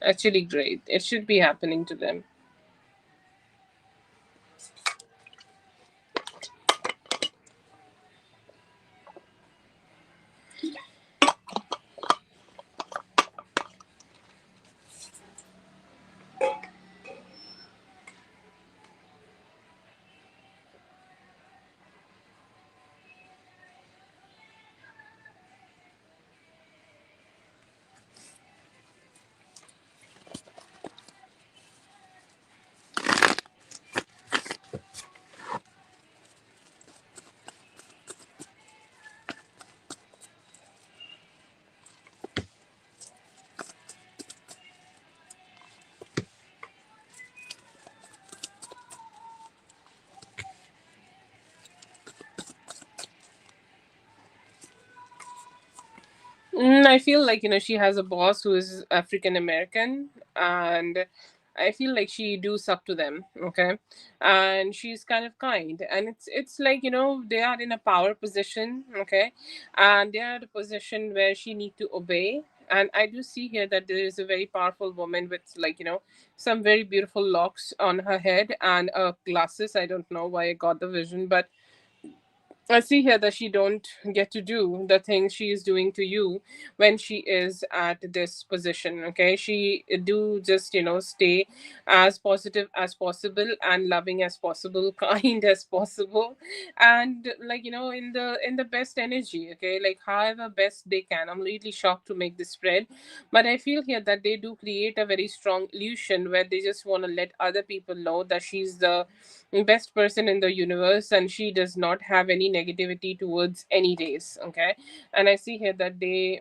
Actually, great. It should be happening to them. I feel like she has a boss who is African American, and I feel like she do suck to them. Okay, and she's kind of kind, and it's like they are in a power position. Okay, and they are at a position where she need to obey. And I do see here that there is a very powerful woman with like some very beautiful locks on her head and glasses. I don't know why I got the vision, but I see here that she don't get to do the things she is doing to you when she is at this position. Okay, she do just stay as positive as possible and loving as possible, kind as possible, and like in the best energy. Okay, like however best they can. I'm really shocked to make this spread, but I feel here that they do create a very strong illusion where they just want to let other people know that she's the best person in the universe and she does not have any negativity towards any race. Okay, and I see here that they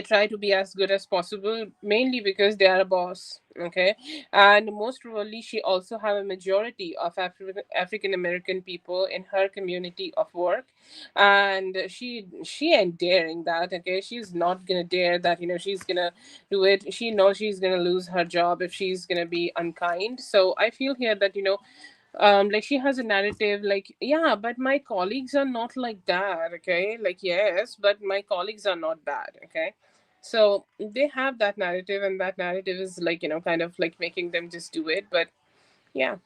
try to be as good as possible mainly because they are a boss. Okay, and most probably she also have a majority of African American people in her community of work, and she ain't daring that. Okay, she's not gonna dare that she's gonna do it. She knows she's gonna lose her job if she's gonna be unkind. So I feel here that like she has a narrative like, yeah, but my colleagues are not like that. Okay, like yes, but my colleagues are not bad. Okay, so they have that narrative, and that narrative is like kind of like making them just do it. But yeah.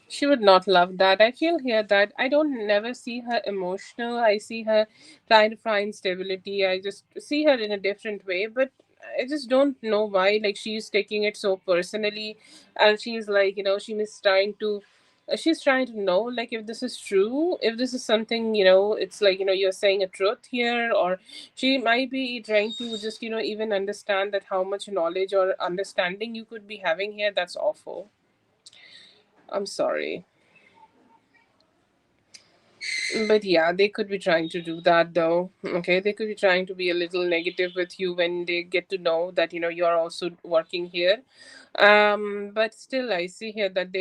She would not love that. I feel here that I don't never see her emotional. I see her trying to find stability. I just see her in a different way, but I just don't know why. Like she's taking it so personally, and she's like, she is trying to. She's trying to know, like, if this is true, if this is something, it's like, you're saying a truth here, or she might be trying to just, even understand that how much knowledge or understanding you could be having here. That's awful. I'm sorry. But yeah, they could be trying to do that though. Okay, they could be trying to be a little negative with you when they get to know that you're also working here. But still, I see here that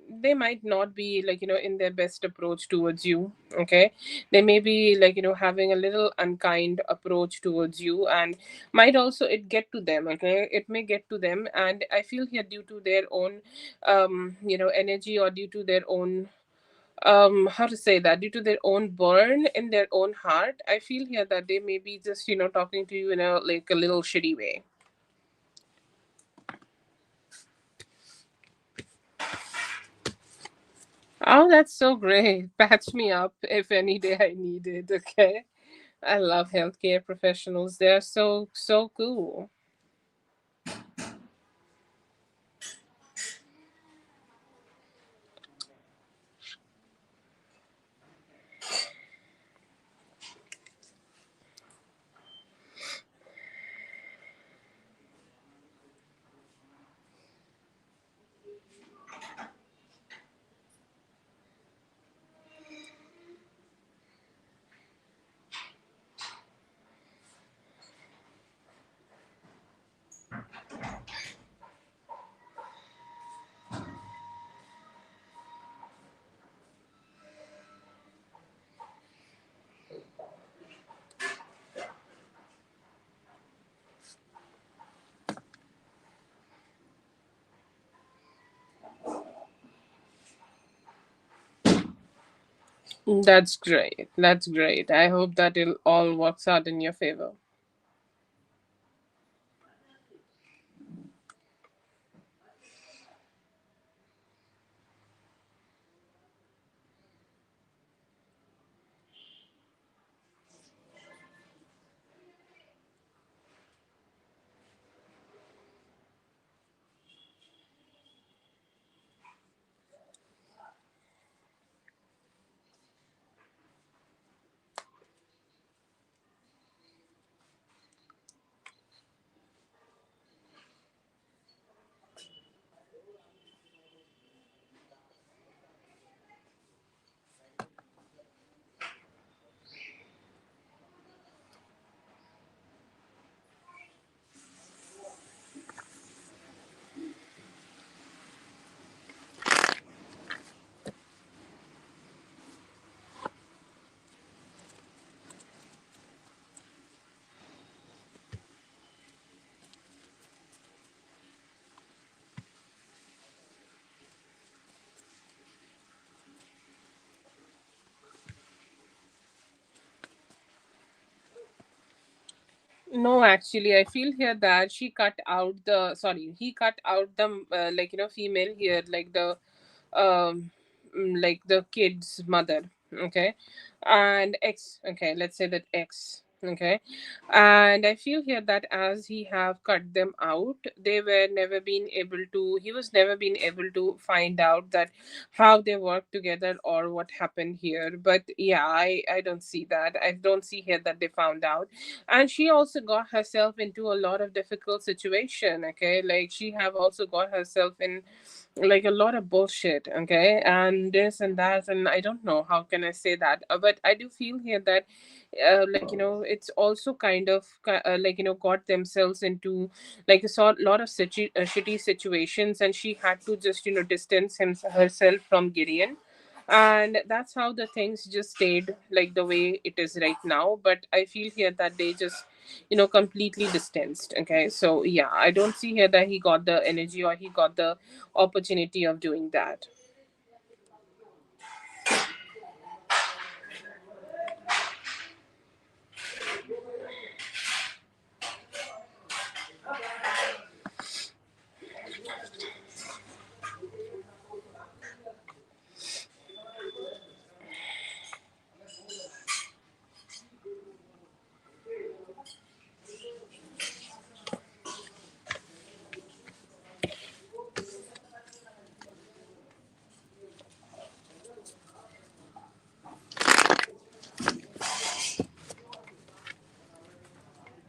they might not be like in their best approach towards you. Okay, they may be like having a little unkind approach towards you, and might also it get to them. Okay, it may get to them, and I feel here due to their own energy, or due to their own how to say that, due to their own burn in their own heart, I feel here that they may be just talking to you in a like a little shitty way. Oh, that's so great. Patch me up if any day I need it. Okay, I love healthcare professionals. They're so cool. That's great. That's great. I hope that it all works out in your favor. No, actually, I feel here that she cut out the sorry, he cut out the like female here, um like the kid's mother. Okay, and X. Okay, let's say that X. Okay, and I feel here that as he have cut them out, they were never been able to. He was never been able to find out that how they work together or what happened here. But yeah, I don't see that. I don't see here that they found out, and she also got herself into a lot of difficult situation. Okay, like she have also got herself in like a lot of bullshit. Okay, and this and that, and I don't know how can I say that. But I do feel here that like it's also kind of like got themselves into like a sort lot of shitty situations, and she had to just distance herself from Gideon, and that's how the things just stayed like the way it is right now. But I feel here that they just completely distanced. Okay, so yeah, I don't see here that he got the energy or he got the opportunity of doing that.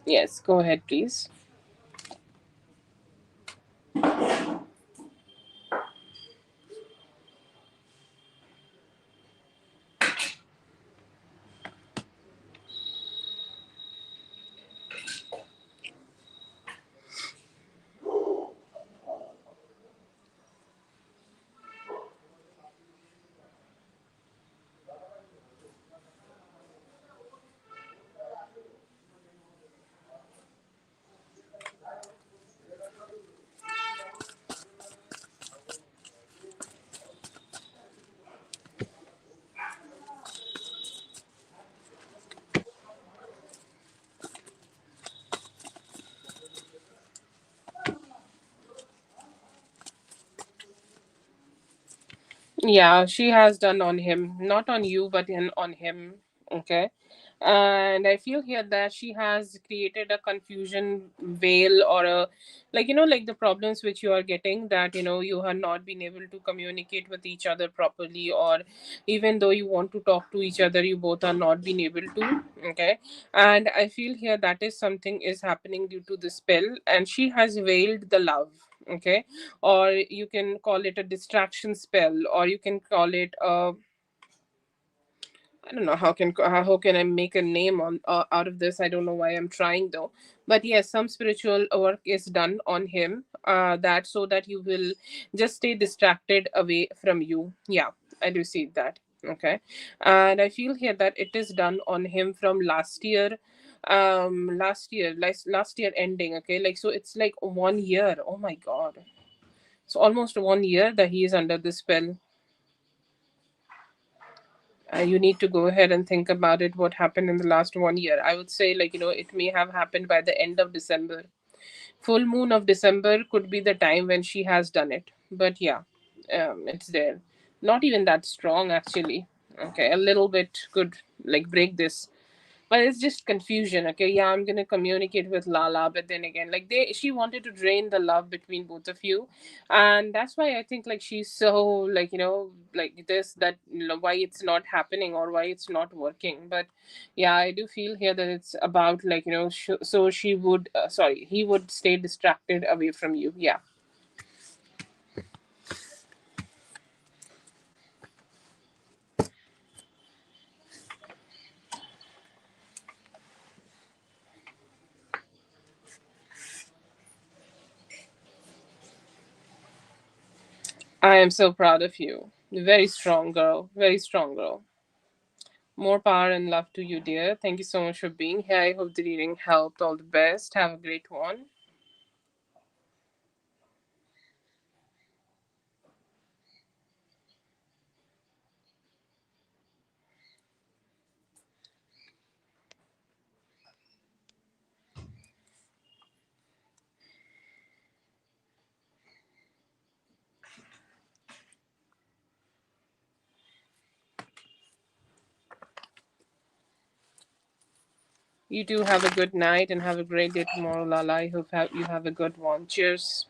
Yes, go ahead, please. Yeah, she has done on him, not on you, but on him. Okay. And I feel here that she has created a confusion veil, or a, like, like the problems which you are getting, that, you have not been able to communicate with each other properly, or even though you want to talk to each other, you both are not being able to. Okay. And I feel here that is something is happening due to the spell, and she has veiled the love. Okay. Or you can call it a distraction spell, or you can call it a, I don't know how can I make a name on out of this. I don't know why I'm trying though. But yes, some spiritual work is done on him, that so that you will just stay distracted away from you. Yeah, I do see that. Okay. And I feel here that it is done on him from last year, last year ending. Okay, like, so it's like 1 year. Oh my god. So almost 1 year that he is under the spell. You need to go ahead and think about it. What happened in the last 1 year? I would say, like, it may have happened by the end of December. Full moon of December could be the time when she has done it. But yeah, it's there. Not even that strong actually. Okay, a little bit could like break this, but it's just confusion. Okay, yeah, I'm gonna communicate with Lala, but then again, like, she wanted to drain the love between both of you. And that's why I think, like, she's so, like, like this, that, why it's not happening, or why it's not working. But yeah, I do feel here that it's about, like, so she would, sorry, he would stay distracted away from you. Yeah. I am so proud of you. Very strong girl, very strong girl. More power and love to you, dear. Thank you so much for being here. I hope the reading helped. All the best. Have a great one. You do have a good night and have a great day tomorrow, Lala. I hope you have a good one. Cheers.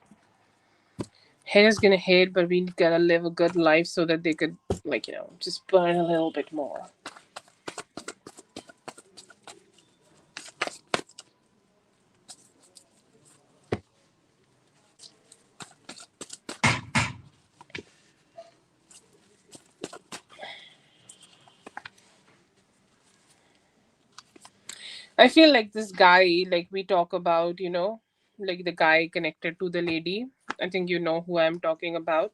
Haters gonna hate, but we gotta live a good life so that they could, like, just burn a little bit more. I feel like this guy, like we talk about, like the guy connected to the lady. I think you know who I'm talking about.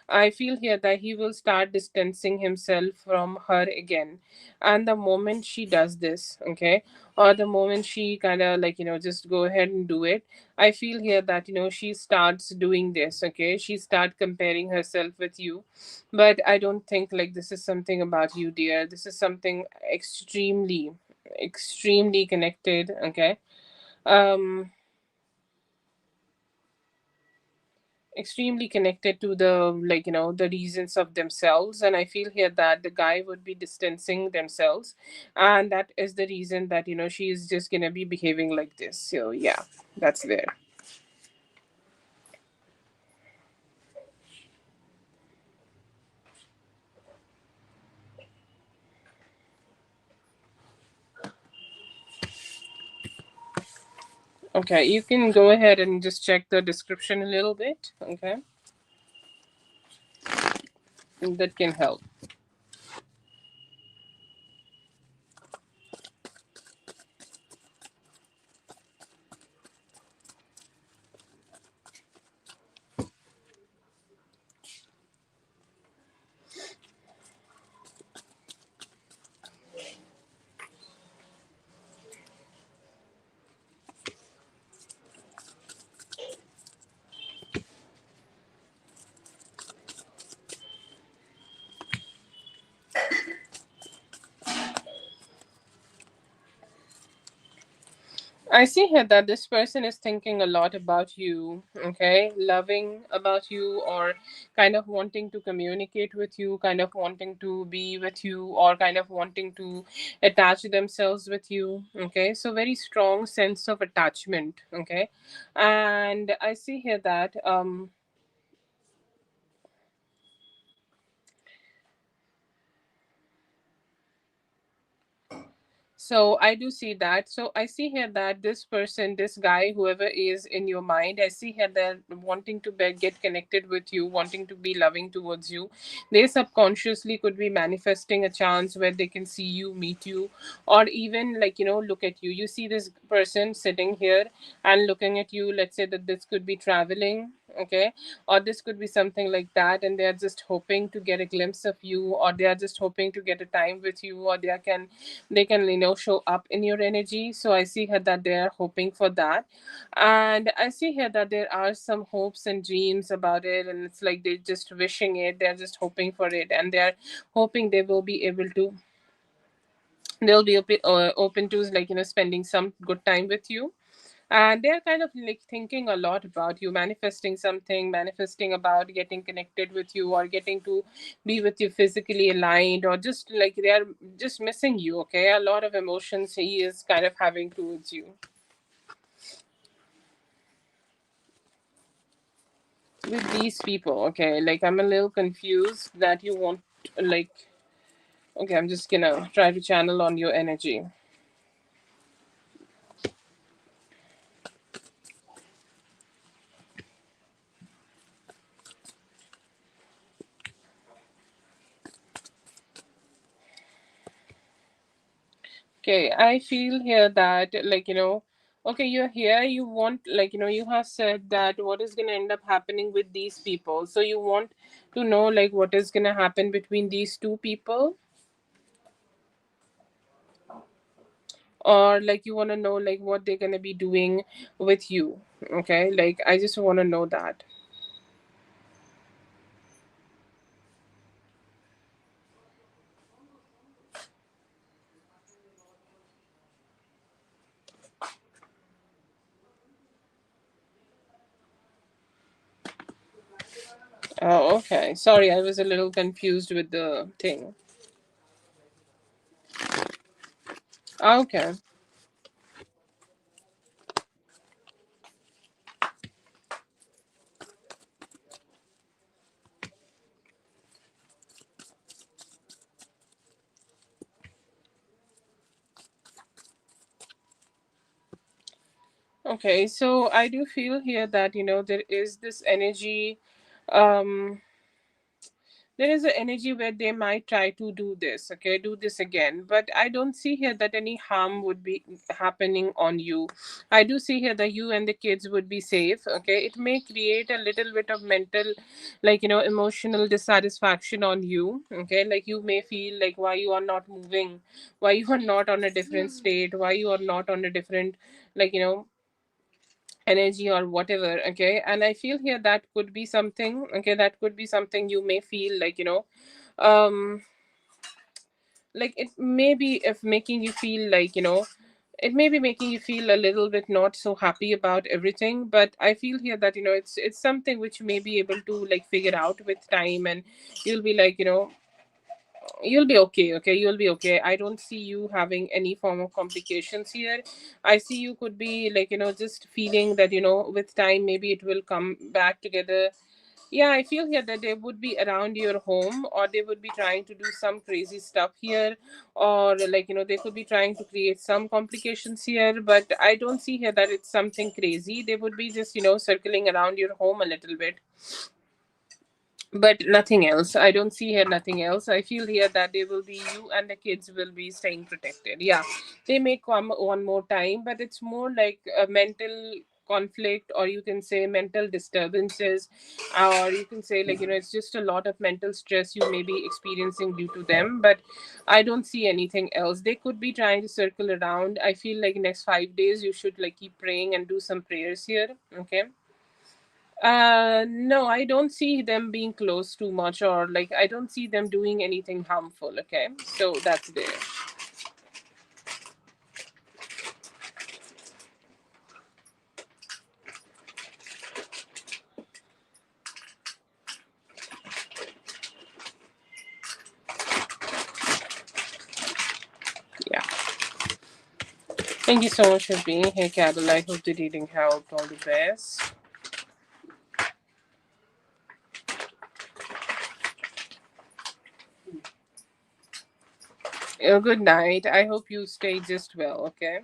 I feel here that he will start distancing himself from her again. And the moment she does this, okay, or the moment she kind of, like, just go ahead and do it, I feel here that, she starts doing this, okay? She start comparing herself with you. But I don't think like this is something about you, dear. This is something extremely, extremely connected, okay? Um extremely connected to the, like, the reasons of themselves. And I feel here that the guy would be distancing themselves, and that is the reason that, she is just gonna be behaving like this. So yeah, that's there. Okay, you can go ahead and just check the description a little bit. Okay, that can help. I see here that this person is thinking a lot about you, okay? Loving about you, or kind of wanting to communicate with you, kind of wanting to be with you, or kind of wanting to attach themselves with you, okay? So, very strong sense of attachment, okay? And I see here that so I do see that. So I see here that this person, this guy, whoever is in your mind, I see here that wanting to get connected with you, wanting to be loving towards you. They subconsciously could be manifesting a chance where they can see you, meet you, or even like, look at you. You see this person sitting here and looking at you. Let's say that this could be traveling, okay, or this could be something like that, and they're just hoping to get a glimpse of you, or they are just hoping to get a time with you, or they can show up in your energy. So I see here that they are hoping for that, and I see here that there are some hopes and dreams about it, and it's like they're just wishing it, they're just hoping for it, and they're hoping they will be able to, they'll be open to like spending some good time with you. And they're kind of like thinking a lot about you, manifesting something, manifesting about getting connected with you, or getting to be with you physically aligned, or just like they are just missing you. Okay, a lot of emotions he is kind of having towards you with these people. Okay, like I'm a little confused that you want, like, okay, I'm just gonna try to channel on your energy. Okay, I feel here that, like, okay, you're here, you want, like, you have said that what is going to end up happening with these people. So you want to know, like, what is going to happen between these two people, or like you want to know, like, what they're going to be doing with you. Okay, like, I just want to know that. Oh, okay. Sorry, I was a little confused with the thing. Okay. Okay, so I do feel here that, there is this energy. um there is an energy where they might try to do this, okay, do this again, but I don't see here that any harm would be happening on you. I do see here that you and the kids would be safe. Okay, it may create a little bit of mental, like, emotional dissatisfaction on you. Okay, like you may feel like why you are not moving, why you are not on a different state, why you are not on a different, like, energy or whatever. Okay, and I feel here that could be something, okay, that could be something you may feel like, um like it may be if making you feel like, it may be making you feel a little bit not so happy about everything. But I feel here that, it's something which you may be able to like figure out with time, and you'll be like, you'll be okay. Okay, you'll be okay. I don't see you having any form of complications here. I see you could be like, just feeling that, with time maybe it will come back together. Yeah, I feel here that they would be around your home, or they would be trying to do some crazy stuff here, or like, they could be trying to create some complications here, but I don't see here that it's something crazy. They would be just, circling around your home a little bit, but nothing else. I don't see here nothing else. I feel here that they will be, you and the kids will be staying protected. Yeah, they may come one more time, but it's more like a mental conflict, or you can say mental disturbances, or you can say, like, it's just a lot of mental stress you may be experiencing due to them. But I don't see anything else. They could be trying to circle around. I feel like next 5 days you should like keep praying and do some prayers here. Okay. No, I don't see them being close too much, or like I don't see them doing anything harmful. Okay, so that's there. Yeah. Thank you so much for being here, Carol. I hope the reading helped. All the best. Good night. I hope you stay just well. Okay.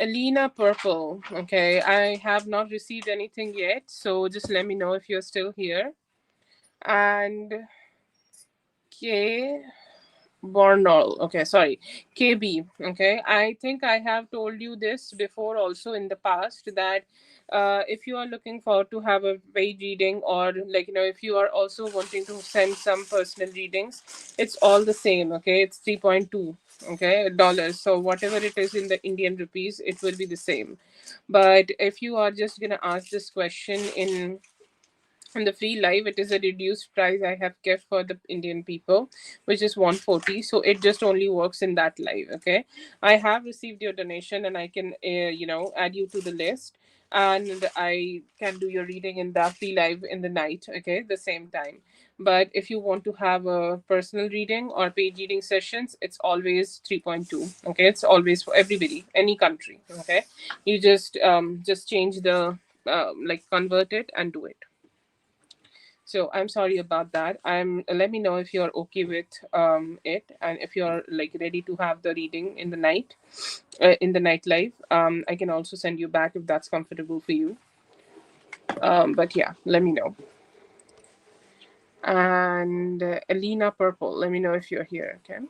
Alina Purple. Okay, I have not received anything yet, so just let me know if you're still here. And okay. Bornol. Okay, sorry. KB. Okay, I think I have told you this before also in the past that if you are looking forward to have a paid reading, or like, if you are also wanting to send some personal readings, it's all the same. Okay, it's 3.2, okay, dollars. So whatever it is in the Indian rupees, it will be the same. But if you are just gonna ask this question in the free live, it is a reduced price I have kept for the Indian people, which is 140. So it just only works in that live. Okay, I have received your donation, and I can add you to the list, and I can do your reading in the free live in the night. Okay, the same time. But if you want to have a personal reading or paid reading sessions, it's always 3.2. Okay, it's always for everybody, any country. Okay, you just change the like convert it and do it. So I'm sorry about that. Let me know if you're okay with it, and if you're like ready to have the reading in the night live. I can also send you back if that's comfortable for you. But yeah, let me know. And Alina Purple, let me know if you're here. Okay.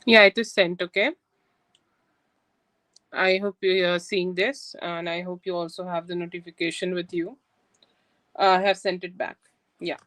Yeah, it is sent. Okay. I hope you are seeing this, and I hope you also have the notification with you. I have sent it back. Yeah.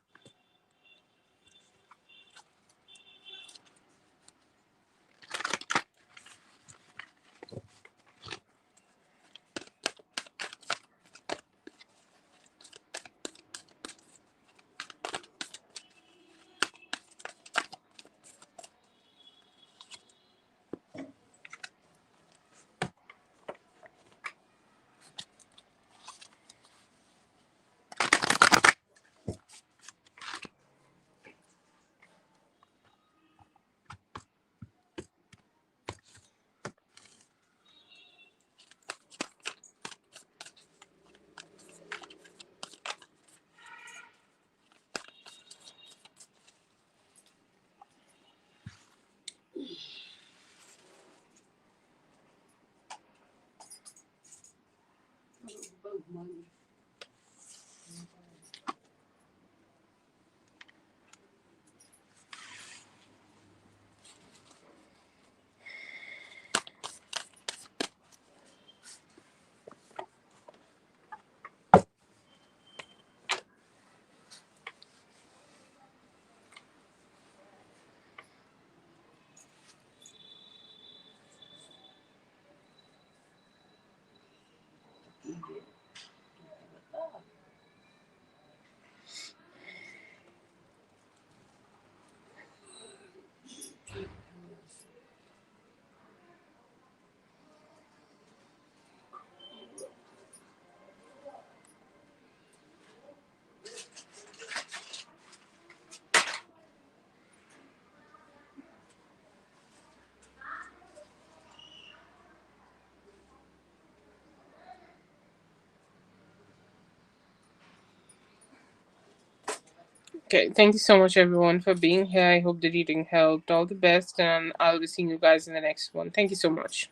Okay, thank you so much everyone for being here. I hope the reading helped. All the best, and I'll be seeing you guys in the next one. Thank you so much.